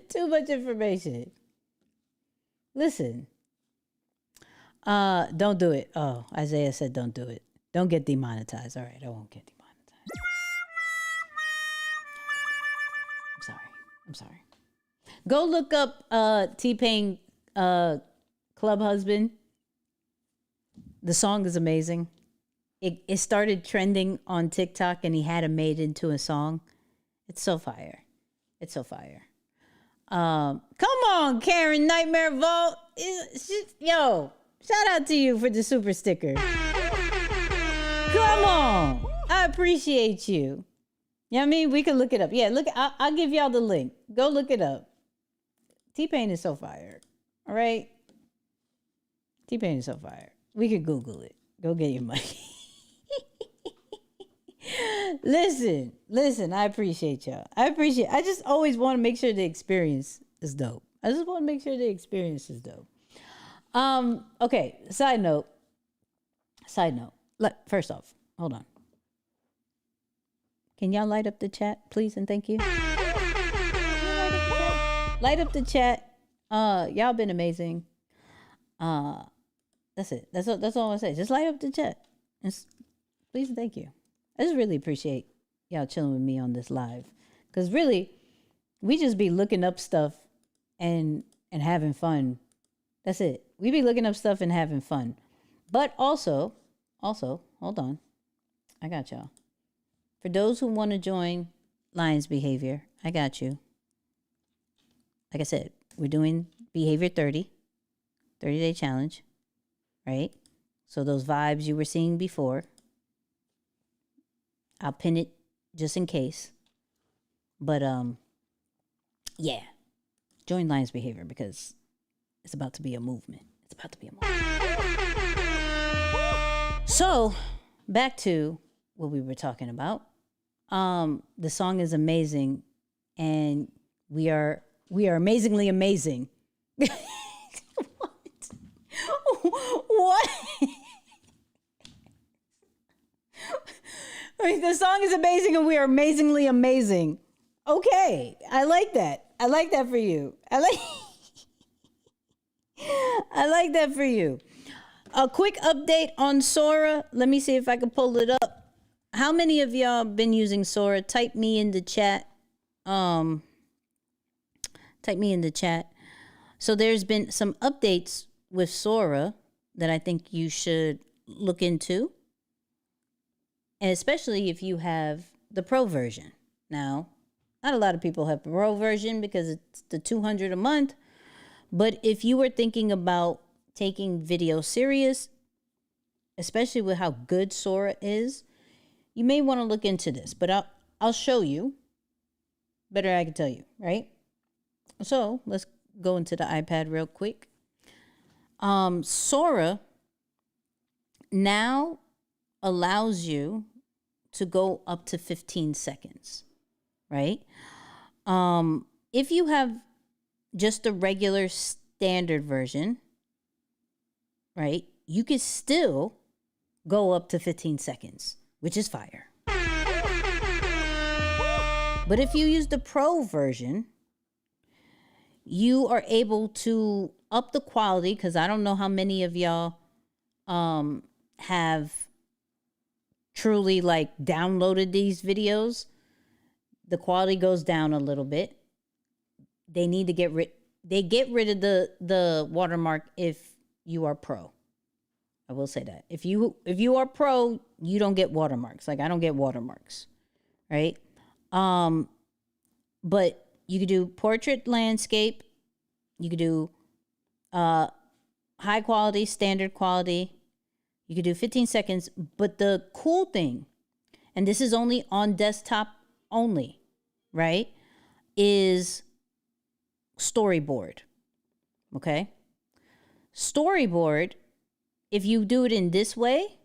Too much information. Listen. Don't do it. Oh, Isaiah said don't do it. Don't get demonetized. All right, I won't get demonetized. I'm sorry. Go look up T-Pain Club Husband. The song is amazing. It started trending on TikTok and he had it made into a song. It's so fire. Come on, Karen Nightmare Vault. Yo, shout out to you for the super sticker. Come on. I appreciate you. You know what I mean? We can look it up. Yeah, look, I'll give y'all the link. Go look it up. T-Pain is so fire. All right? T-Pain is so fire. We could Google it. Go get your money. Listen, I appreciate y'all. I just always want to make sure the experience is dope. Okay, side note. First off, hold on. Can y'all light up the chat, please, and thank you? Light up the chat. Y'all been amazing. That's it. That's all I want to say. Just light up the chat. Please and thank you. I just really appreciate y'all chilling with me on this live. Because really, we just be looking up stuff and having fun. That's it. We be looking up stuff and having fun. But also, hold on. I got y'all. For those who want to join Lions Behavior, I got you. Like I said, we're doing Behavior 30-day challenge, right? So those vibes you were seeing before, I'll pin it just in case. But yeah, join Lions Behavior because it's about to be a movement. So back to what we were talking about. The song is amazing, and we are amazingly amazing. What? The song is amazing and we are amazingly amazing. Okay, I like that. I like that for you. I like that for you. A quick update on Sora. Let me see if I can pull it up. How many of y'all been using Sora? Type me in the chat. So there's been some updates with Sora that I think you should look into. And especially if you have the pro version. Now, not a lot of people have the pro version because it's the $200 a month. But if you were thinking about taking video serious, especially with how good Sora is, you may want to look into this. But I'll show you. Better I can tell you, right? So let's go into the iPad real quick. Sora now allows you to go up to 15 seconds, right? If you have just the regular standard version, right, you can still go up to 15 seconds, which is fire. But if you use the pro version, you are able to up the quality, because I don't know how many of y'all have truly like downloaded these videos. The quality goes down a little bit. They need to get rid of the watermark if you are pro. I will say that. If you are pro, you don't get watermarks. Like I don't get watermarks. Right? But you could do portrait landscape. You could do high quality, standard quality. You could do 15 seconds. But the cool thing, and this is only on desktop only, right, is storyboard. Okay? Storyboard, if you do it in this way,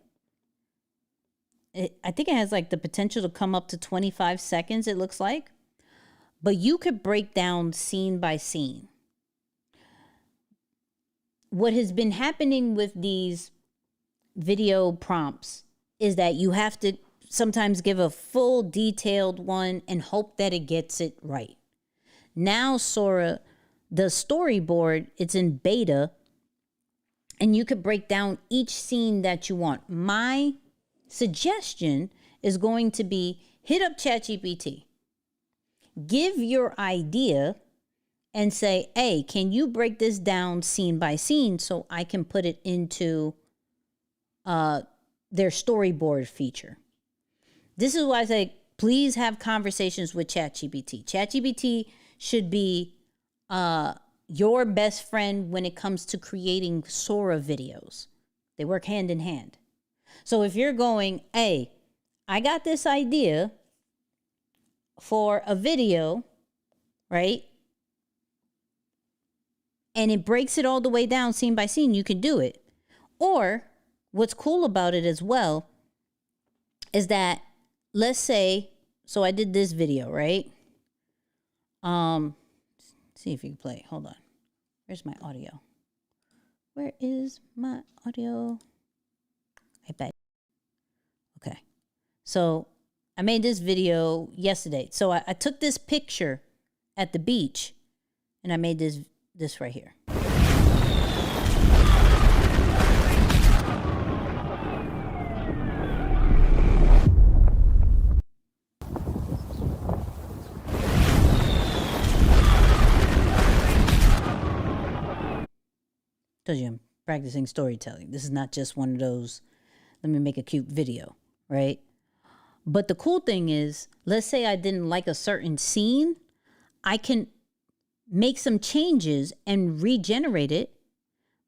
I think it has like the potential to come up to 25 seconds, it looks like. But you could break down scene by scene. What has been happening with these video prompts is that you have to sometimes give a full detailed one and hope that it gets it right. Now Sora, the storyboard, it's in beta, and you could break down each scene that you want. My suggestion is going to be hit up ChatGPT. Give your idea and say, hey, can you break this down scene by scene so I can put it into their storyboard feature. This is why I say, please have conversations with ChatGPT. ChatGPT should be your best friend when it comes to creating Sora videos. They work hand in hand. So if you're going, hey, I got this idea for a video, right? And it breaks it all the way down scene by scene, you can do it. Or what's cool about it as well is that, let's say, so I did this video, right? See if you can play. Hold on. Where's my audio? Where is my audio? I bet. Okay. So I made this video yesterday. So I took this picture at the beach and I made this right here. Told you I'm practicing storytelling. This is not just one of those, let me make a cute video, right? But the cool thing is, let's say I didn't like a certain scene, I can make some changes and regenerate it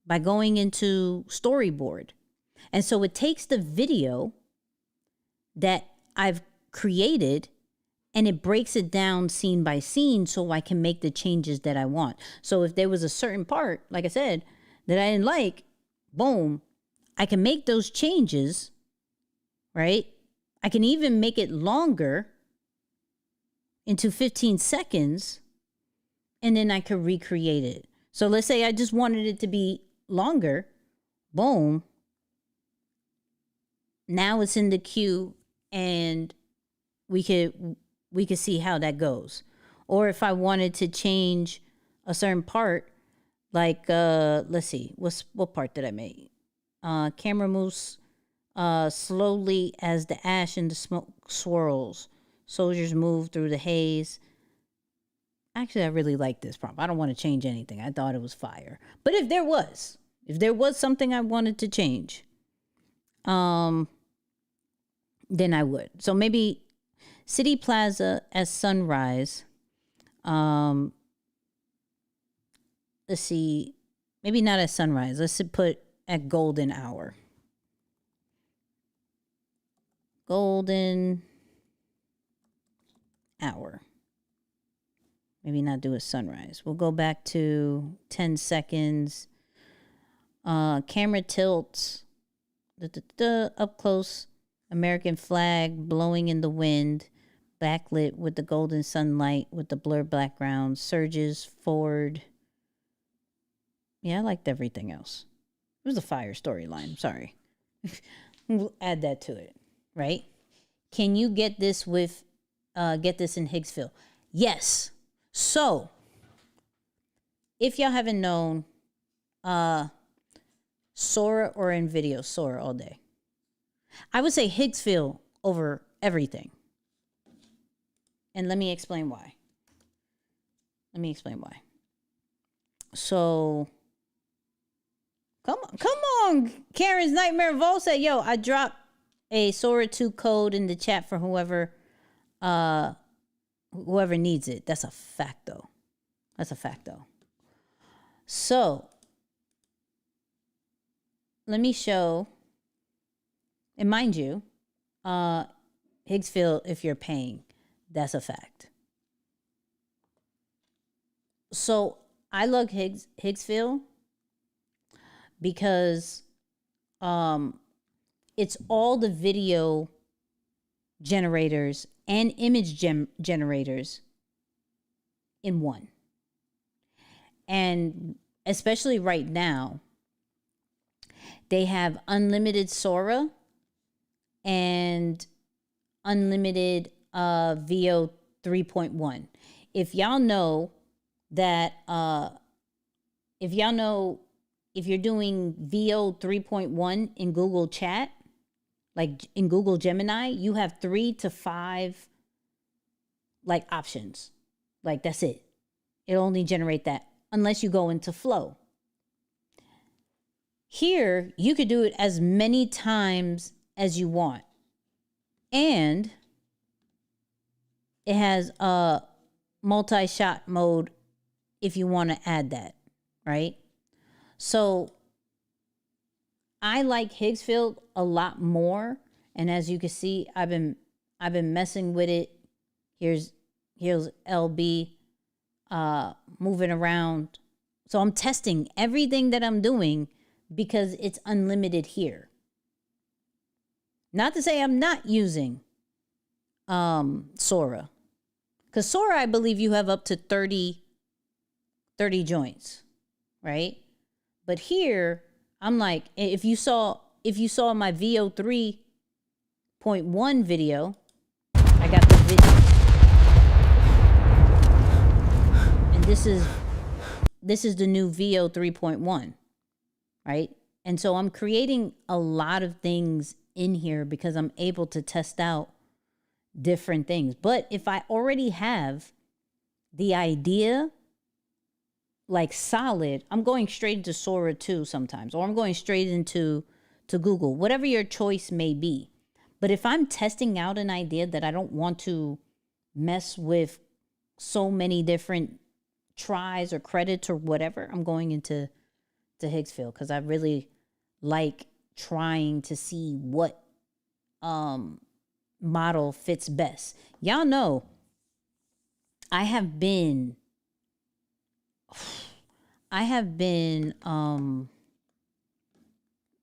by going into storyboard. And so it takes the video that I've created and it breaks it down scene by scene so I can make the changes that I want. So if there was a certain part, like I said, that I didn't like, boom, I can make those changes, right? I can even make it longer into 15 seconds, and then I could recreate it. So let's say I just wanted it to be longer, boom. Now it's in the queue, and we could see how that goes. Or if I wanted to change a certain part, like, let's see, what part did I make? Camera moves slowly as the ash and the smoke swirls. Soldiers move through the haze. Actually, I really like this prompt. I don't want to change anything. I thought it was fire. But if there was something I wanted to change, then I would. So maybe City Plaza at sunrise. Let's see, maybe not at sunrise. Let's put at golden hour. Golden hour. Maybe not do a sunrise. We'll go back to 10 seconds. Camera tilts. Up close. American flag blowing in the wind. Backlit with the golden sunlight with the blurred background. Surges forward. Yeah, I liked everything else. It was a fire storyline. Sorry. We'll add that to it, right? Can you get this in Higgsville? Yes. So, if y'all haven't known, Sora or NVIDIA, Sora all day. I would say Higgsville over everything. And let me explain why. So, come on. Karen's Nightmare Vault said, yo, I dropped a Sora 2 code in the chat for whoever needs it. That's a fact, though. So, let me show, and mind you, Higgsville, if you're paying, that's a fact. So, I love Higgsville because it's all the video generators and image generators in one. And especially right now, they have unlimited Sora and unlimited VO 3.1. If y'all know that, if you're doing VO 3.1 in Google Chat, like in Google Gemini, you have 3 to 5 like options. Like that's it. It'll only generate that unless you go into Flow. Here, you could do it as many times as you want. And it has a multi-shot mode if you want to add that, right? So I like Higgsfield a lot more. And as you can see, I've been messing with it. Here's LB moving around. So I'm testing everything that I'm doing because it's unlimited here. Not to say I'm not using Sora. Because Sora, I believe you have up to 30 joints, right? But here, I'm like, if you saw my VO 3.1 video, I got the video. And this is the new VO 3.1, right? And so I'm creating a lot of things in here because I'm able to test out different things. But if I already have the idea like solid, I'm going straight into Sora 2 sometimes, or I'm going straight into Google, whatever your choice may be. But if I'm testing out an idea that I don't want to mess with so many different tries or credits or whatever, I'm going into Higgsfield because I really like trying to see what model fits best. Y'all know I have been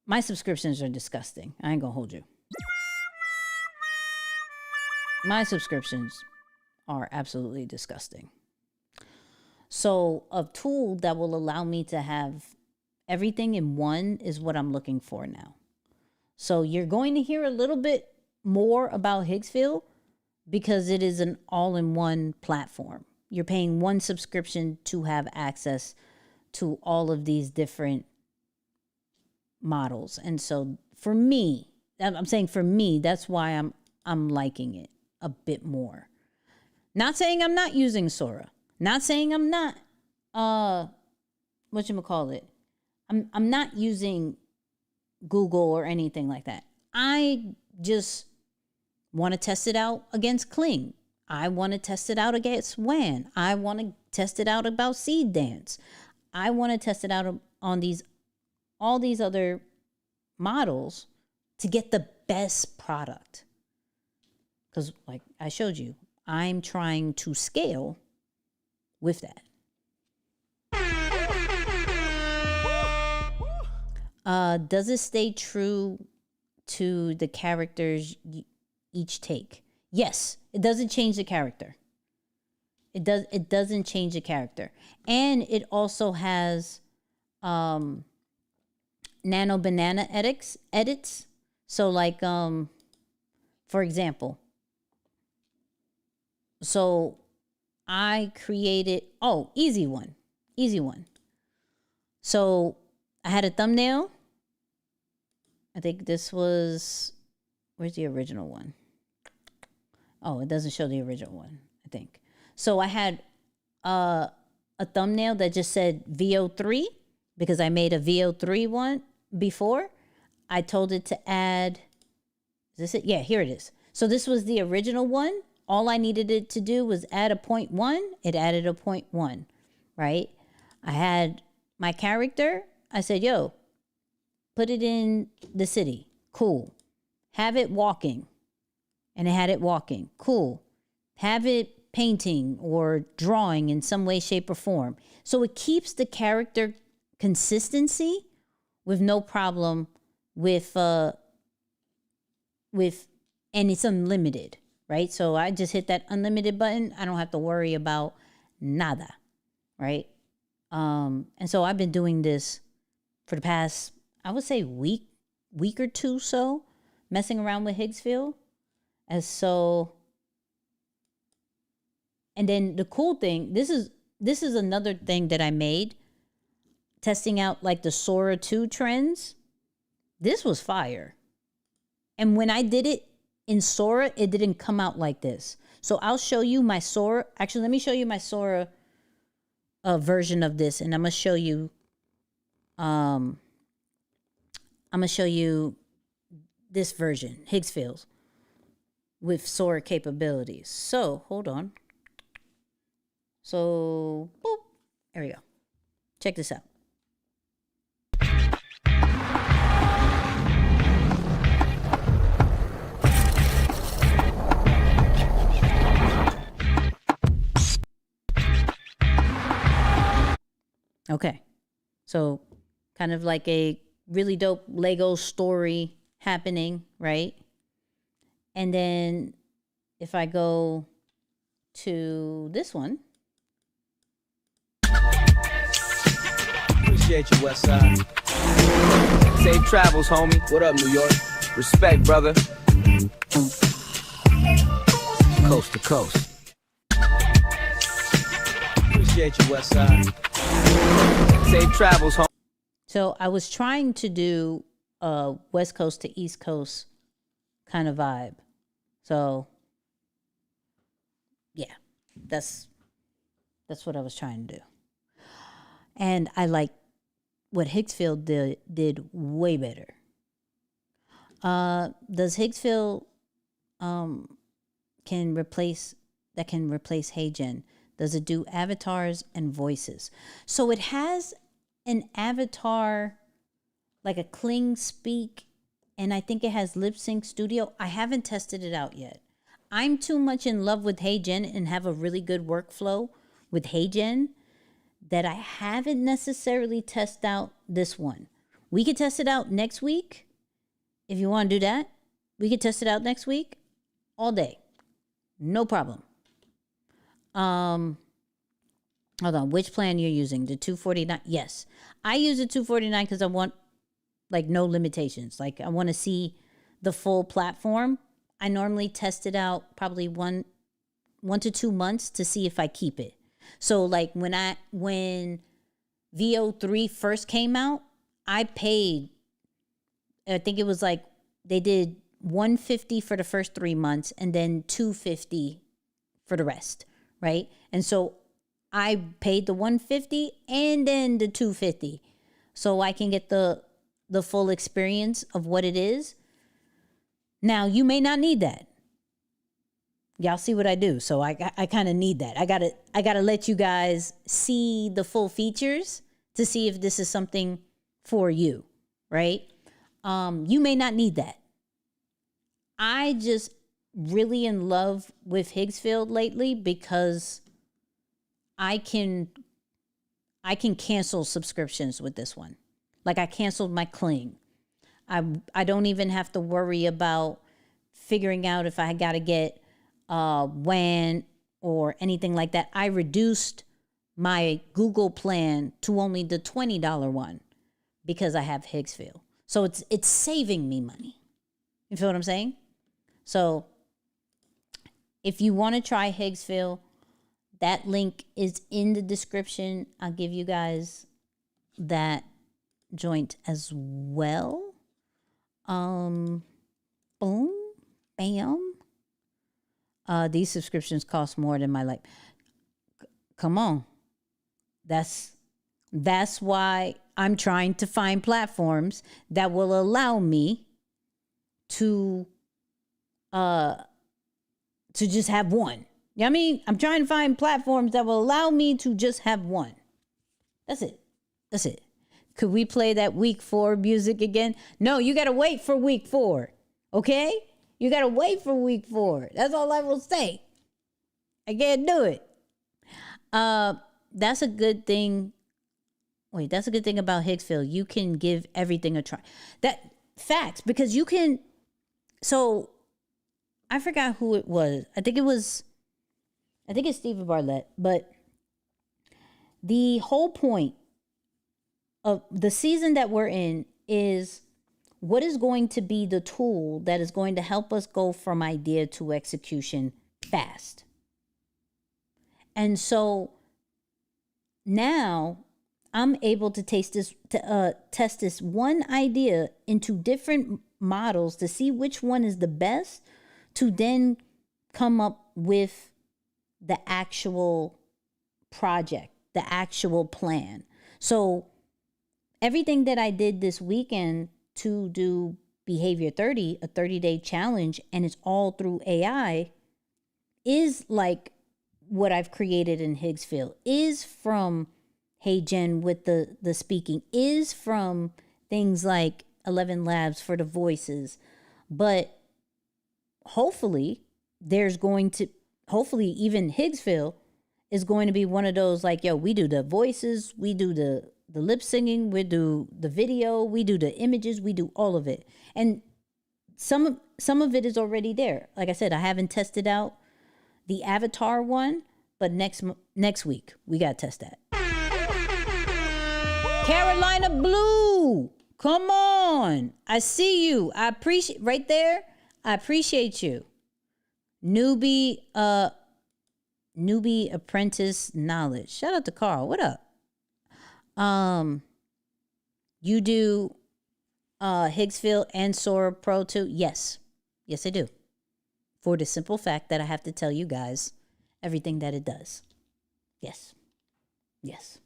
my subscriptions are disgusting. I ain't gonna hold you. My subscriptions are absolutely disgusting. So a tool that will allow me to have everything in one is what I'm looking for now. So you're going to hear a little bit more about Higgsfield because it is an all-in-one platform. You're paying one subscription to have access to all of these different models. And so for me, I'm saying for me, that's why I'm liking it a bit more. Not saying I'm not using Sora. Not saying I'm not whatchamacallit. I'm not using Google or anything like that. I just want to test it out against Kling. I want to test it out against WAN. I want to test it out about Seed Dance. I want to test it out on all these other models to get the best product. Because like I showed you, I'm trying to scale with that. Does it stay true to the characters each take? Yes, it doesn't change the character. It doesn't change the character. And it also has nano banana edits. So like for example, so I created easy one. So I had a thumbnail. I think this was, where's the original one? Oh, it doesn't show the original one, I think. So I had a thumbnail that just said VO3 because I made a VO3 one before. I told it to add, is this it? Yeah, here it is. So this was the original one. All I needed it to do was add a 0.1. It added a 0.1, right? I had my character. I said, yo, put it in the city. Cool. Have it walking. And it had it walking. Cool. Have it painting or drawing in some way, shape, or form. So it keeps the character consistency with no problem with and it's unlimited, right? So I just hit that unlimited button. I don't have to worry about nada, right? And so I've been doing this for the past, I would say week or two, so messing around with Higgsfield. And so, and then the cool thing, this is another thing that I made, testing out like the Sora 2 trends. This was fire. And when I did it in Sora, it didn't come out like this. So I'll show you my Sora. Actually, let me show you my Sora version of this, and I'm gonna show you this version, Higgsfield, with Sora capabilities. So hold on. So boop, there we go. Check this out. Okay, so kind of like a really dope Lego story happening, right? And then if I go to this one. Appreciate you, Westside. Safe travels, homie. What up, New York? Respect, brother. Coast to coast. Appreciate you, Westside. Safe travels, homie. So I was trying to do a West Coast to East Coast kind of vibe. So yeah, that's what I was trying to do. And I like what Higgsfield did way better. Does Higgsfield can replace HeyGen? Does it do avatars and voices? So it has an avatar, like a Kling Speak, and I think it has Lip Sync Studio. I haven't tested it out yet. I'm too much in love with HeyGen and have a really good workflow with HeyGen that I haven't necessarily tested out this one. We could test it out next week. If you want to do that, we could test it out next week all day. No problem. Hold on, which plan you're using? The 249? Yes. I use the 249 because I want like no limitations. Like I want to see the full platform. I normally test it out probably one to 2 months to see if I keep it. So like when VO3 first came out, I paid, I think it was like they did $150 for the first 3 months and then $250 for the rest, right? And so I paid the $150 and then the $250 so I can get the full experience of what it is. Now, you may not need that. Y'all see what I do. So I kind of need that. I gotta let you guys see the full features to see if this is something for you, right? You may not need that. I just really in love with Higgsfield lately because I can cancel subscriptions with this one. Like I canceled my Kling. I don't even have to worry about figuring out if I got to get WAN or anything like that. I reduced my Google plan to only the $20 one because I have Higgsfield. So it's saving me money. You feel what I'm saying? So if you want to try Higgsfield, that link is in the description. I'll give you guys that joint as well. Boom, bam. These subscriptions cost more than my life. Come on. That's why I'm trying to find platforms that will allow me to just have one. You know what I mean? I'm trying to find platforms that will allow me to just have one. That's it. Could we play that week 4 music again? No, you got to wait for week 4. Okay? You got to wait for week 4. That's all I will say. I can't do it. That's a good thing. Wait, that's a good thing about Higgsfield. You can give everything a try. That facts, because you can. So I forgot who it was. I think it's Stephen Bartlett. But the whole point of the season that we're in is what is going to be the tool that is going to help us go from idea to execution fast? And so now I'm able to test this one idea into different models to see which one is the best, to then come up with the actual project, the actual plan. So everything that I did this weekend to do Behavior 30, a 30-day challenge, and it's all through AI, is like what I've created in Higgsville, is from Hey Jen with the speaking, is from things like 11 Labs for the voices. But hopefully even Higgsville is going to be one of those like, yo, we do the voices, we do the lip singing, we do the video, we do the images, we do all of it. And some of it is already there. Like I said, I haven't tested out the avatar one, but next week we got to test that. Carolina Blue, come on. I see you. I appreciate right there. I appreciate you. Newbie apprentice knowledge. Shout out to Carl. What up? You do Higgsville and Sora Pro too? Yes. Yes, I do. For the simple fact that I have to tell you guys everything that it does. Yes. Yes.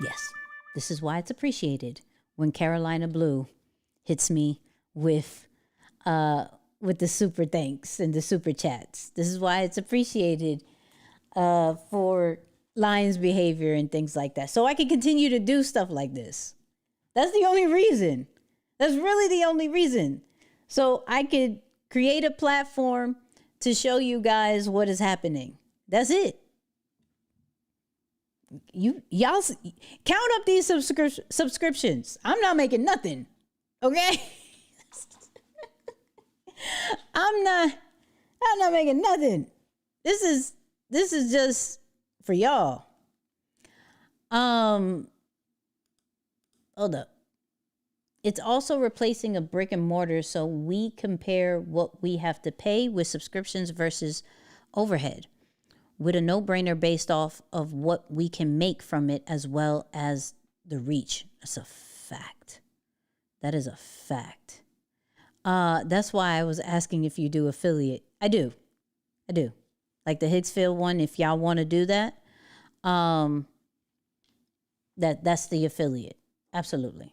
Yes. This is why it's appreciated when Carolina Blue hits me with the super thanks and the super chats. This is why it's appreciated for Lion's behavior and things like that. So I can continue to do stuff like this. That's the only reason. That's really the only reason. So I could create a platform to show you guys what is happening. That's it. Y'all count up these subscriptions. I'm not making nothing. Okay? I'm not making nothing. This is just for y'all. Hold up. It's also replacing a brick and mortar, so we compare what we have to pay with subscriptions versus overhead, with a no-brainer based off of what we can make from it as well as the reach. That's a fact. That is a fact. That's why I was asking if you do affiliate. I do. Like the Higgsville one, if y'all want to do that, that's the affiliate. Absolutely.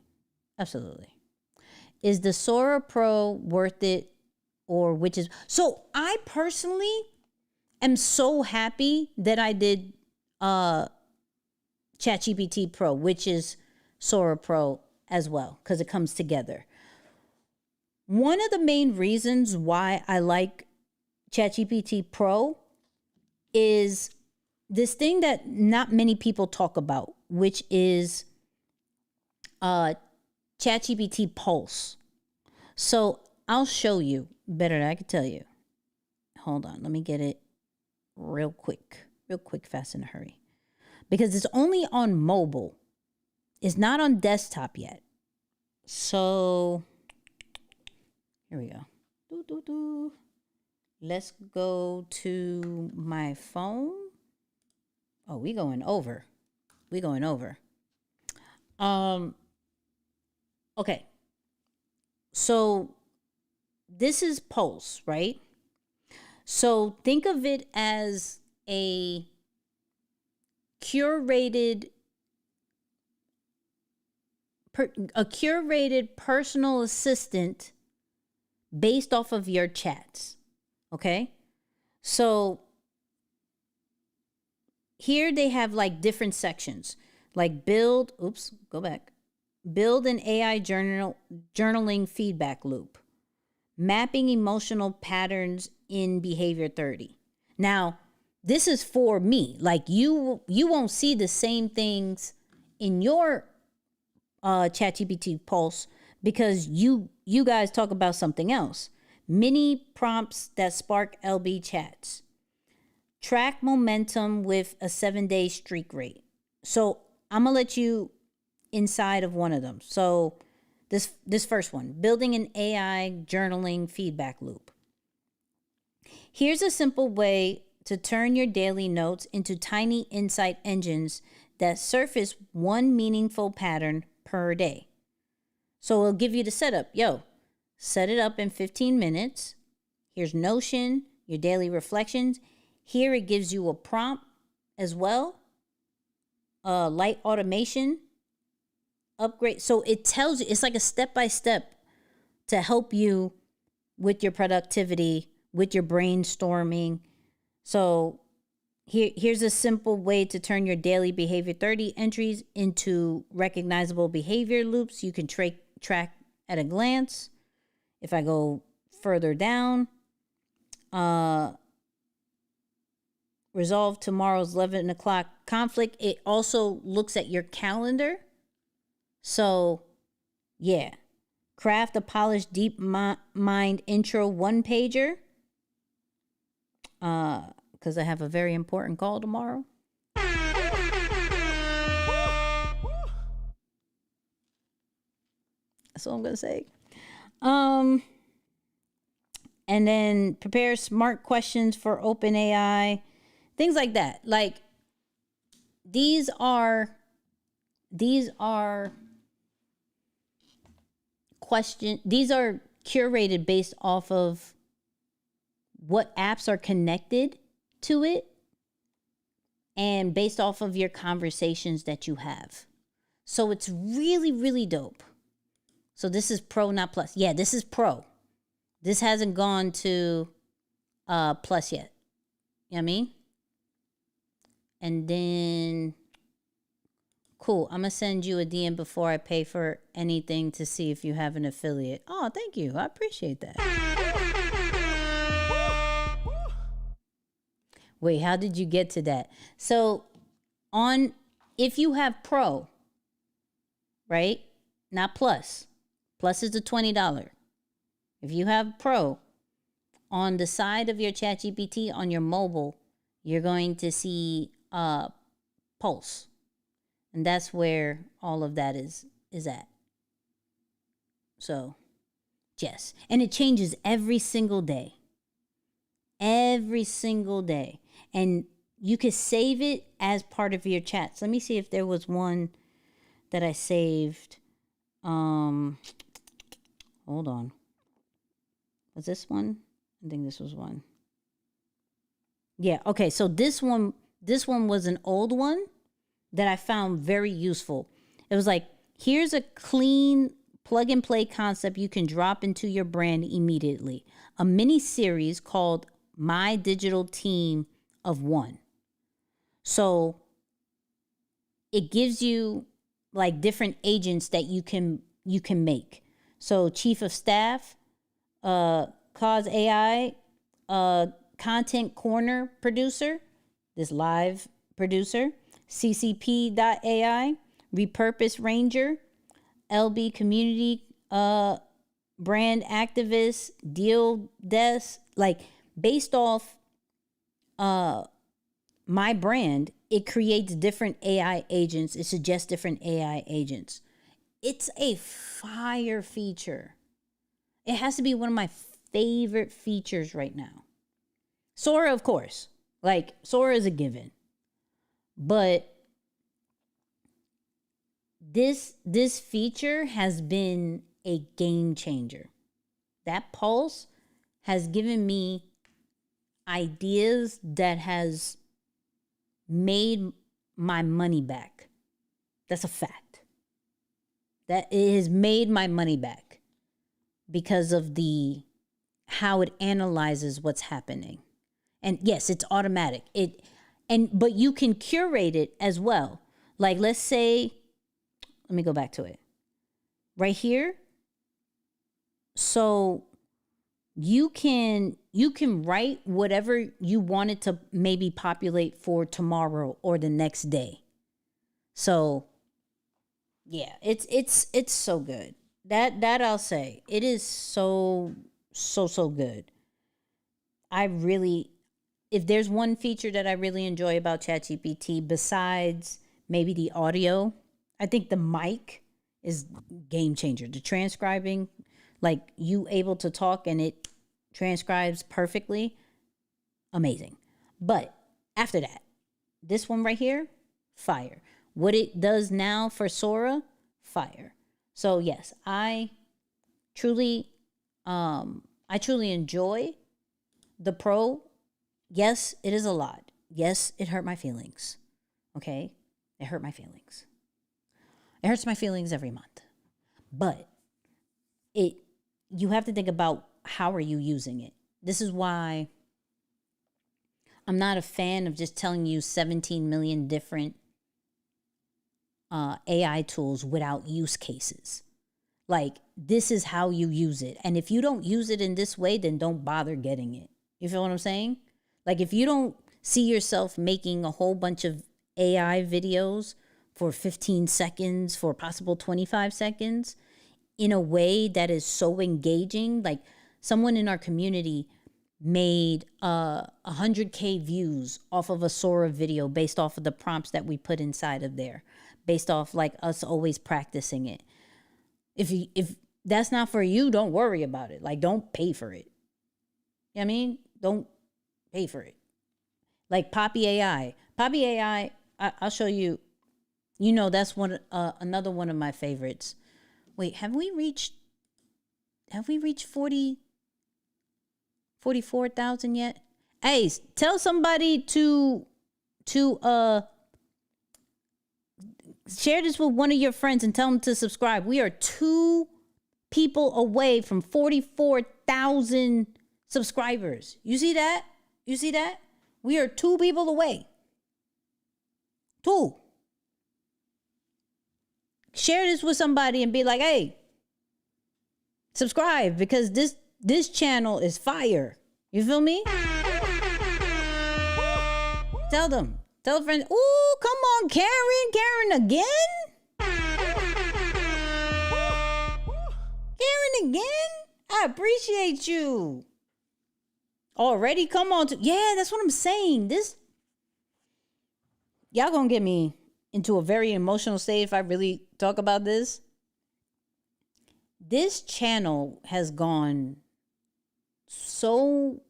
Is the Sora Pro worth it, or which is? So I personally am so happy that I did ChatGPT Pro, which is Sora Pro as well, because it comes together. One of the main reasons why I like ChatGPT Pro is this thing that not many people talk about, which is ChatGPT Pulse. So I'll show you better than I can tell you. Hold on, let me get it real quick, fast in a hurry. Because it's only on mobile. It's not on desktop yet. So here we go. Let's go to my phone. Oh, we going over. Okay. So this is Pulse, right? So think of it as a curated personal assistant based off of your chats. Okay? So here they have like different sections, like build an AI journaling feedback loop, mapping emotional patterns in Behavior 30. Now, this is for me. Like you won't see the same things in your ChatGPT Pulse because you guys talk about something else. Mini prompts that spark LB chats. Track momentum with a 7-day streak rate. So I'm gonna let you inside of one of them. So this first one, building an AI journaling feedback loop. Here's a simple way to turn your daily notes into tiny insight engines that surface one meaningful pattern per day. So it'll give you the setup. Yo, set it up in 15 minutes. Here's Notion, your daily reflections. Here it gives you a prompt as well. Light automation upgrade. So it tells you, it's like a step-by-step to help you with your productivity, with your brainstorming. So here's a simple way to turn your daily behavior 30 entries into recognizable behavior loops you can track at a glance. If I go further down, resolve tomorrow's 11 o'clock conflict. It also looks at your calendar. So, yeah. Craft a polished, deep mind intro one-pager. Because I have a very important call tomorrow. That's all I'm going to say. And then prepare smart questions for OpenAI. Things like that. Like, these are curated based off of what apps are connected to it and based off of your conversations that you have. So it's really, really dope. So this is Pro, not Plus. Yeah, this is Pro. This hasn't gone to Plus yet. You know what I mean? And then, cool. I'm going to send you a DM before I pay for anything to see if you have an affiliate. Oh, thank you. I appreciate that. Wait, how did you get to that? So if you have Pro, right? Not Plus. Plus is the $20. If you have Pro, on the side of your ChatGPT on your mobile, you're going to see Pulse. And that's where all of that is at. So, yes. And it changes every single day. Every single day. And you could save it as part of your chats. Let me see if there was one that I saved. Hold on. Was this one? I think this was one. Yeah, okay. So this one was an old one that I found very useful. It was like, here's a clean plug and play concept you can drop into your brand immediately. A mini series called My Digital Team of One. So it gives you like different agents that you can make. So chief of staff, Cause AI, content corner producer, this live producer, CCP.ai, repurpose ranger, LB community brand activist, deal desk, like based off my brand, it creates different AI agents. It suggests different AI agents. It's a fire feature. It has to be one of my favorite features right now. Sora, of course. Like, Sora is a given. But this feature has been a game changer. That Pulse has given me ideas that has made my money back. That's a fact. That it has made my money back because of how it analyzes what's happening. And yes, it's automatic. But you can curate it as well. Like, let's say, let me go back to it. Right here. So you can write whatever you wanted to maybe populate for tomorrow or the next day. So yeah, it's so good. That I'll say. It is so good. If there's one feature that I really enjoy about ChatGPT, besides maybe the audio, I think the mic is game changer. The transcribing, like you able to talk and it transcribes perfectly, amazing. But after that, this one right here, fire. What it does now for Sora, fire. So yes, I truly enjoy the Pro. Yes, it is a lot. Yes, it hurt my feelings. Okay? It hurt my feelings. It hurts my feelings every month. But you have to think about how are you using it. This is why I'm not a fan of just telling you 17 million different AI tools without use cases. Like, this is how you use it. And if you don't use it in this way, then don't bother getting it. You feel what I'm saying? Like, if you don't see yourself making a whole bunch of AI videos for 15 seconds, for possible 25 seconds, in a way that is so engaging, like someone in our community made 100K views off of a Sora video based off of the prompts that we put inside of there, based off like us always practicing it. If that's not for you, don't worry about it. Like, don't pay for it. You know what I mean? Don't pay for it. Like Poppy AI. Poppy AI, I'll show you. You know, that's another one of my favorites. Wait, have we reached 44,000 yet? Hey, tell somebody to share this with one of your friends and tell them to subscribe. We are 2 people away from 44,000 subscribers. You see that? You see that? We are 2 people away. 2. Share this with somebody and be like, hey, subscribe, because this channel is fire. You feel me? Tell them. Tell a friend. Ooh, come on, Karen. Karen again? Karen again? I appreciate you. Already? Come on. Yeah, that's what I'm saying. Y'all gonna get me into a very emotional state if I really talk about this. This channel has gone so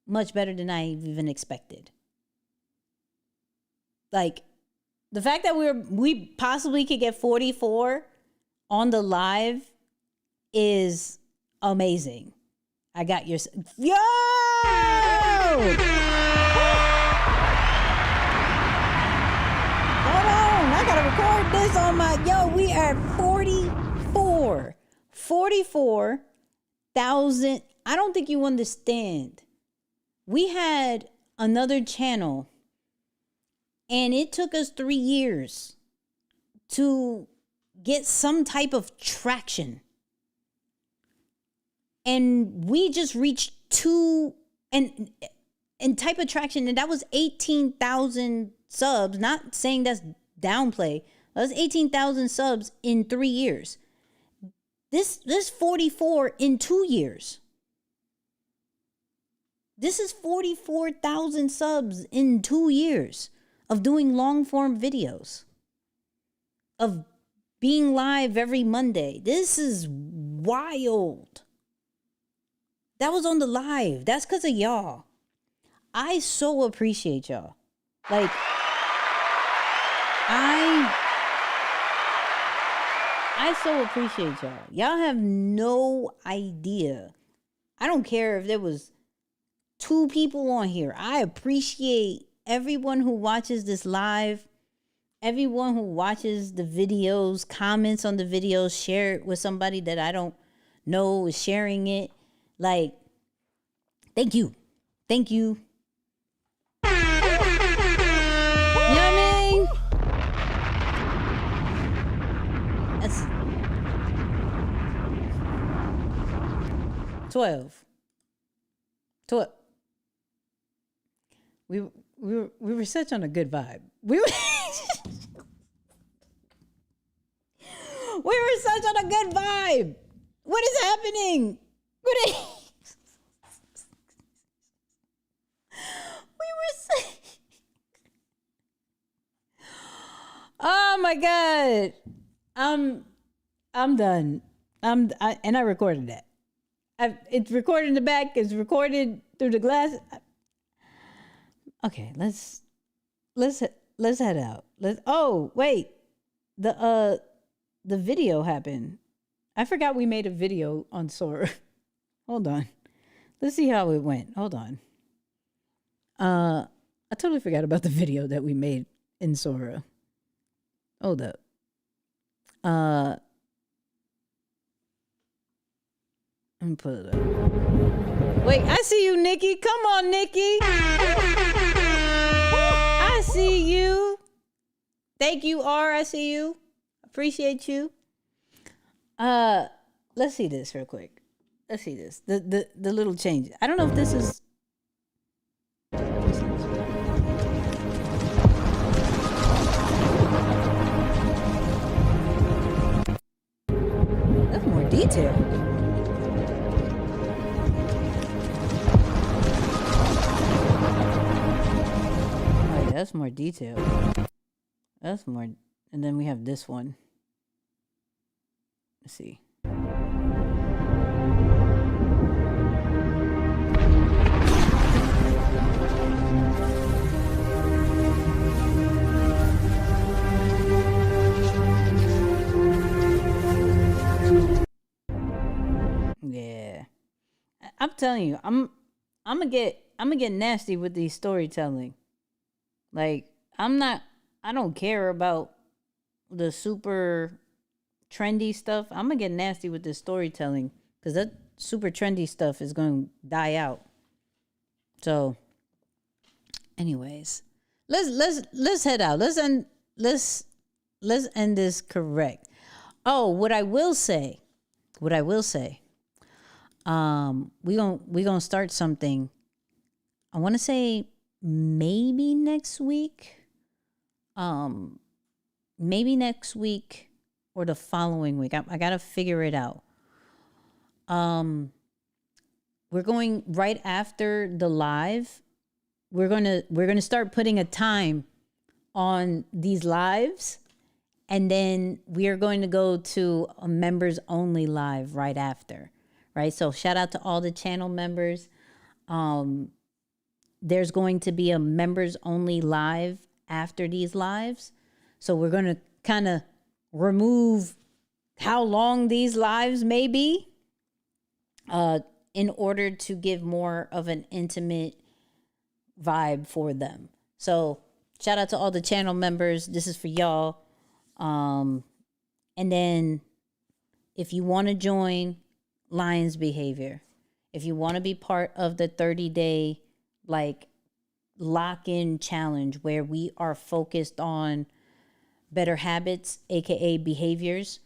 much better than I even expected. Like, the fact that we possibly could get 44 on the live is amazing. I got your... Yo! Hold on. I got to record this on my... Yo, we are 44. 44,000. I don't think you understand. We had another channel, and it took us 3 years to get some type of traction. And we just reached 2 and type of traction, and that was 18,000 subs. Not saying that's downplay. That was 18,000 subs in 3 years. This 44 in 2 years. This is 44,000 subs in 2 years of doing long form videos, of being live every Monday. This is wild. That was on the live. That's because of y'all. I so appreciate y'all. Like, I so appreciate y'all. Y'all have no idea. I don't care if there was 2 people on here. I appreciate everyone who watches this live, everyone who watches the videos, comments on the videos, share it with somebody that I don't know is sharing it. Like, thank you. Thank you. You know what I mean? That's 12. We were such on a good vibe. We were such on a good vibe. What is happening? We were Oh my god. I'm done. And I recorded that. It's recorded in the back. It's recorded through the glass. Okay, let's head out. Oh wait, the video happened. I forgot we made a video on Sora. Hold on. Let's see how it went. Hold on. I totally forgot about the video that we made in Sora. Hold up. Let me put it up. Wait, I see you, Nicky. Come on, Nicky. I see you. Thank you, R. I see you. Appreciate you. Let's see this real quick. Let's see this. The little change. I don't know if this is. That's more detail. Oh, that's more detail. That's more. And then we have this one. Let's see. Yeah, I'm telling you, I'm gonna get nasty with these storytelling. Like, I don't care about the super trendy stuff. I'm gonna get nasty with this storytelling because that super trendy stuff is going to die out. So, anyways, let's head out. Let's end this correct. Oh, what I will say. We gonna start something. I want to say maybe next week. Maybe next week or the following week. I gotta figure it out. We're going right after the live. We're gonna start putting a time on these lives, and then we are going to go to a members only live right after. Right, so shout out to all the channel members. There's going to be a members only live after these lives. So we're going to kind of remove how long these lives may be in order to give more of an intimate vibe for them. So shout out to all the channel members. This is for y'all. And then if you want to join Lions Behavior, if you want to be part of the 30-day like lock-in challenge where we are focused on better habits, aka behaviors,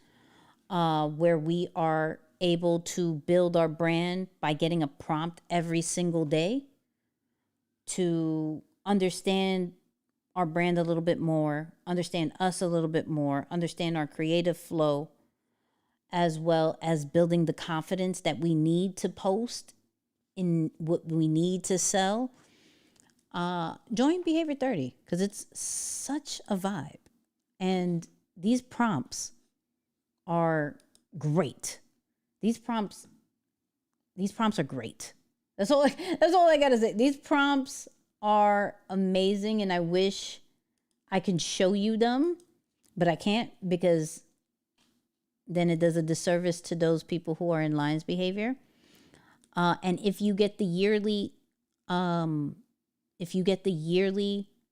where we are able to build our brand by getting a prompt every single day to understand our brand a little bit more, understand us a little bit more, understand our creative flow, as well as building the confidence that we need to post in what we need to sell. Join Behavior 30 because it's such a vibe. And these prompts are great. These prompts are great. That's all I gotta say. These prompts are amazing, and I wish I can show you them, but I can't because then it does a disservice to those people who are in Lions Behavior. And if you get the yearly,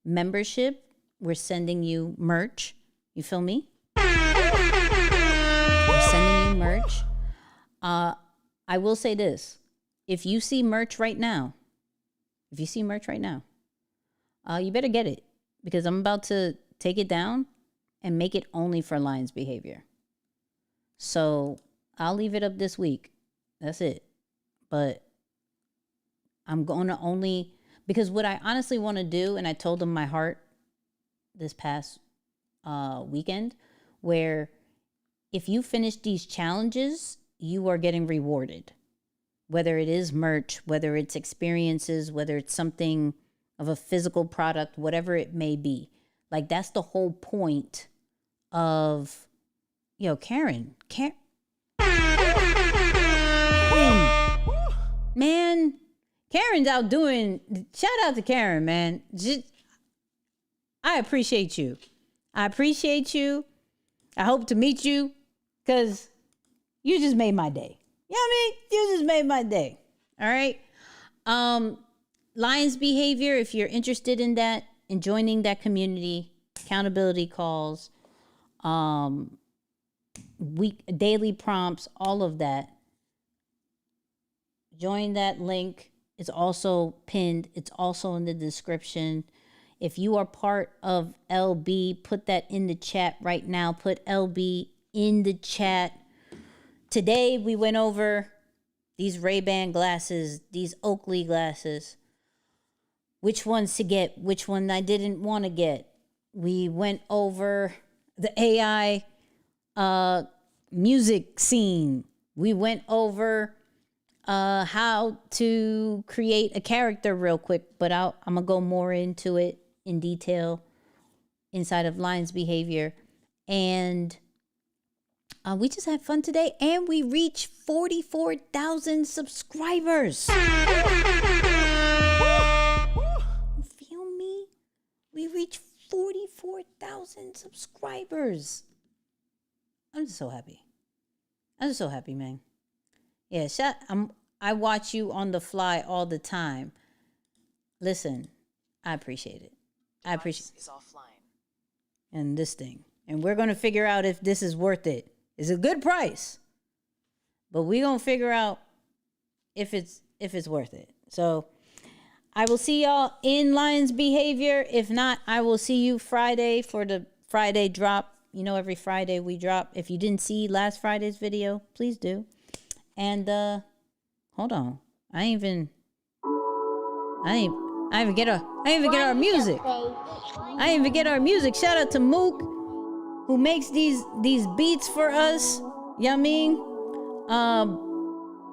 membership, we're sending you merch. You feel me? We're sending you merch. I will say this: if you see merch right now, you better get it because I'm about to take it down and make it only for Lions Behavior. So I'll leave it up this week. That's it. But I'm going to only, because what I honestly want to do, and I told them my heart this past weekend, where if you finish these challenges, you are getting rewarded. Whether it is merch, whether it's experiences, whether it's something of a physical product, whatever it may be. Like, that's the whole point of, Karen. Man, Karen's out doing, shout out to Karen, man. I appreciate you. I hope to meet you because you just made my day. You know what I mean? You just made my day. All right. Lions behavior, if you're interested in that, in joining that community, accountability calls, daily prompts, all of that. Join that link. It's also pinned. It's also in the description. If you are part of LB, put that in the chat right now. Put LB in the chat. Today we went over these Ray-Ban glasses, these Oakley glasses. Which ones to get, which one I didn't want to get. We went over the AI music scene. We went over how to create a character real quick, but I'm going to go more into it in detail inside of Lions behavior. And we just had fun today, and we reached 44,000 subscribers. You feel me? We reached 44,000 subscribers. I'm just so happy. Man. Yeah, I watch you on the fly all the time. Listen, I appreciate it. Is offline. And this thing. And we're going to figure out if this is worth it. It's a good price. But we're going to figure out if it's worth it. So I will see y'all in Lions behavior. If not, I will see you Friday for the Friday drop. Every Friday we drop. If you didn't see last Friday's video, please do. And hold on. I ain't even get our music. Shout out to Mook, who makes these beats for us. You know what I mean?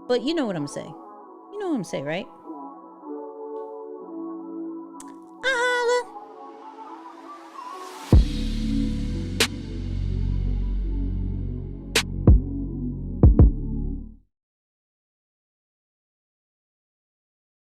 But you know what I'm saying. Right?